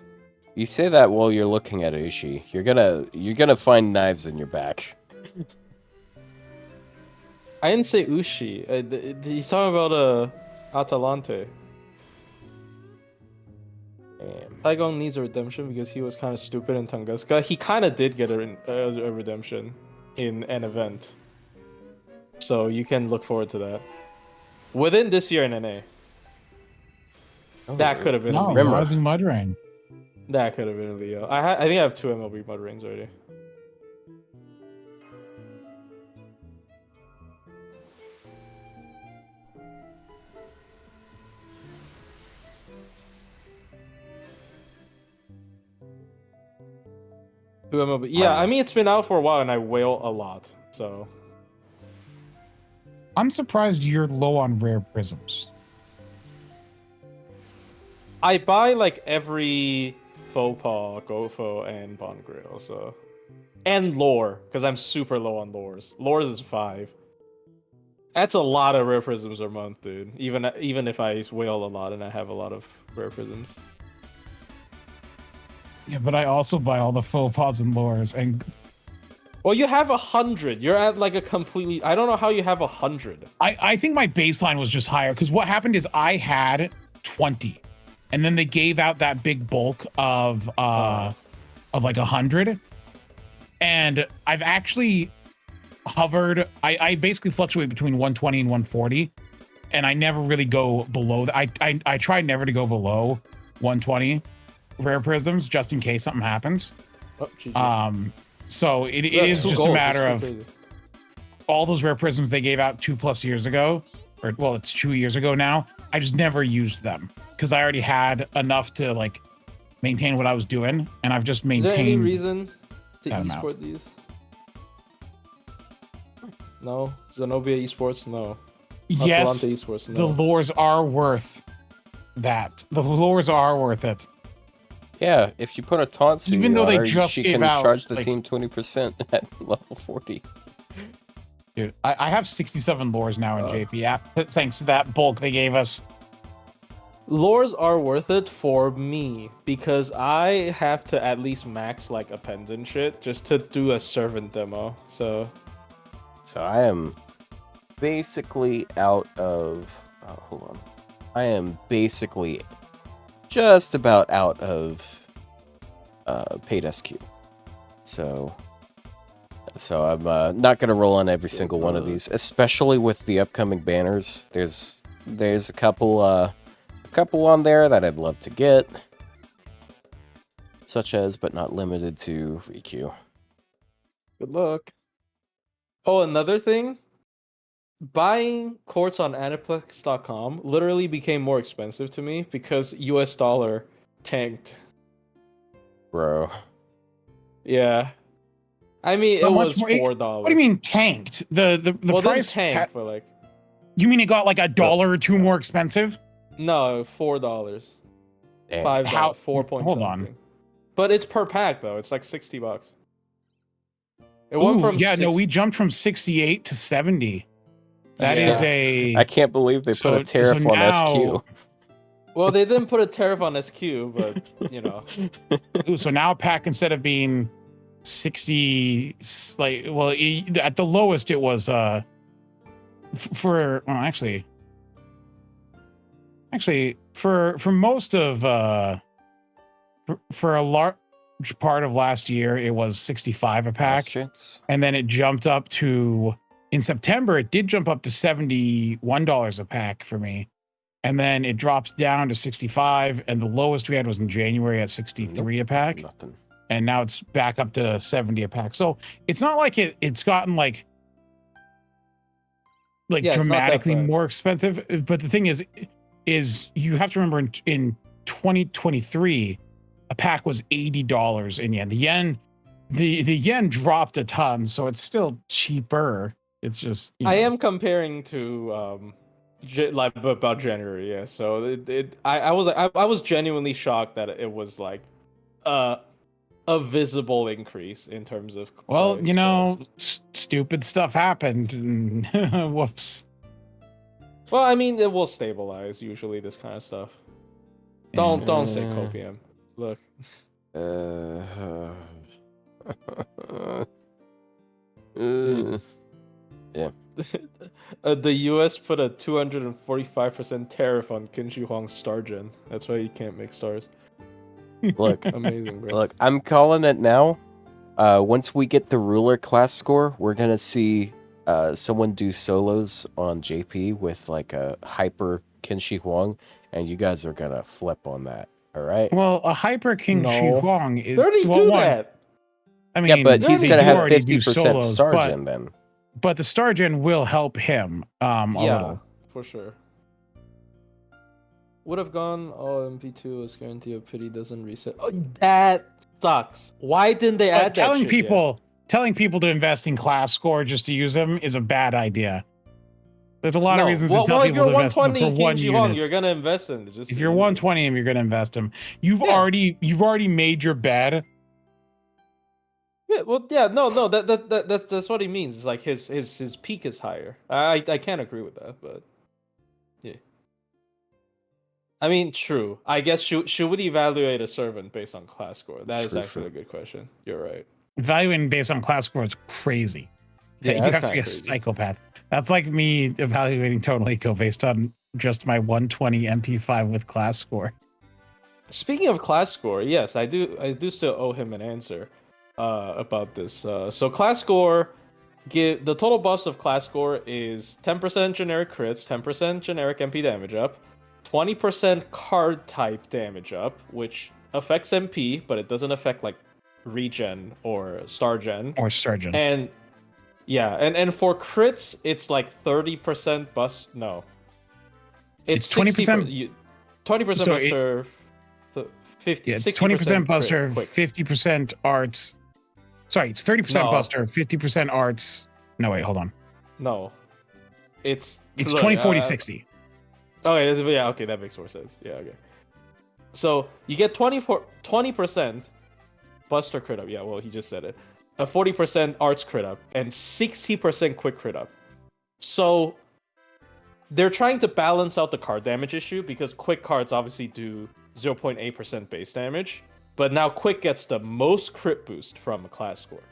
You say that while you're looking at Ushi. You're gonna find knives in your back. I didn't say Ushi. He's talking about Atalante. Damn. Taigong needs a redemption because he was kind of stupid in Tunguska. He kind of did get a redemption in an event. So you can look forward to that. Within this year in NA. Oh, That could have been No, a Leo. Rising Mud Rain. That could have been a Leo. I think I have 2 MLB Mud Rings already. Two MLB. Yeah, I mean it's been out for a while and I whale a lot. So I'm surprised you're low on rare prisms. I buy like every faux pas, Gofo, and Bon Grill, so and lore, because I'm super low on lores. Lores is 5. That's a lot of rare prisms a month, dude. Even if I whale a lot and I have a lot of rare prisms. Yeah, but I also buy all the faux pas and lures, and Well, you have 100. You're at like a completely. I don't know how you have 100. I think my baseline was just higher because what happened is I had 20, and then they gave out that big bulk of like 100, and I've actually hovered. I basically fluctuate between 120 and 140, and I never really go below that. I try never to go below 120 rare prisms just in case something happens. Oh, GG. So it Yeah, is 2 just goals. a matter It's of crazy. all those rare prisms they gave out 2+ years ago, or well, it's 2 years ago now. I just never used them because I already had enough to like maintain what I was doing, and I've just Is maintained. there any reason to that amount. esport these? No, Zenobia esports. No. Yes, Atalante esports. the No. lures are worth that. The lures are worth it. Yeah, if you put a taunt Even suit though on they her, just she gave can out, charge the like- team 20% at level 40. Dude, I have 67 lures now in JP. Yeah, thanks to that bulk they gave us. Lures are worth it for me because I have to at least max like appends and shit just to do a servant demo. So So I am basically out of. Oh, hold on. I am basically just about out of paid SQ. So I'm not gonna roll on every single one of these, especially with the upcoming banners. There's a couple on there that I'd love to get, such as but not limited to Ryou. good luck. Oh, another thing. Buying courts on Aniplex.com literally became more expensive to me because US dollar tanked. Bro. Yeah. I mean, How it much was more- $4. What do you mean tanked? The Well, price then tanked, but like You mean it got like $1 or $2 more expensive? no, $4. Damn. $5. How- 4 point hold on. something. But it's per pack though. It's like $60. It went Ooh, from yeah, no, 6 we jumped from 68 to 70. That is Yeah. I a can't believe they put a tariff on now- SQ. Well, they didn't put a tariff on SQ, but you know. Ooh, so now a pack instead of being 60, like, well, at the lowest it was for actually for most of for a large part of last year it was 65 a pack, and then it jumped up to, in September it did jump up to $71 a pack for me, and then it dropped down to 65, and the lowest we had was in January at 63 a pack. Nothing. And now it's back up to 70 a pack. So it's not like it's gotten like dramatically more expensive. But the thing is you have to remember in 2023, a pack was $80 in yen. The yen dropped a ton, so it's still cheaper. It's just I am comparing to like about January, yeah. So I was genuinely shocked that it was like a visible increase in terms of well, price, you know, stupid stuff happened, and whoops. Well, I mean, it will stabilize usually, this kind of stuff. Don't say copium. Look. Yeah. The US put a 245% tariff on Qinshi Huang's star gen. That's why you can't make stars. Look, amazing, bro. Look, I'm calling it now. Once we get the ruler class score, we're gonna see someone do solos on JP with like a hyper Qinshi Huang, and you guys are gonna flip on that. All right. Well, a hyper Qinshi Huang is they already do that. I mean, yeah, but he's gonna have 50% solos, star gen then. But the star gen will help him a little. For sure. Would have gone. Oh, MP2 is guarantee of pity doesn't reset. Oh, that sucks. Why didn't they add that? Telling people to invest in class score just to use them is a bad idea. There's a lot of reasons to tell people to invest in for one unit. You're gonna invest in. If you're 120 him, you're gonna invest him. You've already made your bed. Yeah, well, yeah, no, that's what he means. It's like his peak is higher. I can't agree with that, but yeah. I mean, true. I guess should we evaluate a servant based on class score? That is actually a good question. You're right. Evaluating based on class score is crazy. Yeah, you have to be a psychopath. That's like me evaluating Total Eco based on just my 120 MP5 with class score. Speaking of class score, yes, I do still owe him an answer about this. So class score, the total buffs of class score is 10% generic crits, 10% generic MP damage up, 20% card type damage up, which affects MP, but it doesn't affect like regen or star gen. And yeah, and for crits, it's like 30% bust. No, it's 20%. 20% buster. 50. Yeah, it's 20% buster, 50% arts. Sorry, it's 30% buster, 50% arts. No, wait, hold on. No, it's 20, 40, 60. Okay, yeah, okay, that makes more sense. Yeah, okay. So you get 20% buster crit up. Yeah, well, he just said it. A 40% arts crit up and 60% quick crit up. So they're trying to balance out the card damage issue because quick cards obviously do 0.8% base damage, but now quick gets the most crit boost from a class score.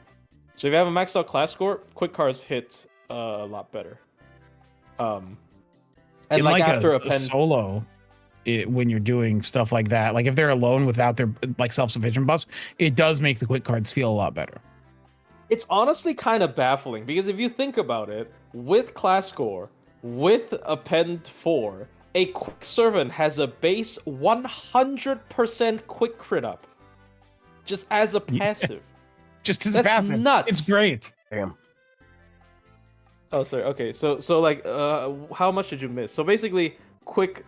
So if you have a maxed out class score, quick cards hit a lot better. And in like after a solo, when you're doing stuff like that, like if they're alone without their like self-sufficient buffs, it does make the quick cards feel a lot better. It's honestly kind of baffling because if you think about it, with class score, with append 4, a quick servant has a base 100% quick crit up, just as a passive. Just as a passive. That's nuts. It's great. Damn. Oh, sorry. Okay, so like, how much did you miss? So basically, quick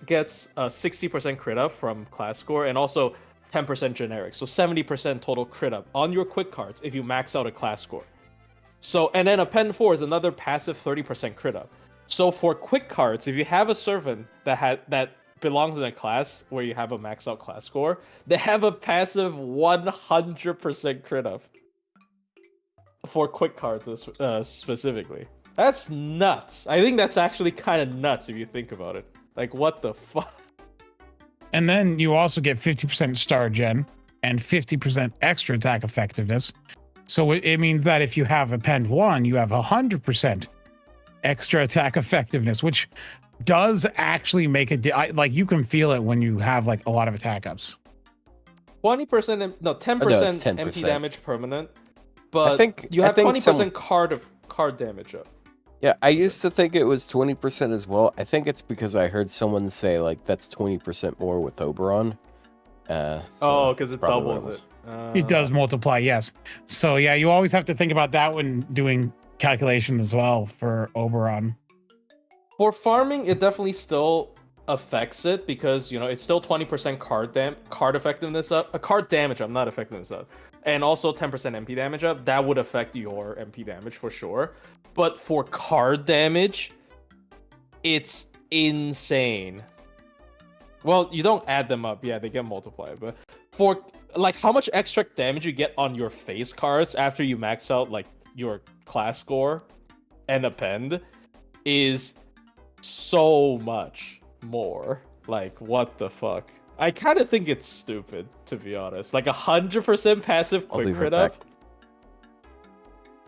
gets 60% crit up from class score, and also 10% generic. So 70% total crit up on your quick cards if you max out a class score. So, and then append 4 is another passive 30% crit up. So for quick cards, if you have a servant that belongs in a class where you have a max out class score, they have a passive 100% crit up for quick cards specifically. That's nuts. I think that's actually kind of nuts if you think about it. Like, what the fuck? And then you also get 50% star gen, and 50% extra attack effectiveness. So it means that if you have append 1, you have 100% extra attack effectiveness, which does actually make like you can feel it when you have like a lot of attack ups. 20%, no, 10% it's MP 10%. damage permanent, but you I have think 20% card damage up. Yeah, I used to think it was 20% as well. I think it's because I heard someone say like that's 20% more with Oberon. Because it doubles it. It does multiply, yes. So yeah, you always have to think about that when doing calculations as well for Oberon. For farming, it definitely still affects it because it's still 20% card effectiveness up, card damage up, not effectiveness up, and also 10% MP damage up. That would affect your MP damage for sure. But for card damage, it's insane. Well, you don't add them up, yeah, they get multiplied, but for like how much extra damage you get on your face cards after you max out like your class score and append is so much more. Like, what the fuck? I kind of think it's stupid, to be honest. Like 100% passive quick crit up.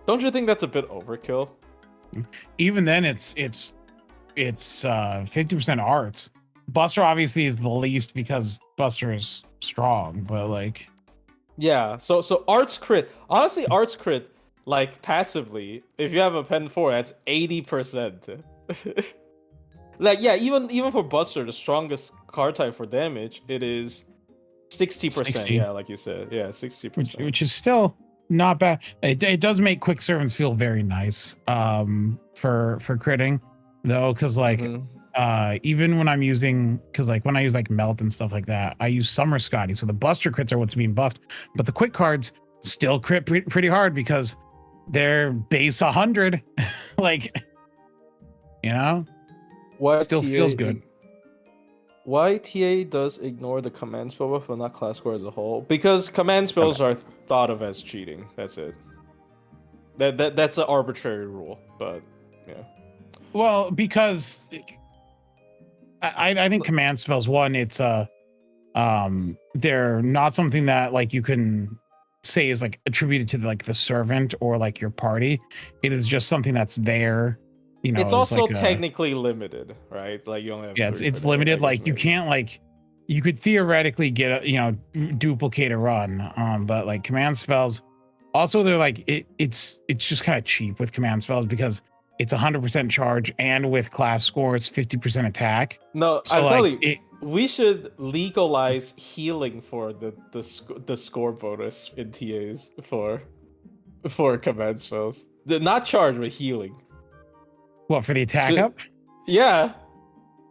Don't you think that's a bit overkill? Even then, it's 50% arts. Buster obviously is the least because Buster is strong, but like, yeah. So arts crit. Honestly, arts crit like passively. If you have a pen 4, that's 80%. Like yeah, even for Buster, the strongest card type for damage, it is 60%. 60. Yeah, like you said, yeah, 60%. Which is still not bad. It does make quick servants feel very nice. For critting though, because like even when I'm using, because like when I use like melt and stuff like that, I use Summer Scotty. So the Buster crits are what's being buffed, but the quick cards still crit pretty hard because they're base 100. Like, still feels good. Why TA does ignore the command spell buff but not class score as a whole? Because command spells are thought of as cheating. That's it. That's an arbitrary rule, but yeah. Well, because I think command spells, one, it's they're not something that like you can say is like attributed to like the servant or like your party. It is just something that's there. It's also like technically limited, right? Like you only have it's limited. Like you can't like you could theoretically get duplicate a run, but like command spells. Also, they're like it's just kind of cheap with command spells because it's 100% charge and with class score it's 50% attack. No, so I'm telling you, we should legalize healing for the score bonus in TAs for command spells. Not charge, but healing. What, for the attack up? Yeah.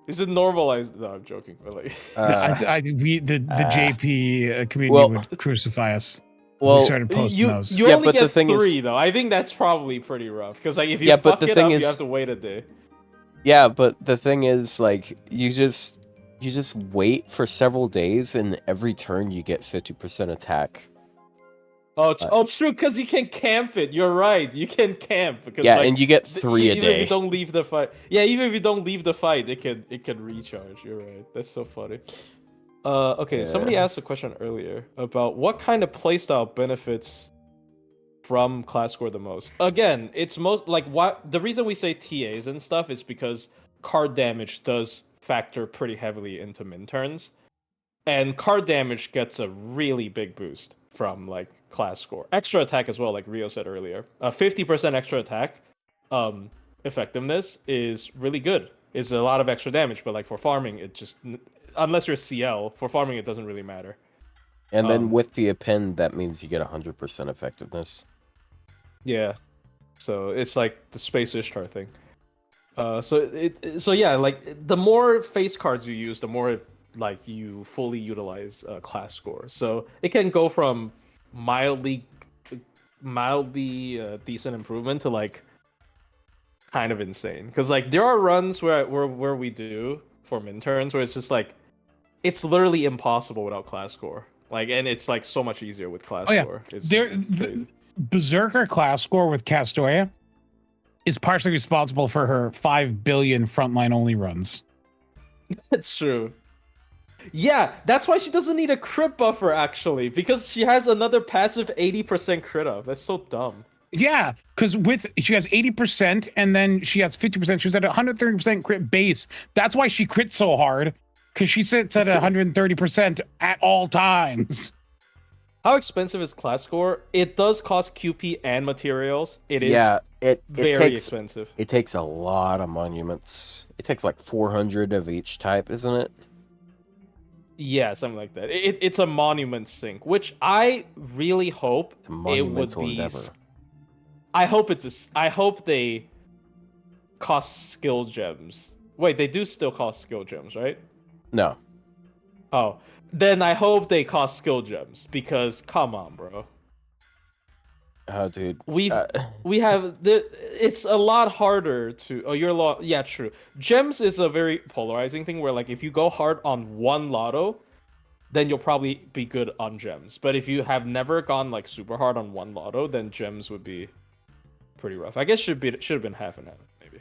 You should normalize. No, I'm joking. But like, the JP community would crucify us. Well, we started posting those. You only get 3 though. I think that's probably pretty rough because like if you fuck it up, you have to wait a day. Yeah, but the thing is, like, you just wait for several days, and every turn you get 50% attack. Oh, true, because you can camp it. You're right. You can camp because and you get 3 a day. Even if you don't leave the fight. Yeah, even if you don't leave the fight, it can recharge. You're right. That's so funny. Okay, somebody asked a question earlier about what kind of playstyle benefits from class score the most. Again, it's most like what the reason we say TAs and stuff is because card damage does factor pretty heavily into min turns, and card damage gets a really big boost from like class score. Extra attack as well, like Ryou said earlier. 50% extra attack effectiveness is really good. It's a lot of extra damage, but like for farming, it just unless you're CL, for farming it doesn't really matter. And then with the append, that means you get 100% effectiveness. Yeah. So it's like the Space Ishtar thing. So yeah, like the more face cards you use, the more like you fully utilize class score. So it can go from mildly decent improvement to like kind of insane. Because like there are runs where we do for min turns where it's just like it's literally impossible without class score. Like, and it's like so much easier with class score. It's the Berserker class score with Castoria is partially responsible for her 5 billion frontline only runs. That's true. Yeah, that's why she doesn't need a crit buffer actually, because she has another passive 80% crit up. That's so dumb. Yeah, because she has 80% and then she has 50%. She's at 130% crit base. That's why she crits so hard, because she sits at 130% at all times. How expensive is class score? It does cost QP and materials. It is Yeah, it very takes expensive. it takes a lot of monuments. It takes like 400 of each type, isn't it? Yeah, something like that. It's a monument sink, which I really hope It's a it would monumental be. endeavor. I hope they cost skill gems. Wait, they do still cost skill gems, right? No. Oh, then I hope they cost skill gems because come on, bro. Oh, dude. We have it's a lot harder to. Oh, you're a lot. Yeah, true. Gems is a very polarizing thing where like if you go hard on one lotto, then you'll probably be good on gems. But if you have never gone like super hard on one lotto, then gems would be pretty rough. I guess should have been half and half maybe.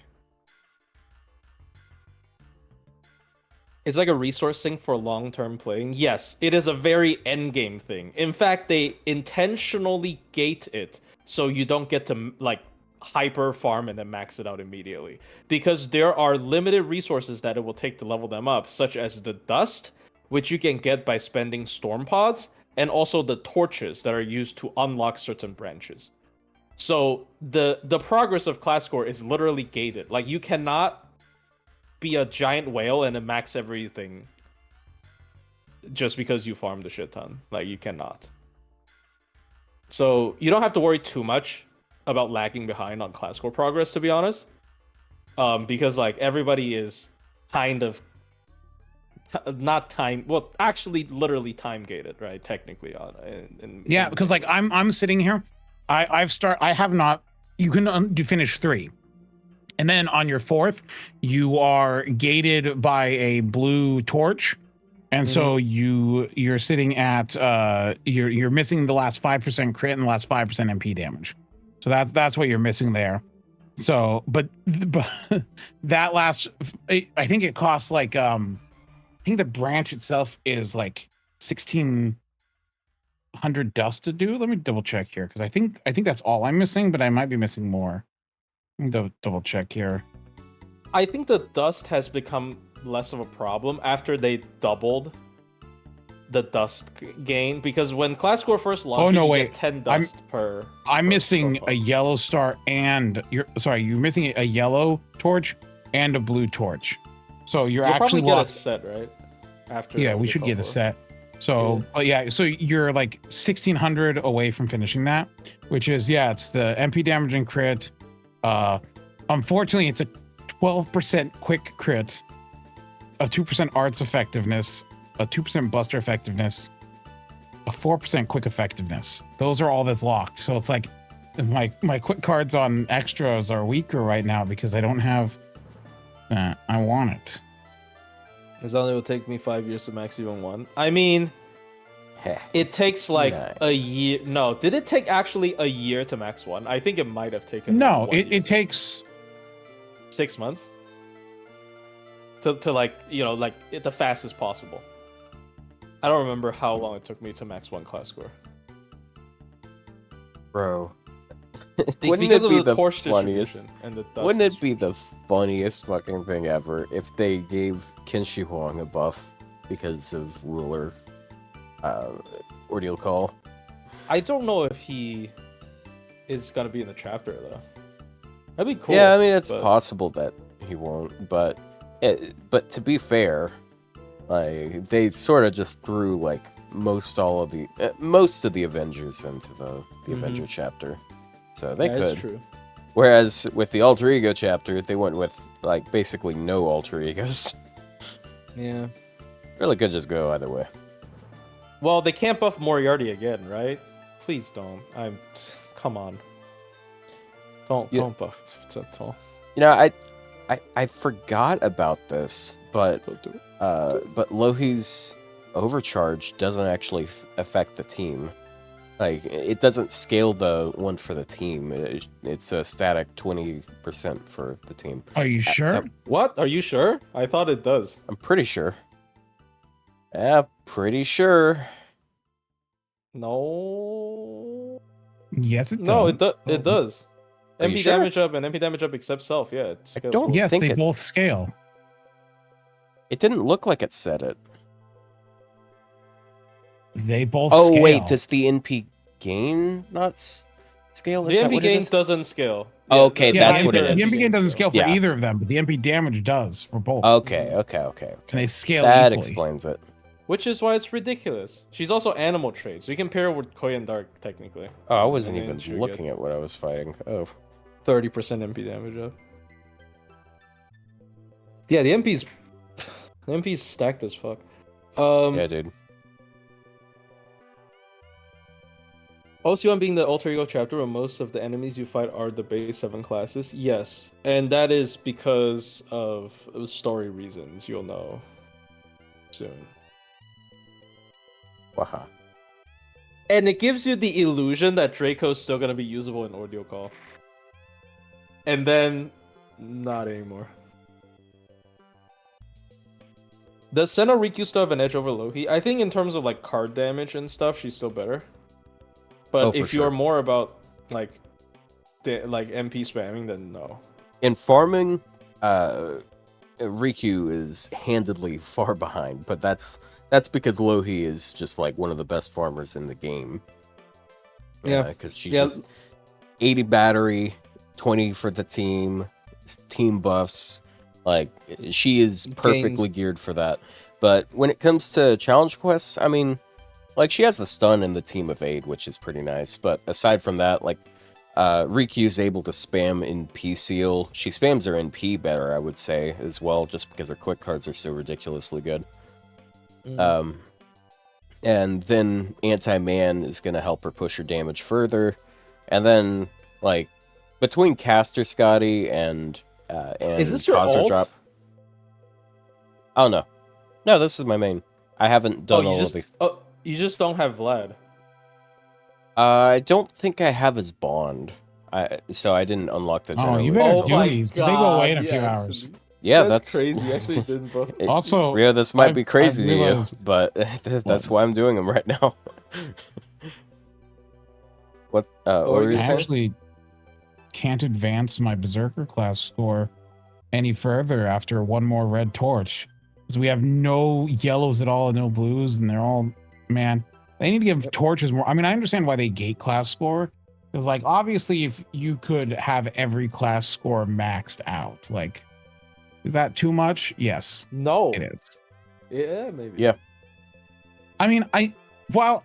It's like a resource thing for long-term playing. Yes, it is a very end-game thing. In fact, they intentionally gate it so you don't get to like hyper farm and then max it out immediately. Because there are limited resources that it will take to level them up, such as the dust, which you can get by spending storm pods, and also the torches that are used to unlock certain branches. So the progress of class score is literally gated. Like you cannot be a giant whale and then max everything just because you farmed a shit ton. Like you cannot. So you don't have to worry too much about lagging behind on class score progress, to be honest. Because like everybody is kind of not time. Well, actually, literally time gated, right? Technically, Yeah, because like I'm sitting here, I have not. You can do finish 3, and then on your 4th, you are gated by a blue torch, and so you're sitting at you're missing the last 5% crit and the last 5% MP damage. So that's what you're missing there. So, but that last, I think it costs like I think the branch itself is like 1,600 dust to do. Let me double check here because I think that's all I'm missing, but I might be missing more. Let me double check here. I think the dust has become less of a problem after they doubled the dust gain, because when class score first launches, you get 10 dust per. I'm missing a yellow star and you're missing a yellow torch and a blue torch. So you'll actually get a set, right? After we should get a set. So so you're like 1,600 away from finishing that, which is it's the MP damage and crit. Unfortunately, it's a 12% quick crit, a 2% arts effectiveness, a 2% buster effectiveness, a 4% quick effectiveness. Those are all that's locked. So it's like my quick cards on extras are weaker right now because I don't have that. I want it. It only will take me 5 years to max even 1. I mean, it takes like a year. No, did it take actually a year to max 1? I think it might have taken. No, it takes 6 months to like the fastest possible. I don't remember how long it took me to max 1 class score. Bro. Wouldn't it be the funniest? Wouldn't it be the funniest fucking thing ever if they gave Kenshi Huang a buff because of Ruler Ordeal Call? I don't know if he is gonna be in the chapter though. That'd be cool. Yeah, I mean it's possible that he won't, but to be fair, like they sort of just threw like most of the Avengers into the Avenger chapter, so they could. That's true. Whereas with the Alter Ego chapter, they went with like basically no Alter Egos. Yeah. Really could just go either way. Well, they can't buff Moriarty again, right? Please don't. Come on. Don't buff Tall. You know, I forgot about this, but Lohi's overcharge doesn't actually affect the team. Like, it doesn't scale the one for the team. It's a static 20% for the team. Are you sure? What? Are you sure? I thought it does. I'm pretty sure. Yeah, pretty sure. No. Yes, it No, does. it does. Are you MP sure? damage up and MP damage up except self. Yeah, it I scales don't both. Yes, think they it- both scale. It didn't look like it said it. They both Oh scale. wait, does the NP gain not scale? Is The that MP what it gain is? doesn't scale. Oh, okay, Yeah, that's what it the is. MP gain doesn't scale for Yeah. either of them, but the MP damage does for both. Okay. And they scale That equally. explains it. Which is why it's ridiculous. She's also animal trait, so you can pair her with Koi and Dark technically. Oh, I wasn't And then even she'll looking get at what I was fighting. Oh. 30% MP damage up. Yeah, the MP's stacked as fuck. Yeah, dude. OC1 being the alter ego chapter where most of the enemies you fight are the base 7 classes. Yes. And that is because of story reasons, you'll know soon. Waha. And it gives you the illusion that Draco's still gonna be usable in Ordeal Call. And then not anymore. Does Senna Riku still have an edge over Lohi? I think in terms of like card damage and stuff, she's still better. But Oh, for if you're sure. more about like MP spamming, then no. In farming, Riku is handedly far behind, but that's because Lohi is just like one of the best farmers in the game. Yeah, because she's just 80 battery, 20 for the team buffs. Like she is perfectly geared for that. But when it comes to challenge quests, I mean, like she has the stun and the team of 8, which is pretty nice. But aside from that, like Riku's able to spam NP seal. She spams her NP better, I would say, as well, just because her quick cards are so ridiculously good. And then Anti-Man is going to help her push her damage further. And then, like, between Caster Scotty and is this your Causer alt? Drop. Oh, no. No, this is my main. I haven't done all of these. Oh, you just don't have Vlad. I don't think I have his bond. So I didn't unlock those. Oh, you early better until- do these, because they go away in a few hours. Yeah, that's crazy. You actually didn't, bro. Also, Rio, this might be I've crazy to you, realized- but that's why I'm doing them right now. What were you I saying? actually can't advance my Berserker class score any further after one more red torch. Because we have no yellows at all and no blues, and they're all, man, they need to give torches more. I mean, I understand why they gate class score. Because, like, obviously, if you could have every class score maxed out, like, is that too much? Yes, No. it is. Yeah, maybe. Yeah. I mean, while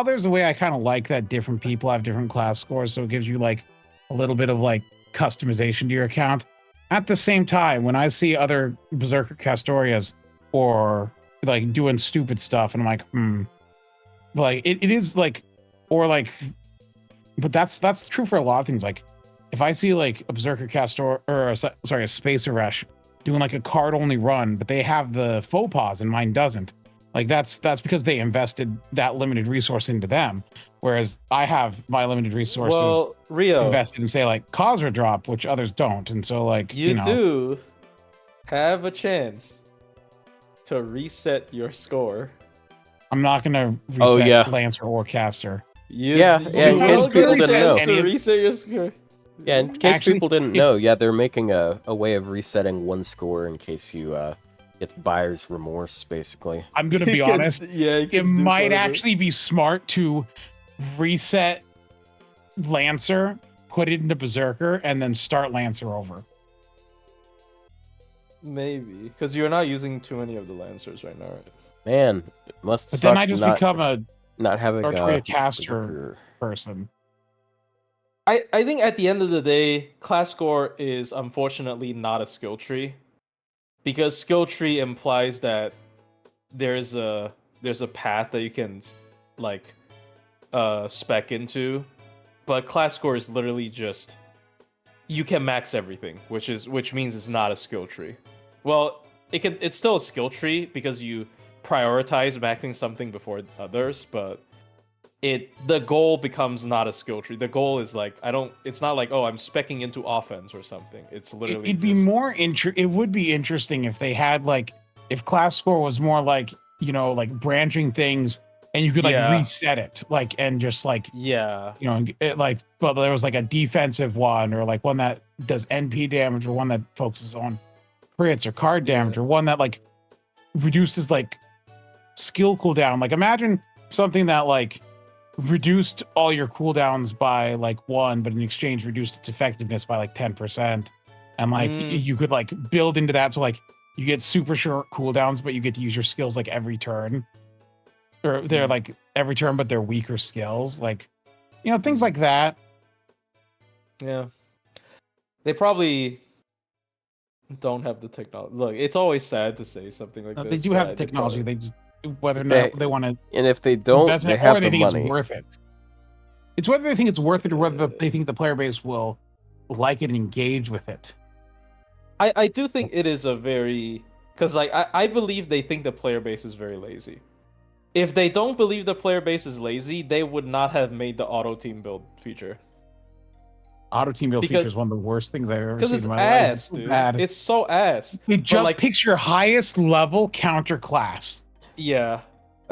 there's a way I kind of like that different people have different class scores, so it gives you like a little bit of like customization to your account. At the same time, when I see other Berserker Castorias or like doing stupid stuff, and I'm like, like it is like, or like, but that's true for a lot of things. Like, if I see like a Berserker Castor or a Spacer Rush doing like a card only run, but they have the faux pas and mine doesn't. Like that's because they invested that limited resource into them, whereas I have my limited resources Well, Rio, invested in say like Causer Drop, which others don't, and so like you know, do have a chance to reset your score. I'm not gonna reset yeah. Lancer or Caster. Yeah, in case people didn't know. To reset your score. Yeah, in case Actually, people didn't know, yeah, they're making a way of resetting one score in case you it's buyer's remorse, basically. I'm gonna be honest. Yeah, It might actually be smart to reset Lancer, put it into Berserker, and then start Lancer over. Maybe because you're not using too many of the Lancers right now, right? Man, it must But suck then I just become a not having Artoria Caster Berserker. person. I think at the end of the day, class score is unfortunately not a skill tree, because skill tree implies that there's a path that you can like spec into, but class score is literally just you can max everything, which means it's not a skill tree. Well, it's still a skill tree because you prioritize maxing something before others, but the goal becomes not a skill tree. The goal is like it's not like, oh, I'm speccing into offense or something. It's literally It'd be more it would be interesting if they had like if class score was more like you know, like branching things, and you could like Yeah. reset it, like, and just like, Yeah. you know, it, like, but there was like a defensive one, or like one that does NP damage, or one that focuses on crits or card damage, or one that like reduces like skill cooldown. Like imagine something that like reduced all your cooldowns by like 1, but in exchange reduced its effectiveness by like 10%. And like you could like build into that, so like you get super short cooldowns, but you get to use your skills like every turn. Or they're like every turn, but they're weaker skills. Like, you know, things like that. Yeah. They probably don't have the technology. Look, it's always sad to say something like this. They do have the but technology. They just whether or They- not they want to And if they don't, invest in they it, have or they the think money. it's worth it. It's whether they think it's worth it, or whether they think the player base will like it and engage with it. I do think it is a very, because like I believe they think the player base is very lazy. If they don't believe the player base is lazy, they would not have made the auto team build feature. Auto team build Because- feature is one of the worst things I've ever Because seen it's in my ass, life. It's so dude. bad. It's so ass. It just like- picks your highest level counter class. Yeah.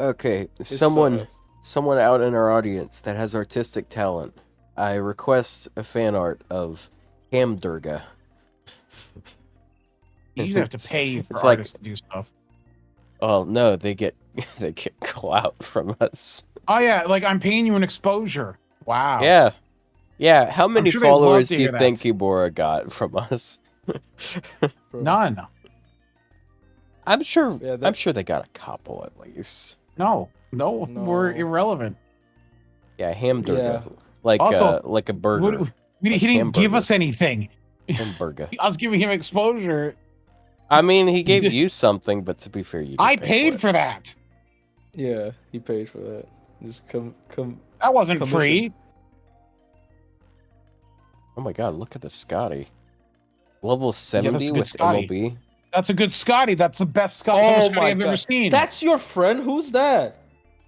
Okay, it's so someone ass. someone out in our audience that has artistic talent, I request a fan art of Hamdurga. You usually have to pay for It's like- artists to do stuff. Oh no, they get they get clout from us. Oh yeah, like I'm paying you an exposure. Wow. Yeah, yeah. How many sure they'd love followers to do you hear that. think Ibora got from us? None. I'm sure. Yeah, I'm sure they got a couple at least. No, No. we're irrelevant. Yeah, Hamdurga, Yeah. like Also, like a burger. He Like didn't give hamburger. us anything. Hamburger. I was giving him exposure. I mean, he gave you something, but to be fair, you. I did pay paid it. for that. Yeah, he paid for that. Just come. That wasn't Commission. free. Oh my god, look at the Scotty. Level 70 good with Scotty. MLB. That's a good Scotty. That's the best Scotty, Oh Scotty my I've ever God. seen. That's your friend? Who's that?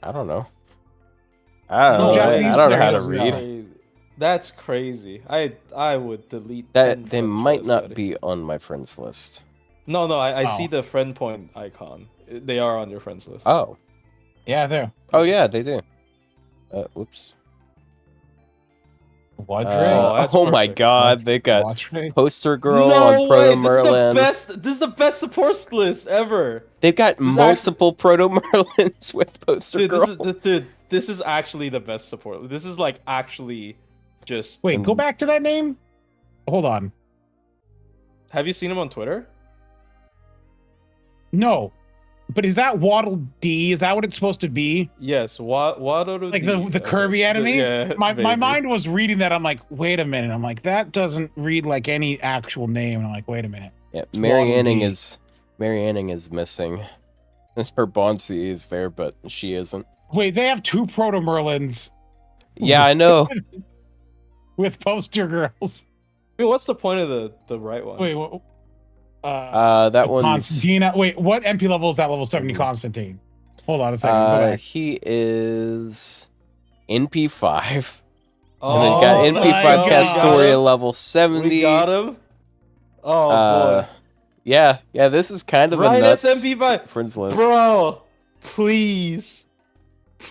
I don't know. I don't know. Japanese I don't know how to players, read. Crazy. That's crazy. I would delete 10 That they friends for might that not Scotty. be on my friends list. No, I Oh. see the friend point icon. They are on your friends list. Oh. Yeah, there. Oh yeah, they do. Whoops. What, Oh, that's oh my perfect. god, they got Watch me. Poster Girl No on Proto way! Merlin. This is the best support list ever. They've got This is multiple Proto Merlins with Poster Dude, Girl. this is actually the best support. This is like actually just. Wait, go back to that name. Hold on. Have you seen him on Twitter? No, but is that Waddle D? Is that what it's supposed to be? Yes. What? Like the Kirby enemy? Yeah. My maybe. mind was reading that. I'm like, wait a minute. I'm like, that doesn't read like any actual name. And I'm like, wait a minute. Yeah, Mary Waddle Anning Dee. is missing. Her Bonsi is there, but she isn't. Wait, they have 2 Proto Merlins Yeah, I know. with poster girls. Wait, what's the point of the right one? Wait, what? That one's Constantine. Wait, what MP level is that? Level 70 Constantine. Hold on a second. Go back. he is NP5. And Oh, then got my NP5 God. Castoria level 70. We got him. Oh Uh, boy. Yeah, this is kind of a Right, nuts SMP5. friends list. Bro, please.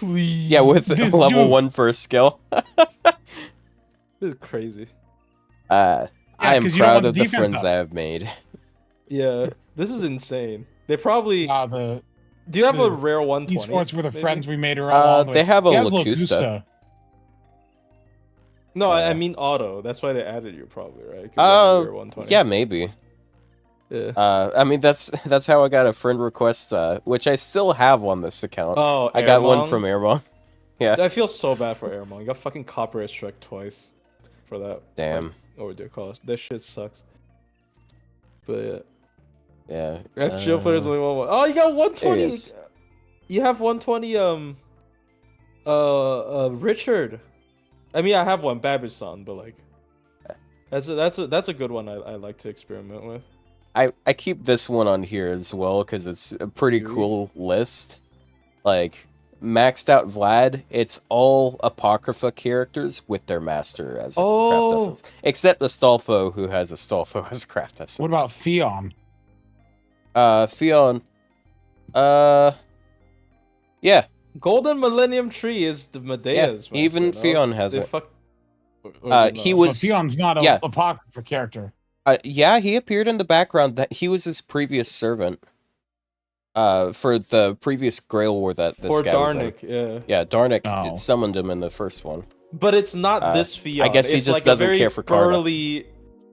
Yeah, with This level dude- 1 first skill. This is crazy. I am 'cause you don't proud want of the the defense friends up. I have made. Yeah, this is insane. They probably. The Do you have a the rare 120? esports were the maybe? friends we made around. They have a He has Locusta. No, I mean auto. That's why they added you, probably, right? 'Cause you have a rare 120. Yeah, maybe. Yeah. I mean that's how I got a friend request, which I still have on this account. Oh, I got one Airmong? from Airmong. Yeah. I feel so bad for Airmon. You got fucking copyright struck twice for that. Damn. Or their cost. That shit sucks. But Yeah. yeah. FGO players only want one. Oh, you got 120. There he is. You have 120. Richard. I mean, I have one Babison, but like, that's a good one. I like to experiment with. I keep this one on here as well because it's a pretty Really? cool list. Like maxed out Vlad, it's all Apocrypha characters with their master as a Oh. craft essence, except Astolfo, who has Astolfo as craft essence. What about Theon? Fion? Yeah, Golden Millennium Tree is the Medea's. yeah. Even master, no? Fion has They it. Fuck... or is it He not? But was. Fion's not yeah. a apocrypha character. Yeah, he appeared in the background. That he was his previous servant. For the previous Grail War that this For guy was in. Darnik, yeah. Yeah, Darnik Oh. summoned him in the first one. But it's not this Fion. I guess he it's just like doesn't a very care for Karna. burly.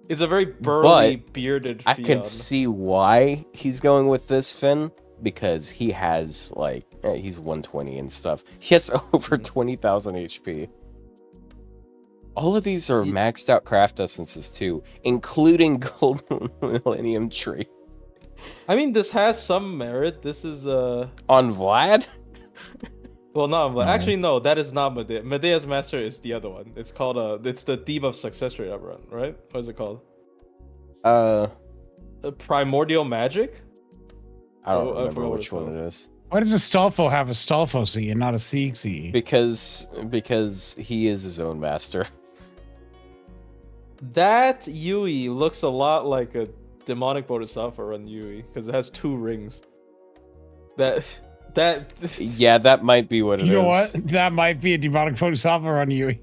It's a very burly, bearded Fion. I can see why he's going with this Finn, because he has, like, he's 120 and stuff. He has over 20,000 HP. All of these are maxed out craft essences, too, including Golden Millennium Tree. I mean, this has some merit. This is, On Vlad? Well, no, but actually, no, that is not Medea. Medea's Master is the other one. It's called, it's the Theme of Success Rate run, right? What is it called? Primordial Magic? I don't I remember forgot what which it's one called. it is. Why does Astolfo have Astolfo C and not a C? Because he is his own master. That Yui looks a lot like a demonic Bodhisattva run Yui because it has 2 rings. That Yeah, that might be what it is. You know what? That might be a demonic Bodhisattva on Yui.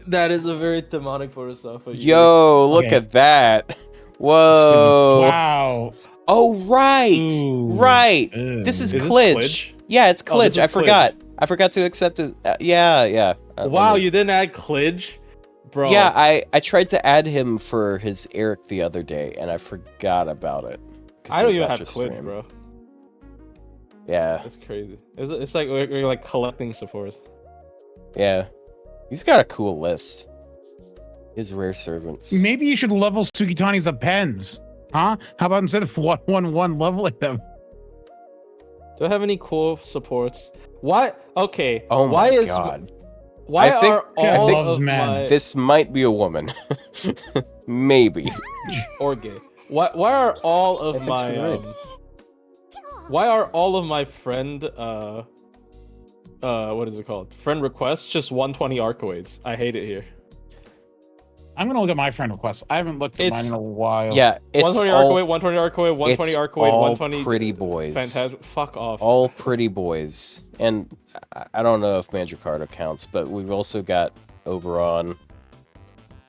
that is a very demonic Bodhisattva. Yui. Yo, look Okay. at that. Whoa. Wow. Oh, right. Ooh. Right. Ugh. This is Is this Klidge. Klidge? Yeah, it's Oh, this Klidge. I is forgot. I forgot to accept it. Yeah. Wow, you didn't add Klidge? Bro. Yeah, I tried to add him for his Eric the other day, and I forgot about it. 'cause I he don't was even at have your Klidge, stream. bro. Yeah, That's crazy. It's like we're like collecting supports. yeah. He's got a cool list. His rare servants. Maybe you should level Sugitani's appends. Huh? How about instead of 111 leveling them? Do I have any cool supports? Why? Okay. Oh why my is god. why I think- are I all think of men. my This might be a woman. Maybe. or gay? Why are all of Thanks for my the raid. why are all of my friend what is it called? Friend requests just 120 Arcoades. I hate it here. I'm gonna look at my friend requests. I haven't looked at mine in a while. Yeah, it's 120 all, Arcoade, 120 Arcoade, 120 it's Arcoade, all 120 pretty boys. Fantastic. Fuck off. all pretty boys. And I don't know if Mandricardo counts, but we've also got Oberon.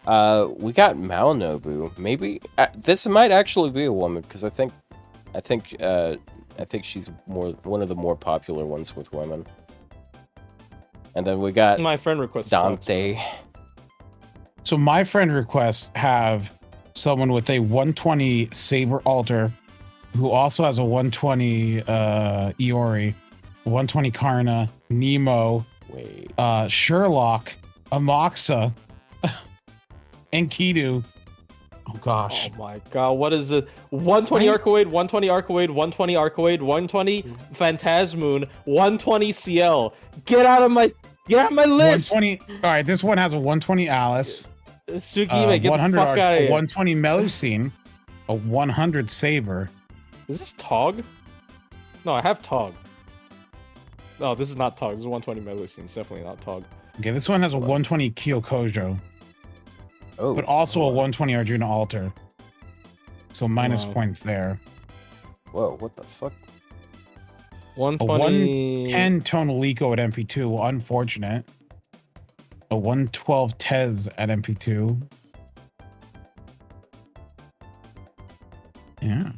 We got Malnobu. Maybe this might actually be a woman because I think she's one of the more popular ones with women. And then we got My friend request sucks, Dante. So my friend requests have someone with a 120 Saber Altar, who also has a 120 Iori, 120 Karna, Nemo, Wait. Sherlock, Amoxa, and Kidu. Oh gosh. Oh my god, what is it? 120 Right? Arcoade, 120 Arcoade, 120 Arcoade, 120 Phantasmoon, 120 CL. Get out of my list! 120. All right, this one has a 120 Alice, Tsukihime, get the 100 fuck Arch, out of a here. 120 Melusine, a 100 Saber. Is this Tog? No, I have Tog. No, this is not Tog. This is 120 Melusine. It's definitely not Tog. Okay, this one has a 120 Kyokojo, Oh. but also a 120 Arjuna Altar. So minus Wow. points there. Whoa, what the fuck? 120. 110 Tonalico at MP2, unfortunate. A 112 Tez at MP2. Yeah.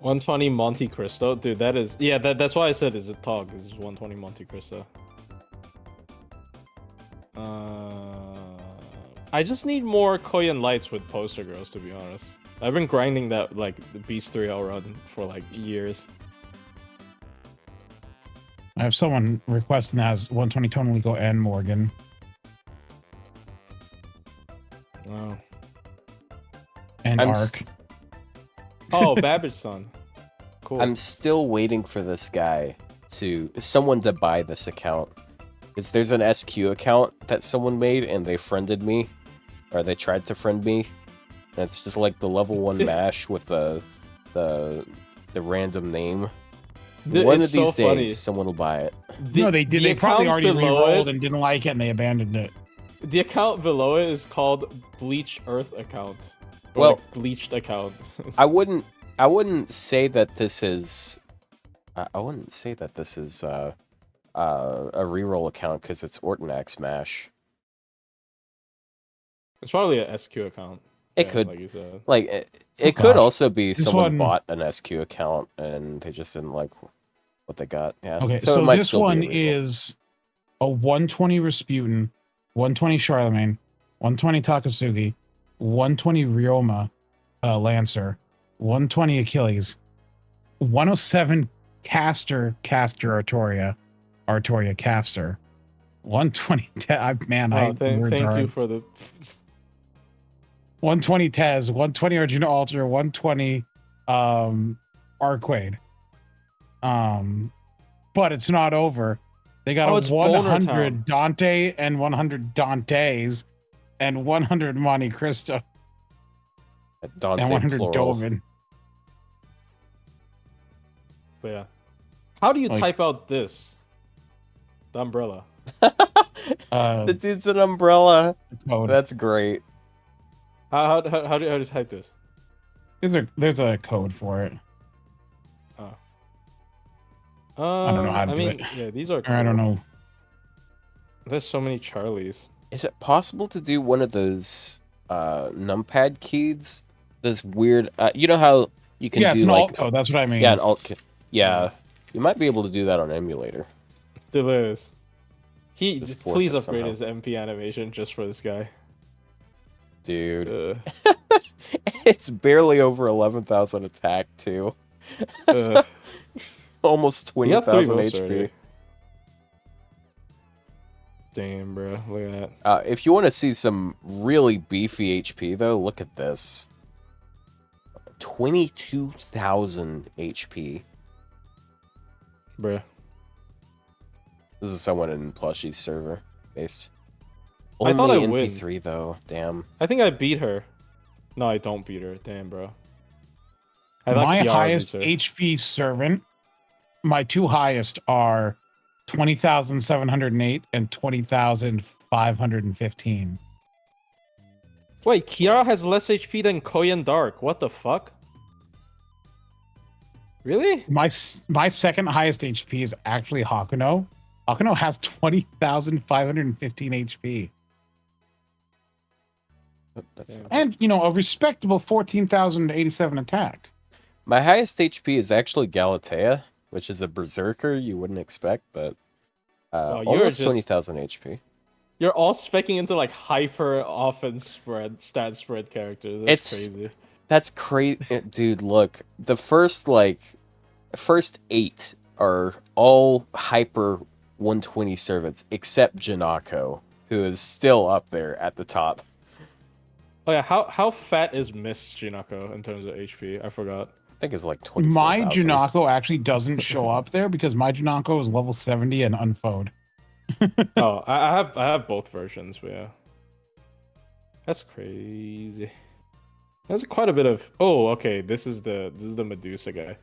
120 Monte Cristo. Dude, that is... Yeah, that's why I said is it Tog. This is 120 Monte Cristo. I just need more Koyan Lights with poster girls, to be honest. I've been grinding that, like, the Beast 3L run for, like, years. I have someone requesting that has 120 Tonalico and Morgan. Wow. And I'm Arc. Oh, Babbage-san. Cool. I'm still waiting for this guy someone to buy this account. Because there's an SQ account that someone made and they friended me. Or they tried to friend me. And it's just like the level 1 mash with the random name. One It's of these so funny. days, someone will buy it. No, they did. the They probably account already below re-rolled it- and didn't like it and they abandoned it. The account below it is called Bleach Earth account. Or Well- like bleached account. I wouldn't say that this is a reroll account because it's Ortonax Smash. It's probably a SQ account. It Yeah, could, like you said. like, it Oh, could gosh. also be This someone one- bought an SQ account and they just didn't like what they got. Yeah. Okay, So, it so might this still one be a reroll. is a 120 Rasputin, 120 Charlemagne, 120 Takasugi, 120 Ryoma Lancer, 120 Achilles, 107 Caster Artoria Caster, 120 words Thank are you hard. for the. 120 Tez, 120 Arjuna Alter, 120 Arquade. But it's not over. They got Oh, a it's Boner Town. 100 Dante and 100 Dantes and 100 Monte Cristo Dante and 100 plural. Dovin. But yeah. How do you Like- type out this? The umbrella. The dude's an umbrella. Code. That's great. How do you type this? There's a code for it. I don't know how to do it. Yeah, these are. Or I don't cool. know. There's so many Charlies. Is it possible to do one of those numpad keys? Those weird. You know how you can Yeah, do it's an like alt code. That's what I mean. yeah, an alt. Yeah, you might be able to do that on emulator. Delirious. He Just force please it upgrade somehow. his MP animation just for this guy. Dude, Uh, it's barely over 11,000 attack too. Almost he got 3 20,000 votes HP. already. Damn, bro. Look at that. If you want to see some really beefy HP, though, look at this. 22,000 HP. Bruh. This is someone in Plushie's server based. I thought Only I win. NP3 though. Damn. I think I beat her. No, I don't beat her. Damn, bro. I thought My Kiara highest beats her. HP servant, my two highest are 20,708 and 20,515. Wait, Kiara has less HP than Koyan Dark. What the fuck? Really? My second highest HP is actually Hakuno. Hakuno has 20,515 HP. That's Damn. And, a respectable 14,087 attack. my highest HP is actually Galatea, which is a berserker you wouldn't expect, but Oh, you're almost just- 20,000 HP. You're all specking into like hyper offense stat spread characters. That's It's- crazy. That's crazy, dude. Look, the first 8 are all hyper 120 servants, except Janako, who is still up there at the top. Oh yeah, how fat is Miss Jinako in terms of HP? I forgot. I think it's like 20. My Junako actually doesn't show up there because my Junako is level 70 and unfoed. Oh, I have both versions, but yeah. That's crazy. That's quite a bit of. Oh, okay. This is the Medusa guy.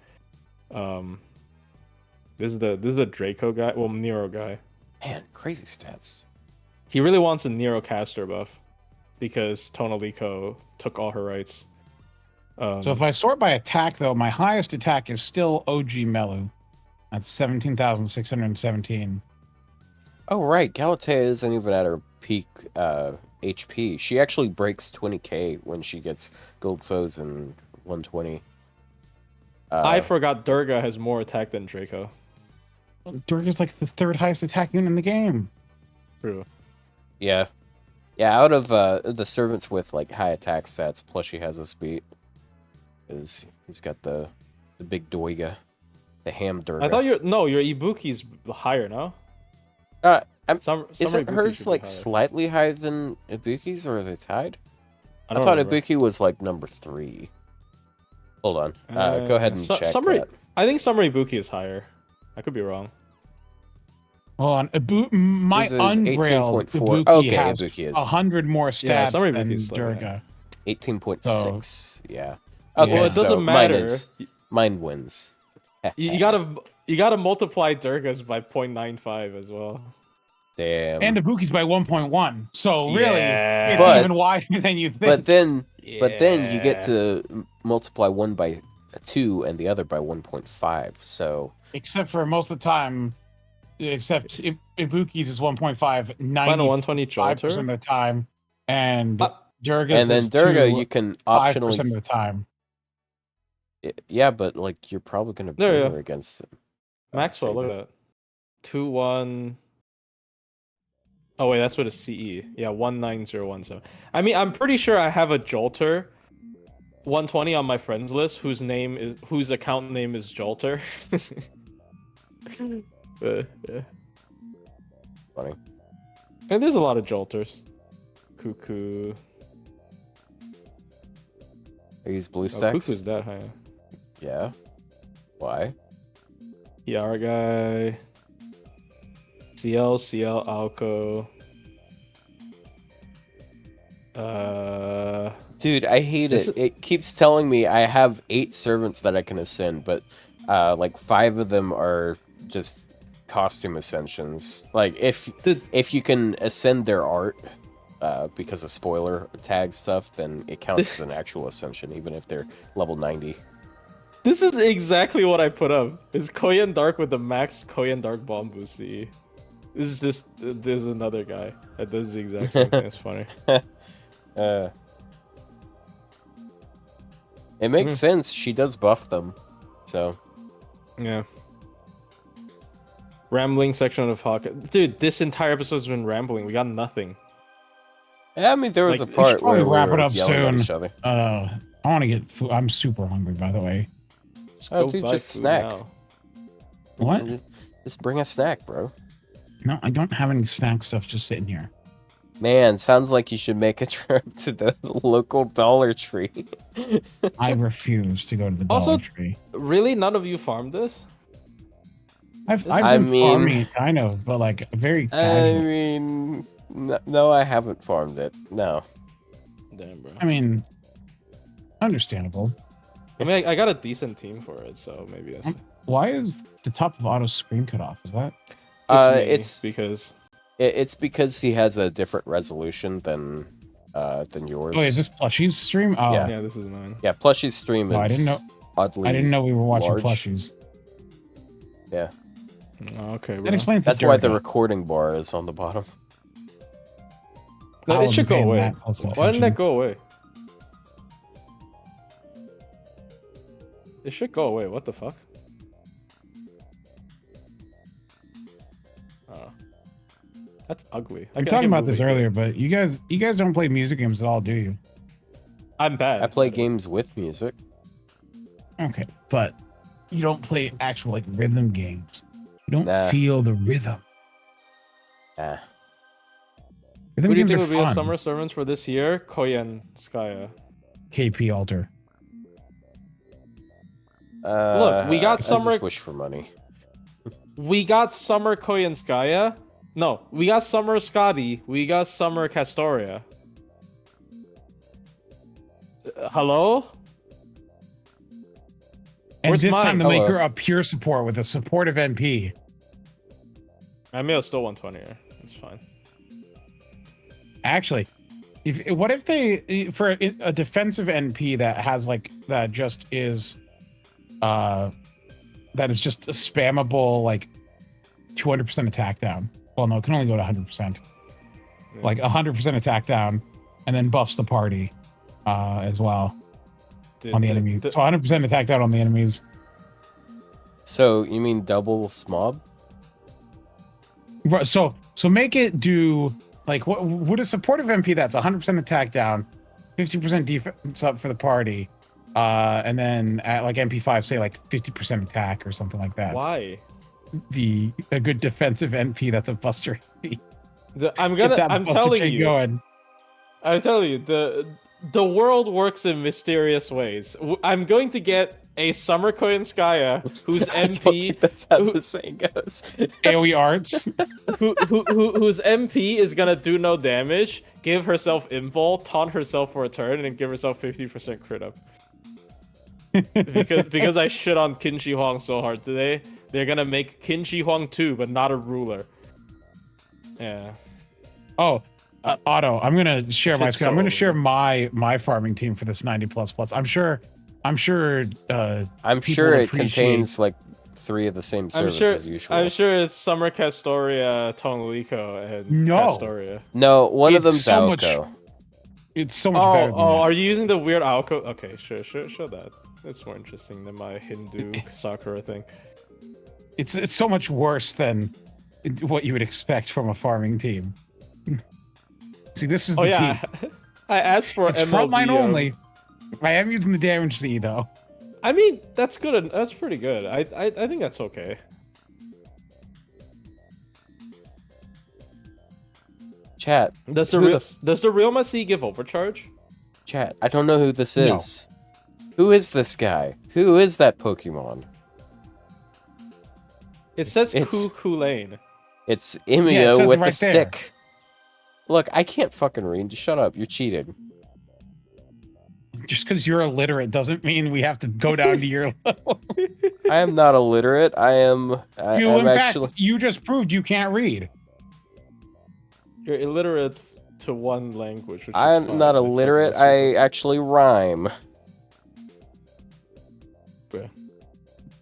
This is the Draco guy. Well, Nero guy. Man, crazy stats. He really wants a Nero caster buff because Tonalico took all her rights. So if I sort by attack, though, my highest attack is still OG Melu. That's 17,617. Oh, right. Galatea isn't even at her peak HP. She actually breaks 20k when she gets gold foes in 120. I forgot Durga has more attack than Draco. Durga's like the third highest attack unit in the game. True. Yeah. Yeah, out of the servants with like high attack stats, Plushie has us beat. He's got the big Doiga, the ham Durga. I thought your Ibuki's higher, no? Isn't hers like slightly higher than Ibuki's, or are they tied? I don't thought remember. Ibuki was like number 3. Hold on. Go ahead and check that. I think Summer Ibuki is higher. I could be wrong. Hold on. My This is Unbrailed 18.4. Ibuki Okay, has Ibuki is. 100 more Yeah, stats Summer than Ibuki's slightly Durga. 18.6. Yeah. Well, Okay, Well, it so doesn't matter. Mine wins. You gotta multiply Durga's by 0.95 as well. Damn. And Ibuki's by 1.1. So really, Yeah. it's But- even wider than you think. But then you get Yeah. to multiply one by 2 and the other by 1.5. So Except for most of the time, except Ibuki's is 1.5, Final 120 95% of Jolter. the time, and Durga's And then is Durga, 2, you can 5% optionally. of the time. Yeah, but like you're probably gonna There you bring go. her against Maxwell, look Saber. at that. 2-1. Oh wait, that's with a CE. Yeah, 19017. I mean, I'm pretty sure I have a Jolter 120 on my friends list whose account name is Jolter. Yeah. Funny. And there's a lot of Jolters. Cuckoo. I use blue Oh, stacks. Cuckoo's that high. Yeah. Why? PR guy. CL, Alco. Dude, I hate it. It keeps telling me I have 8 servants that I can ascend, but like 5 of them are just costume ascensions. Like if you can ascend their art because of spoiler tag stuff, then it counts as an actual ascension, even if they're level 90. This is exactly what I put up. Is Koyan Dark with the max Koyan Dark bomb boost CE. This is just there's another guy that does the exact same thing. It's funny. It makes sense. She does buff them, so Yeah. Rambling section of Hawk. Dude, this entire episode's been rambling. We got nothing. yeah. I mean, there was Like, a we part should probably where we wrap it were up yelling soon. at each other. I want to get food. I'm super hungry, by the way. Just Oh, go dude, buy just food snack. now. What? Just bring a snack, bro. No, I don't have any snack stuff just sitting here. Man, sounds like you should make a trip to the local Dollar Tree. I refuse to go to the Also- Dollar Tree. Really? None of you farmed this? I've I been mean- farming it, kind of, but like very I casual. mean, no, I haven't farmed it. No. Damn, bro. I mean, understandable. I mean, I got a decent team for it, so maybe that's Why is the top of Otto's screen cut off? Is that? it's because It's because he has a different resolution than yours. Oh, is this Plushie's stream? Oh, Yeah. yeah, this is mine. Yeah, Plushie's stream is Oh, I didn't know. oddly. I didn't know we were watching large. Plushies. Yeah, Oh, okay, bro. That explains that's the why the Durga. recording bar is on the bottom. No, I'll it should be go paying away. that close Why didn't attention. that go away? It should go away. What the fuck? Oh, that's ugly. We were talking about this earlier, but you guys don't play music games at all, do you? I'm bad. I play at it. games with music. Okay, but you don't play actual like rhythm games. You don't Nah. feel the rhythm. Ah, Rhythm Who do you games think are will be a fun. summer servants for this year? Koyan Skaya. KP Alter. Look, we got I summer- just wish for money. We got summer Koyan Skaya. No, we got summer Scotty. We got summer Castoria. Hello? And Where's this time mine? to make Hello. her a pure support with a supportive NP. I may have still 120 here. It's fine. Actually, what if they for a defensive NP that has like that just is that is just a spammable like 200% attack down. Well, no, it can only go to 100%. Yeah. Like 100% attack down, and then buffs the party as well on the enemies. So 100% attack down on the enemies. So you mean double smob? Right, so make it do like what would a supportive MP that's 100% attack down, 50% defense up for the party, and then at like MP5 say like 50% attack or something like that. Why? A good defensive NP that's a buster. I'm Get that I'm buster telling chain you. going. I tell you, the world works in mysterious ways. I'm going to get a Summer Koyanskaya whose I don't MP think that's how who- the saying goes. AoE arts. whose MP is gonna do no damage, give herself invul, taunt herself for a turn, and give herself 50% crit up. because I shit on Qin Shi Huang so hard today, they're gonna make Qin Shi Huang 2, but not a ruler. Yeah. Oh, Otto, I'm gonna share my Shit's screen. I'm so gonna over. share my farming team for this 90++. I'm sure I'm people sure would it appreciate- contains like 3 of the same I'm servants sure. as usual. I'm sure it's Summer Castoria, Tonalico, and No. Castoria. No, one of It's them's so much- Aoko. It's so much better than that. Are you using the weird Aoko? Okay, sure, show that. It's more interesting than my Hindu Sakura thing. It's so much worse than what you would expect from a farming team. See, this is the team. I asked for It's MLB, frontline only. I am using the damage C though. I mean, that's good. That's pretty good. I think that's okay. Chat. Does who the real Messi give overcharge? Chat. I don't know who this No. is. Who is this guy? Who is that Pokemon? It says It's- Kulane. It's Yeah, it Imio says with it right the there. stick. Look, I can't fucking read. Just shut up. You're cheated. Just because you're illiterate doesn't mean we have to go down to your level. I am not illiterate. I'm In fact, actually. you just proved you can't read. You're illiterate to one language. Which is I'm fine. not That's like illiterate. most I people. actually rhyme.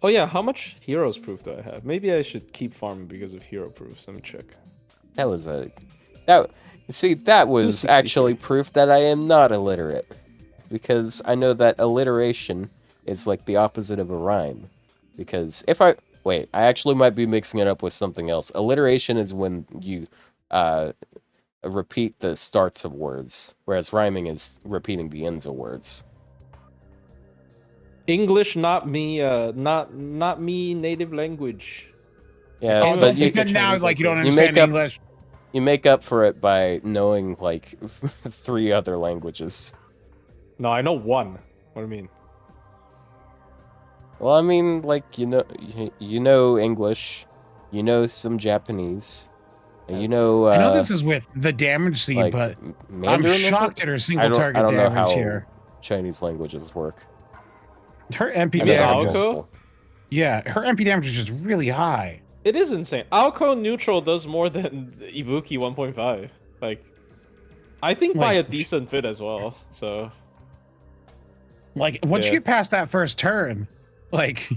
Oh yeah, how much heroes proof do I have? Maybe I should keep farming because of hero proofs. Let me check. That was that was 263. actually proof that I am not illiterate. Because I know that alliteration is like the opposite of a rhyme. Because I actually might be mixing it up with something else. Alliteration is when you repeat the starts of words, whereas rhyming is repeating the ends of words. English, not me. Not me. Native language. Yeah, can't but even you think of now Chinese like you don't You understand make up- English. you make up for it by knowing like 3 other languages. No, I know one. What do you mean? Well, I mean, like you know English, you know some Japanese, and you know. I know this is with the damage C, like but Mandarin. I'm shocked at her single target I don't know damage how here. Chinese languages work. Her MP I know there are Aoko? damage, multiple. yeah, her MP damage is just really high. It is insane. Alco neutral does more than Ibuki 1.5. Like, I think by a Like- decent bit as well. So Like once Yeah. you get past that first turn, like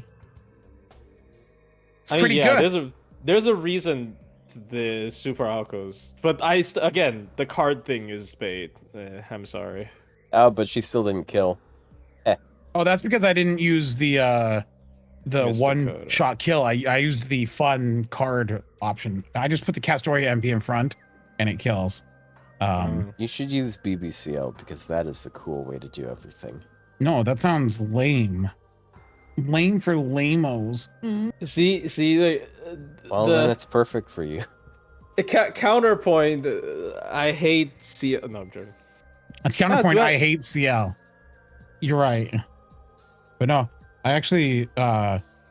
it's I mean, pretty yeah, good. there's a reason the super Alcos, but again the card thing is bait. I'm sorry. Oh, but she still didn't kill. Oh, that's because I didn't use the Missed the one code. shot kill. I used the fun card option. I just put the Castoria MP in front, and it kills. You should use BBCL because that is the cool way to do everything. No, that sounds lame. Lame for lamos. See, Well, then it's perfect for you. Counterpoint. I hate No, I'm joking. That's counterpoint. do I- I hate CL. You're right. But no, I actually,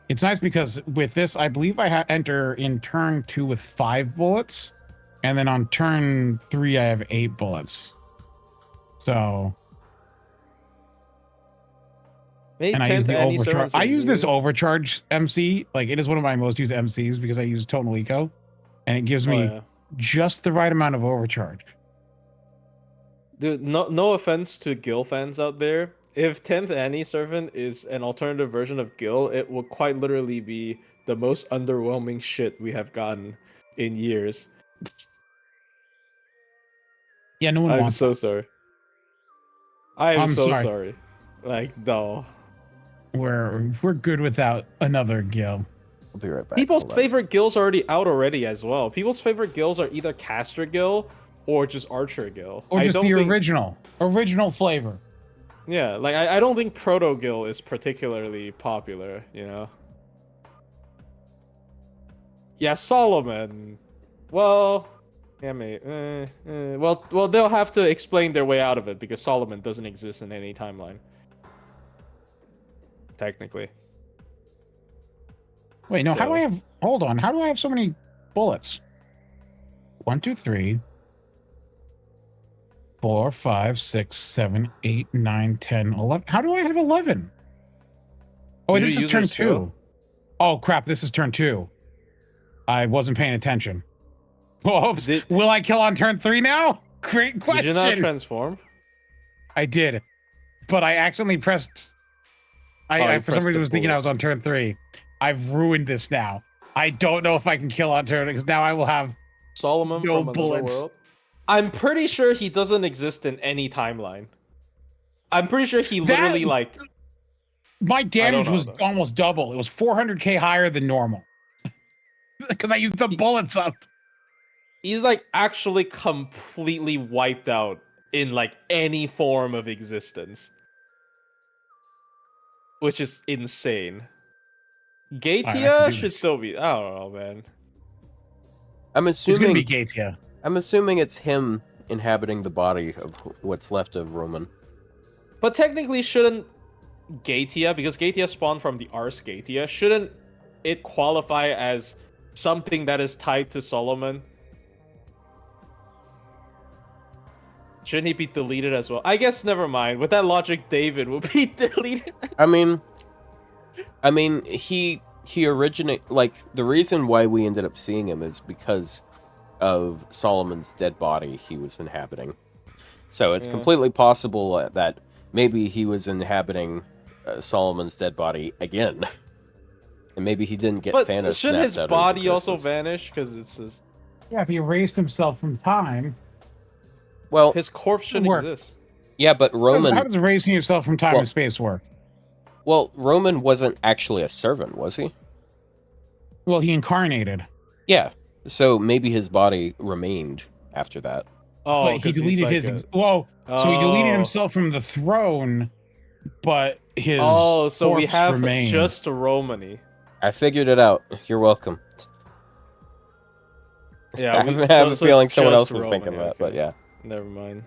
it's nice because with this, I believe I enter in turn 2 with 5 bullets. And then on turn 3, I have 8 bullets. So, Maybe and I use 10th the Annie overcharge. servants I are use this new. overcharge MC. Like, it is one of my most used MCs because I use Tonalico. And it gives Oh, me yeah. just the right amount of overcharge. Dude, no offense to Gil fans out there. If 10th Annie Servant is an alternative version of Gil, it will quite literally be the most underwhelming shit we have gotten in years. Yeah, no one I'm wants so sorry. I am I'm so sorry. sorry. Like, no. We're good without another Gil. I'll be right back. People's Hold on. favorite Gils are already out already as well. People's favorite Gils are either Caster Gil or just Archer Gil. Or I just don't the think- original flavor. Yeah, like I don't think Proto Gil is particularly popular, you know? Yeah, Solomon. Well, yeah, well, they'll have to explain their way out of it because Solomon doesn't exist in any timeline. Technically. Wait, no, how do So- I have hold on, how do I have so many bullets? 1, 2, 3, 4, 5, 6, 7, 8, 9, 10, 11. How do I have 11? Oh, wait, Did this you is use turn your 2. skill? Oh crap, this is turn 2. I wasn't paying attention. Whoops. Did- Will I kill on turn 3 now? Great question. Did you not transform? I did, but I accidentally pressed. Oh, I you for some pressed reason the was thinking I bullet. was on turn 3. I've ruined this now. I don't know if I can kill on turn because now I will have Solomon no from another bullets. world. I'm pretty sure he doesn't exist in any timeline. I'm pretty sure he literally like. My damage know, was though. almost double. It was 400k higher than normal because I used the bullets up. He's like actually completely wiped out in like any form of existence, which is insane. Gatia should still be. I don't know, man. I'm It's gonna assuming be Gatia. I'm assuming it's him inhabiting the body of what's left of Roman. But technically, shouldn't Gatia, because Gatia spawned from the Ars Gatia, shouldn't it qualify as something that is tied to Solomon? Shouldn't he be deleted as well? I guess never mind. With that logic, David will be deleted. I mean, he originate like the reason why we ended up seeing him is because of Solomon's dead body he was inhabiting. So it's completely possible that maybe he was inhabiting Solomon's dead body again, and maybe he didn't get Thanos. But shouldn't his body also vanish because it's his? Yeah, if he erased himself from time. Well, his corpse shouldn't exist. Yeah, but Roman. How does erasing yourself from time and space work? Well, Roman wasn't actually a servant, was he? Well, he incarnated. Yeah, so maybe his body remained after that. Oh, but he deleted his. So he deleted himself from the throne, but his. Oh, so we have remained. Just Romany. I figured it out. You're welcome. Yeah, I have a feeling someone else was thinking that, but yeah. Never mind.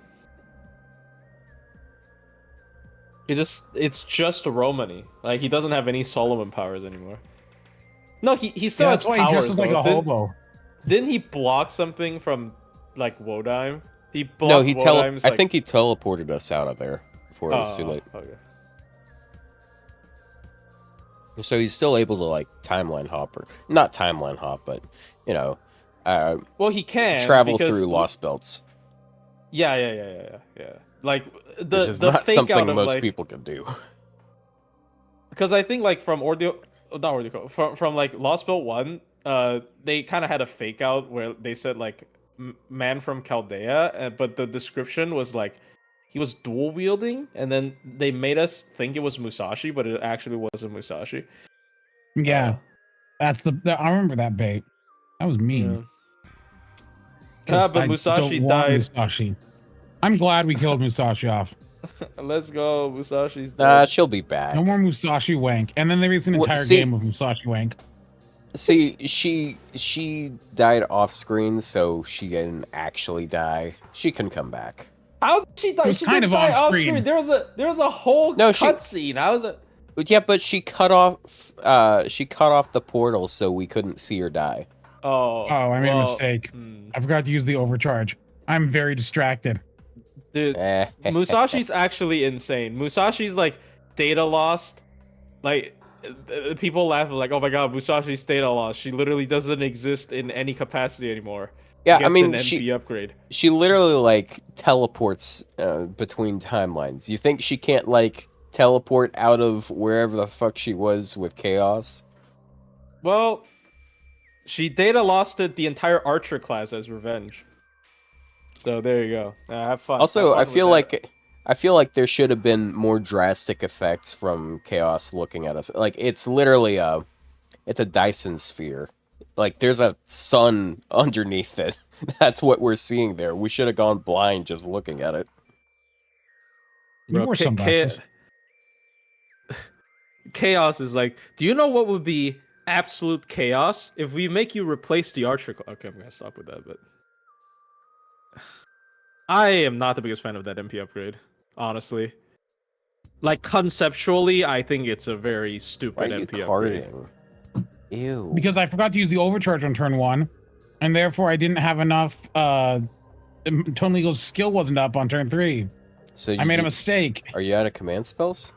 It's just Romany. Like, he doesn't have any Solomon powers anymore. No, he still has powers. That's why he dresses like a hobo. Didn't he block something from, like, Wodime? He blocked Wodime's, I think he teleported us out of there before it was too late. Okay. So he's still able to, like, timeline hop, or not timeline hop, but, you know, well, he can travel through Lost Belts. Yeah. Like the which is not fake something out of, most like, people can do. Because I think like from from like Lost Belt 1, they kind of had a fake out where they said like man from Chaldea, but the description was like he was dual wielding, and then they made us think it was Musashi, but it actually wasn't Musashi. Yeah, that's I remember that bait. That was mean. Yeah. But Musashi died. Musashi. I'm glad we killed Musashi off. Let's go, Musashi's dead. She'll be back. No more Musashi wank. And then there is an entire game of Musashi wank. See, she died off screen, so she didn't actually die. She can come back. How did she die? She kind of off screen. There was a whole cutscene. How was it? Yeah, but she cut off the portal so we couldn't see her die. Oh, I made a mistake. I forgot to use the overcharge. I'm very distracted. Dude, Musashi's actually insane. Musashi's like data lost. Like people laugh like, "Oh my god, Musashi's data lost. She literally doesn't exist in any capacity anymore." Yeah, I mean, she upgrade. She literally like teleports between timelines. You think she can't like teleport out of wherever the fuck she was with Chaos? Well, she data lost it the entire Archer class as revenge. So there you go. Have fun. Also, have fun I feel like there should have been more drastic effects from Chaos looking at us. Like it's literally it's a Dyson sphere. Like there's a sun underneath it. That's what we're seeing there. We should have gone blind just looking at it. You wore sunglasses. Chaos is like, do you know what would be absolute chaos if we make you replace the Archer? Okay, I'm gonna stop with that, but I am not the biggest fan of that MP upgrade, honestly. Like conceptually, I think it's a very stupid MP upgrade. Ew. Because I forgot to use the overcharge on turn 1, and therefore I didn't have enough. Tone Legal's skill wasn't up on turn 3. So I made a mistake. Are you out of command spells?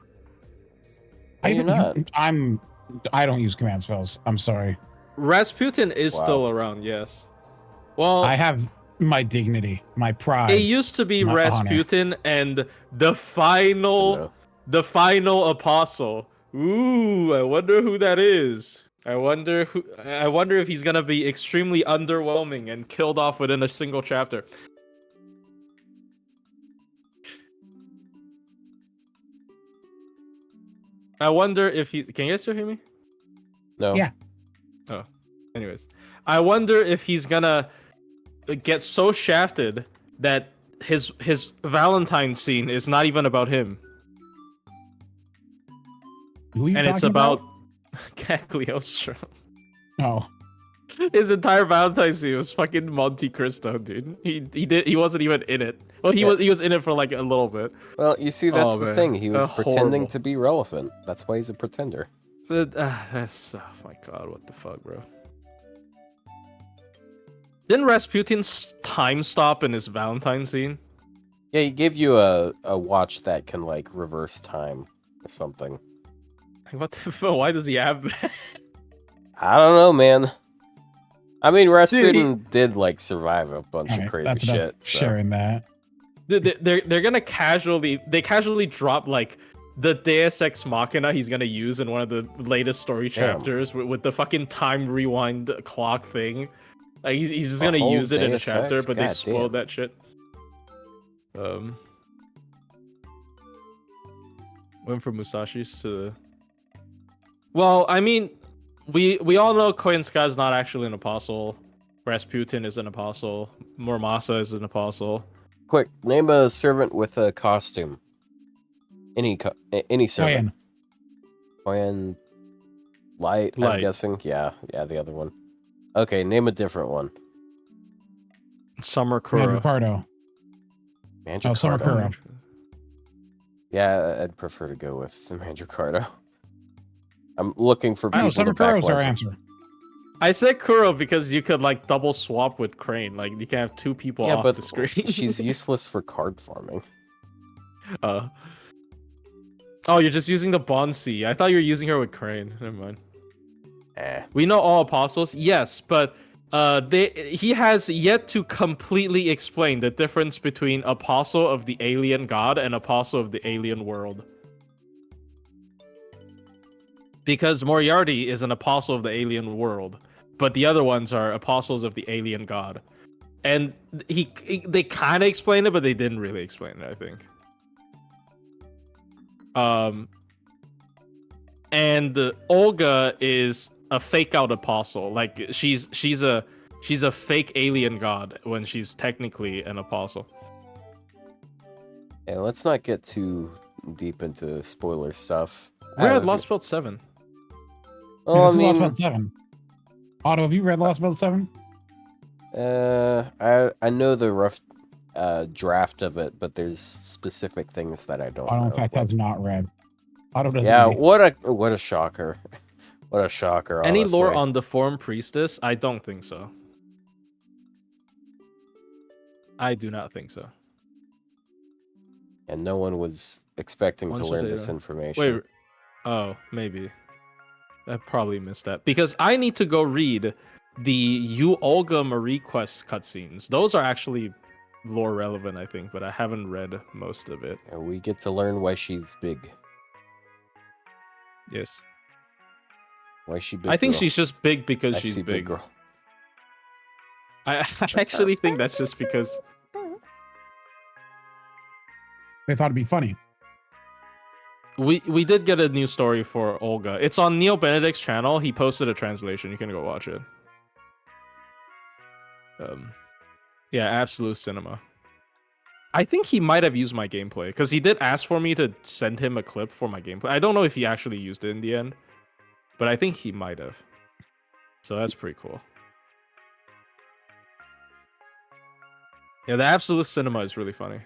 I don't use command spells. I'm sorry. Rasputin is still around. Yes. Well, I have my dignity, my pride. It used to be Rasputin and the final apostle. Ooh, I wonder who that is. I wonder if he's gonna be extremely underwhelming and killed off within a single chapter. I wonder if he. Can you guys still hear me? No. Yeah. Oh. Anyways, I wonder if he's gonna get so shafted that his Valentine scene is not even about him, Who are you and it's talking about Cagliostro. Oh, His entire Valentine scene was fucking Monte Cristo, dude. He wasn't even in it. Well, he was in it for like a little bit. Well, you see, that's Oh, the man. thing. He was pretending Horrible. to be relevant. That's why he's a pretender. But, that's oh my god, what the fuck, bro? Didn't Rasputin's time stop in his Valentine scene? Yeah, he gave you a watch that can like reverse time or something. Like, what the fuck? Why does he have that? I don't know, man. I mean, Rasputin did like survive a bunch of crazy that's enough shit. So. sharing that. They're gonna casually drop like the Deus Ex Machina he's gonna use in one of the latest story chapters with the fucking time rewind clock thing. Like he's just gonna use it in a Deus chapter, Ex? but they God spoiled damn. that shit. Went from Musashi's to. Well, I mean, we all know Koenska is not actually an apostle. Rasputin is an apostle. Muramasa is an apostle. Quick, name a servant with a costume. Any servant. Koyan Light, I'm Light. guessing. Yeah, the other one. Okay, name a different one. Summer Commander Kuro. Ricardo. Mandracardo. Summer Kuro. Yeah, I'd prefer to go with Mandracardo. I'm looking for Oh, people Summer to back Kuro's our answer. I said Kuro because you could like double swap with Crane. Like you can have two people Yeah, off but the screen. she's useless for card farming. Oh, you're just using the Bonsi. I thought you were using her with Crane. Never mind. We know all apostles, yes, but he has yet to completely explain the difference between apostle of the alien god and apostle of the alien world. Because Moriarty is an apostle of the alien world, but the other ones are apostles of the alien god. And they kind of explained it, but they didn't really explain it, I think. And Olga is a fake out apostle. Like she's a fake alien god when she's technically an apostle. Yeah, let's not get too deep into spoiler stuff. We're at Lost Belt 7. Well, This is Lost Belt 7. Otto, have you read Lost Belt 7? I know the rough draft of it, but there's specific things that I don't Otto, know. in fact, has not read. Otto doesn't Yeah, read. what a shocker. What a shocker, Any honestly. lore on the Form Priestess? I don't think so. I do not think so. And no one was expecting to learn this information. Wait, oh, maybe. I probably missed that. Because I need to go read the You Olga Marie Quest cutscenes. Those are actually lore relevant, I think, but I haven't read most of it. And we get to learn why she's big. Yes. Why is she big? I think girl? she's just big because I she's see big. girl. I actually think that's just because They thought it'd be funny. we did get a new story for Olga. It's on Neil Benedict's channel. He posted a translation. You can go watch it. Yeah, Absolute Cinema. I think he might have used my gameplay because he did ask for me to send him a clip for my gameplay. I don't know if he actually used it in the end, but I think he might have. So that's pretty cool. Yeah, the Absolute Cinema is really funny.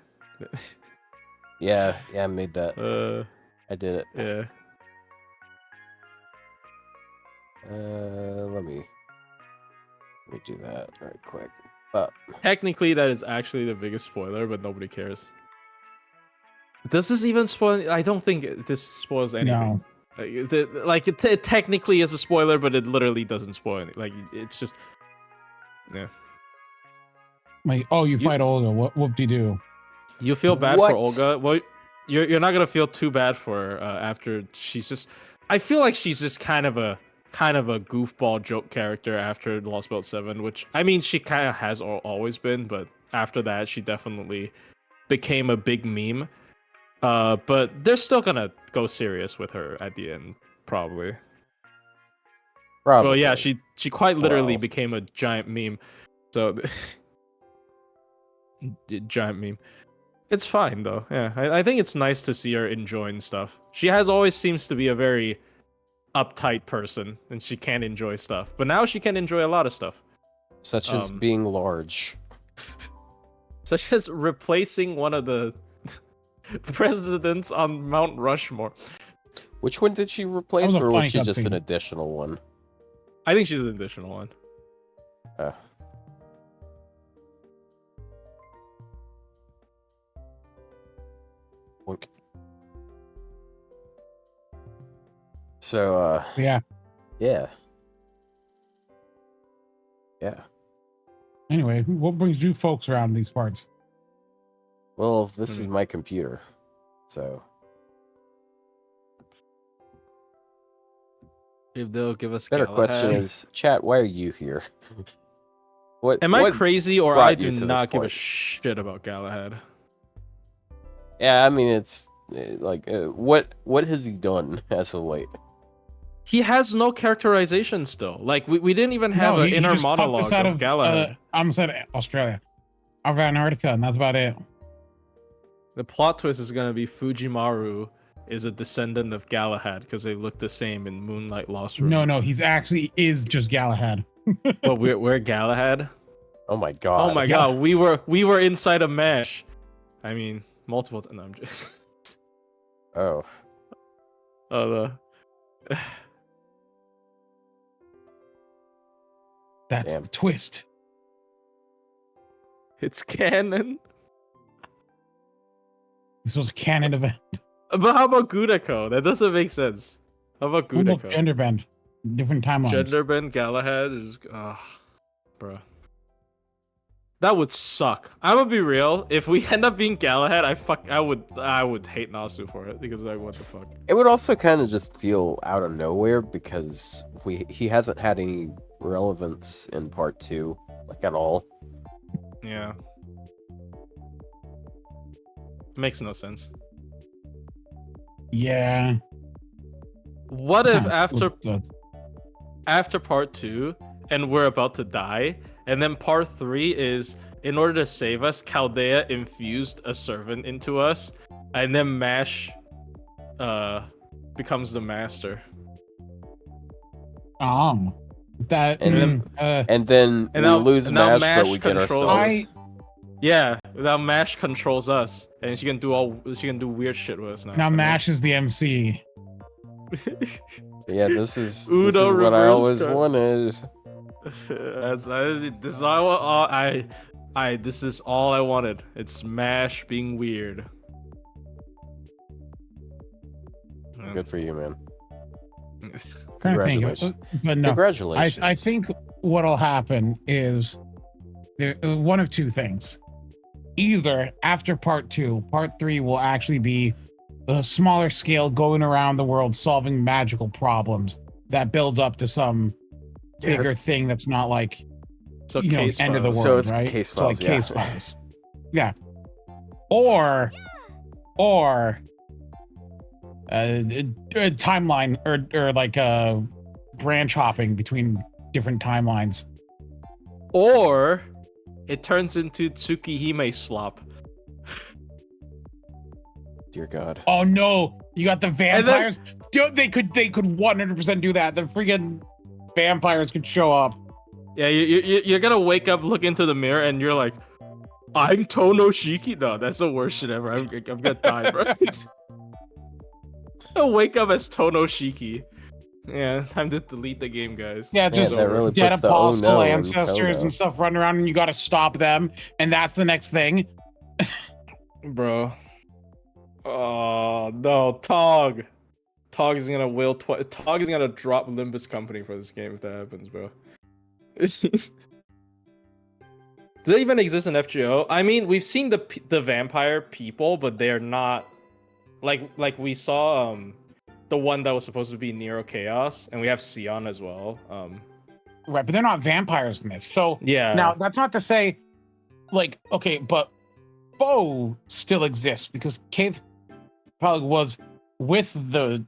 Yeah, I made that. I did it. Yeah. Let me do that right quick. But Technically, that is actually the biggest spoiler, but nobody cares. Does this even spoil? I don't think this spoils anything. No. It technically is a spoiler, but it literally doesn't spoil anything. Like, it's just... Yeah. Like, oh, you fight Olga. Whoop-de-doo. You feel bad What? for Olga? Well, you're not gonna feel too bad for her after she's just... I feel like she's just kind of a kind of a goofball joke character after Lost Belt 7, which I mean she kind of has always been, but after that she definitely became a big meme. But they're still gonna go serious with her at the end, probably. Probably. Well, yeah, she quite literally Wow. became a giant meme. So giant meme. It's fine though. Yeah, I think it's nice to see her enjoying stuff. She has always seems to be a very uptight person, and she can't enjoy stuff. But now she can enjoy a lot of stuff, Such as being large. such as replacing one of the presidents on Mount Rushmore. Which one did she replace, was a or was funny she just an cutscene. additional one? I think she's an additional one. Wink. So, Yeah. yeah. Yeah. Anyway, what brings you folks around these parts? Well, this is my computer, so If they'll give us better Galahad. question is, chat, why are you here? Am I what crazy or brought I you do to this not give a point? shit about Galahad? Yeah, I mean, it's what has he done as of late? He has no characterization still. Like we didn't even have an he inner just popped monologue us out of Galahad. I'm said Australia, of Antarctica, and that's about it. The plot twist is gonna be Fujimaru is a descendant of Galahad because they look the same in Moonlight Lost Room. No, he's actually is just Galahad. But we're Galahad. Oh my god! Oh my god, we were inside a mesh. I mean, multiple. No, I'm just. Oh, The. That's Damn. the twist. It's canon. This was a canon event. But how about Gudeko? That doesn't make sense. How about What about Gudeko? gender bend? Different timelines. Gender bend Galahad is bro. That would suck. I'm gonna be real. If we end up being Galahad, I would hate Nasu for it because like what the fuck. it would also kind of just feel out of nowhere because he hasn't had any relevance in part 2, like at all. Yeah. Makes no sense. Yeah. What if Huh. after part 2 and we're about to die, and then part 3 is in order to save us, Chaldea infused a servant into us, and then Mash becomes the master. That And mm, And then And we now- lose and now Mash, but Mash we get controls- ourselves. Yeah, now Mash controls us, and she can do weird shit with us now. now I mean- Mash is the MC. Yeah, this is Uno what I reverse always card. wanted. This is all this is all I wanted. It's Mash being weird. Good for you, man. Trying to think, Congratulations. but no. Congratulations. I think what'll happen is one of two things. Either after part 2, part 3 will actually be a smaller scale going around the world solving magical problems that build up to some bigger it's- thing that's not like So end of the world, So it's right? case So, like files, yeah. case files. Yeah. Or a timeline or like branch hopping between different timelines. Or it turns into Tsukihime slop. Dear God. Oh no, you got the vampires. Dude, they could 100% do that. The freaking vampires could show up. Yeah, you're gonna wake up, look into the mirror, and you're like, I'm Tonoshiki? No, that's the worst shit ever. I'm gonna die, bro. I'll wake up as Tonoshiki. Yeah, time to delete the game, guys. Yeah, Yeah, just that really dead puts the apostle oh no in ancestors Tono. and stuff running around, and you got to stop them, and that's the next thing. Bro. Oh no, Tog. Tog is gonna Tog is gonna drop Limbus Company for this game if that happens, bro. Do they even exist in FGO? I mean, we've seen the vampire people, but they're not like we saw the one that was supposed to be Nero Chaos, and we have Sion as well. Right, but they're not vampires in this. So Yeah. now that's not to say, like, okay, but Bo still exists because Cave probably was with the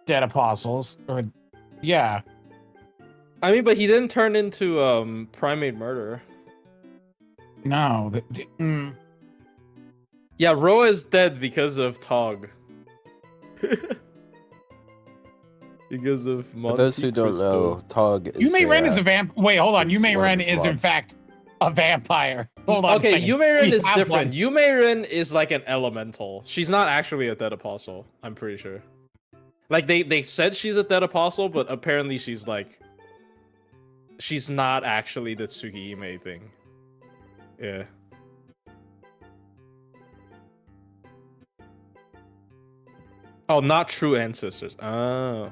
dead apostles, or yeah. I mean, but he didn't turn into primate murderer. No, Yeah, Roa is dead because of Tog. Because of For those who don't know, Tog is Yume Ren is a vamp. Wait, hold on. it's Yume one of Ren his is in mods. fact a vampire. Hold on. Okay, Yume Ren is different. One. Yume Ren is like an elemental. She's not actually a dead apostle, I'm pretty sure. Like they said she's a dead apostle, but apparently she's not actually the Tsukihime thing. Yeah. Oh, not true ancestors. Oh.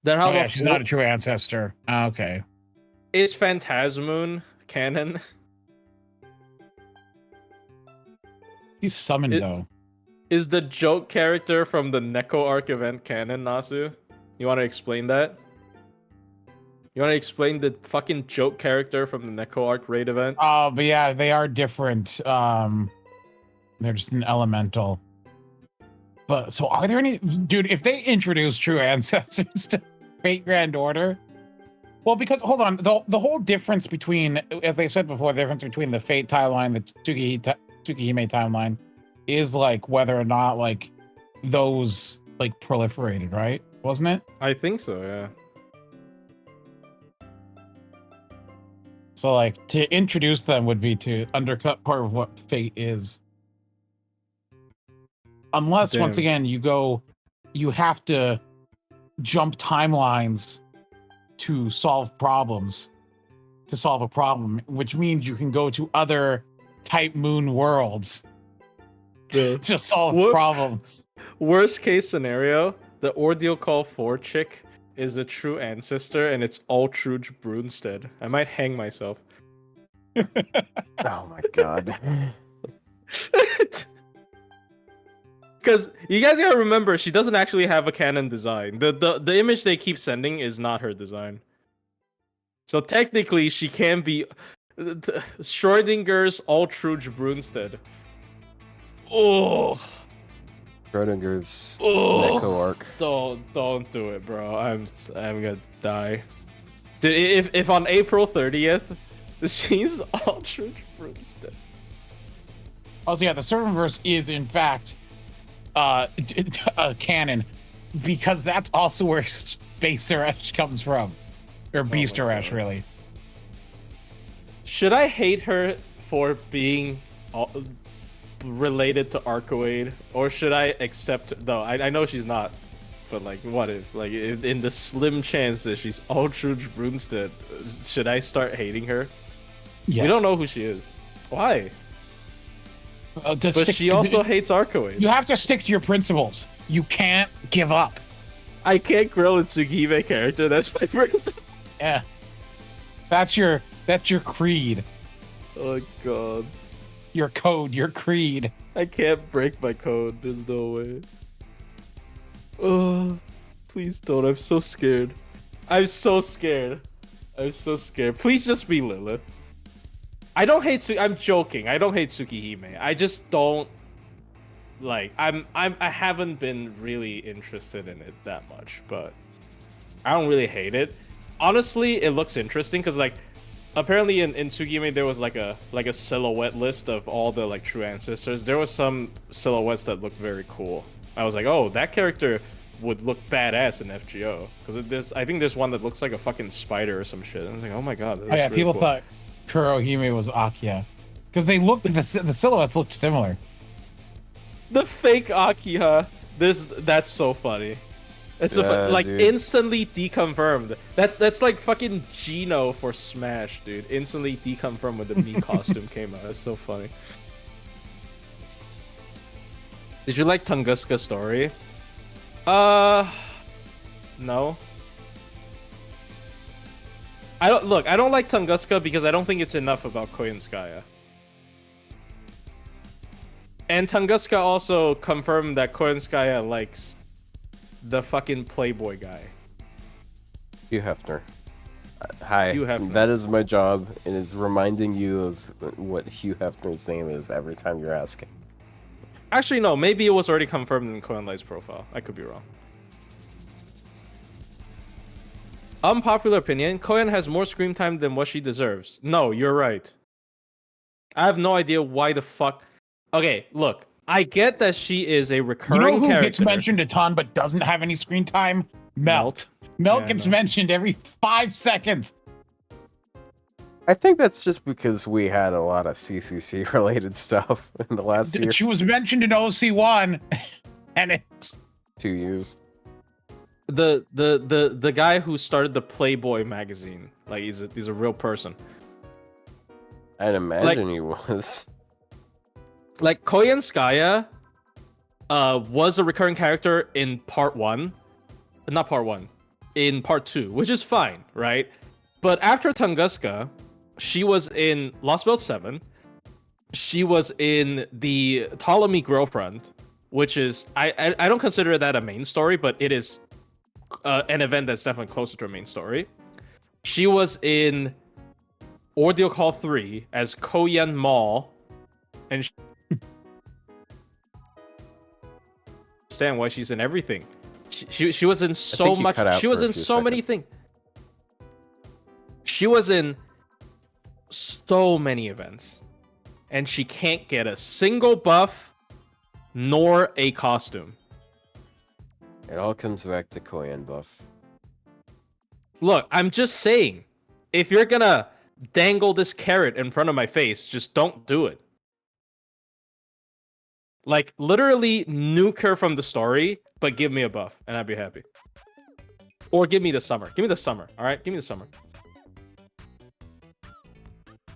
Then how Oh, yeah, about she's not a true ancestor. Okay. Is Phantasmoon canon? He's summoned though. Is the joke character from the Neko arc event canon, Nasu? You want to explain that? You want to explain the fucking joke character from the Neko arc raid event? Oh, but yeah, they are different. They're just an elemental. But so are there any, dude, if they introduce true ancestors to Fate Grand Order? Well, because hold on, the whole difference between, as they said before, the difference between the Fate timeline, the Tsukihime timeline, is like whether or not like those like proliferated, right? Wasn't it? I think so, yeah. So like to introduce them would be to undercut part of what Fate is. Unless once again you have to jump timelines to solve problems, to solve a problem, which means you can go to other type moon worlds to solve problems. Worst case scenario, the Ordeal Call 4 chick is a true ancestor and it's Altruge Brunstead. I might hang myself. Oh my god. Because you guys gotta remember, she doesn't actually have a canon design. The image they keep sending is not her design. So technically, she can be Schrodinger's Altruge Brunstead. Oh, Schrodinger's Neko arc. Don't do it, bro. I'm gonna die. Dude, if on April 30th, she's Altruge Brunstead. Also, yeah, the Servantverse is in fact canon, because that's also where Space Arash comes from, or Beast Arash, really. Should I hate her for being related to Arcoade, or should I accept? No, I know she's not, but like, what if, like, in the slim chance that she's Altruge Brunstead, should I start hating her? Yes. We don't know who she is. Why? But she also hates Arcoade. You have to stick to your principles. You can't give up. I can't grill a Tsukihime character. That's my principle. Yeah. That's your creed. Oh god. Your code, your creed. I can't break my code. There's no way. Oh, please don't. I'm so scared. I'm so scared. Please just be Lilith. I don't hate I'm joking. I don't hate Tsukihime. I just don't like I haven't been really interested in it that much, but I don't really hate it. Honestly, it looks interesting because like apparently in Tsukihime there was like a silhouette list of all the like true ancestors. There was some silhouettes that looked very cool. I was like, "Oh, that character would look badass in FGO." Because I think there's one that looks like a fucking spider or some shit. I was like, "Oh my god." Oh yeah, really people cool. thought Kurohime was Akiya because they looked the silhouettes looked similar. The fake Akiha. That's so funny. It's like dude. Instantly deconfirmed. That's like fucking Gino for Smash, dude. Instantly deconfirmed when the Mii costume came out. That's so funny. Did you like Tunguska's story? No. I don't like Tunguska because I don't think it's enough about Koyanskaya. And Tunguska also confirmed that Koenskaya likes the fucking Playboy guy. Hugh Hefner. Hi. Hugh Hefner. That is my job. It is reminding you of what Hugh Hefner's name is every time you're asking. Actually, no. Maybe it was already confirmed in Koenlight's profile. I could be wrong. Unpopular opinion, Koen has more screen time than what she deserves. No, you're right. I have no idea why the fuck... Okay, look. I get that she is a recurring You know who character. gets mentioned a ton but doesn't have any screen time? Melt. Melt gets mentioned every 5 seconds. I think that's just because we had a lot of CCC related stuff in the last year. She was mentioned in OC1, and it's 2 years. The guy who started the Playboy magazine, like he's a real person. I'd imagine he was. Like Koenskaya was a recurring character in part 1. Not part 1. In part 2, which is fine, right? But after Tunguska, she was in Lost Belt 7. She was in the Ptolemy Girlfriend, which is I don't consider that a main story, but it is an event that's definitely closer to a main story. She was in Ordeal Call 3 as Koyan Mall, and understand why she's in everything. She was in so much. She was in so many things. She was in so many events, and she can't get a single buff nor a costume. It all comes back to Koyan buff. Look, I'm just saying, if you're gonna dangle this carrot in front of my face, just don't do it. Like, literally nuke her from the story, but give me a buff, and I'd be happy. Or give me the summer. Give me the summer, alright? Give me the summer.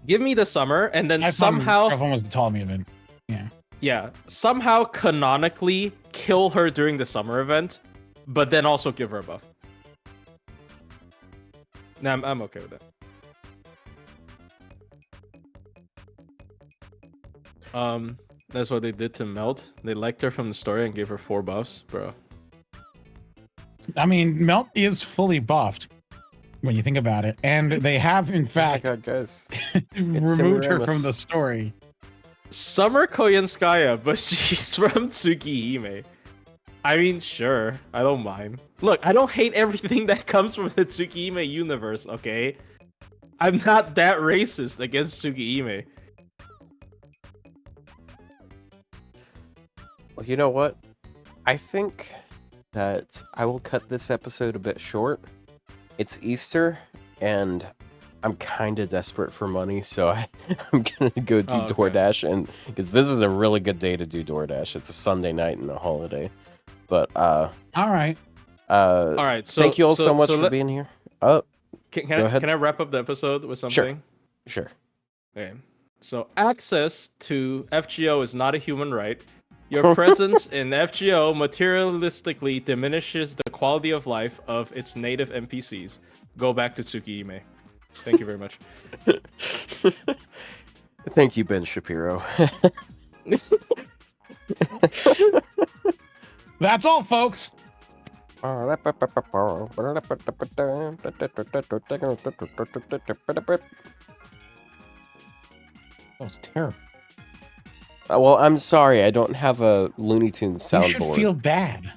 Give me the summer, and then somehow... That one was the Ptolemy event. Yeah. Yeah, somehow canonically kill her during the summer event, but then also give her a buff. Nah, I'm okay with that. That's what they did to Melt. They liked her from the story and gave her 4 buffs, bro. I mean, Melt is fully buffed when you think about it, and they have, in fact, oh my God, guys. removed her from the story. Summer Koyenskaya, but she's from Tsukihime. I mean, sure, I don't mind. Look, I don't hate everything that comes from the Tsukihime universe, okay? I'm not that racist against Tsukihime. Well, you know what? I think that I will cut this episode a bit short. It's Easter, and I'm kind of desperate for money, so I'm gonna go do DoorDash, and because this is a really good day to do DoorDash. It's a Sunday night and a holiday. But all right. So thank you all so much for being here. Can I wrap up the episode with something? Sure. Okay. So access to FGO is not a human right. Your presence in FGO materialistically diminishes the quality of life of its native NPCs. Go back to Tsukihime. Thank you very much. Thank you, Ben Shapiro. That's all, folks. That was terrible. Well, I'm sorry, I don't have a Looney Tunes soundboard. You should feel bad.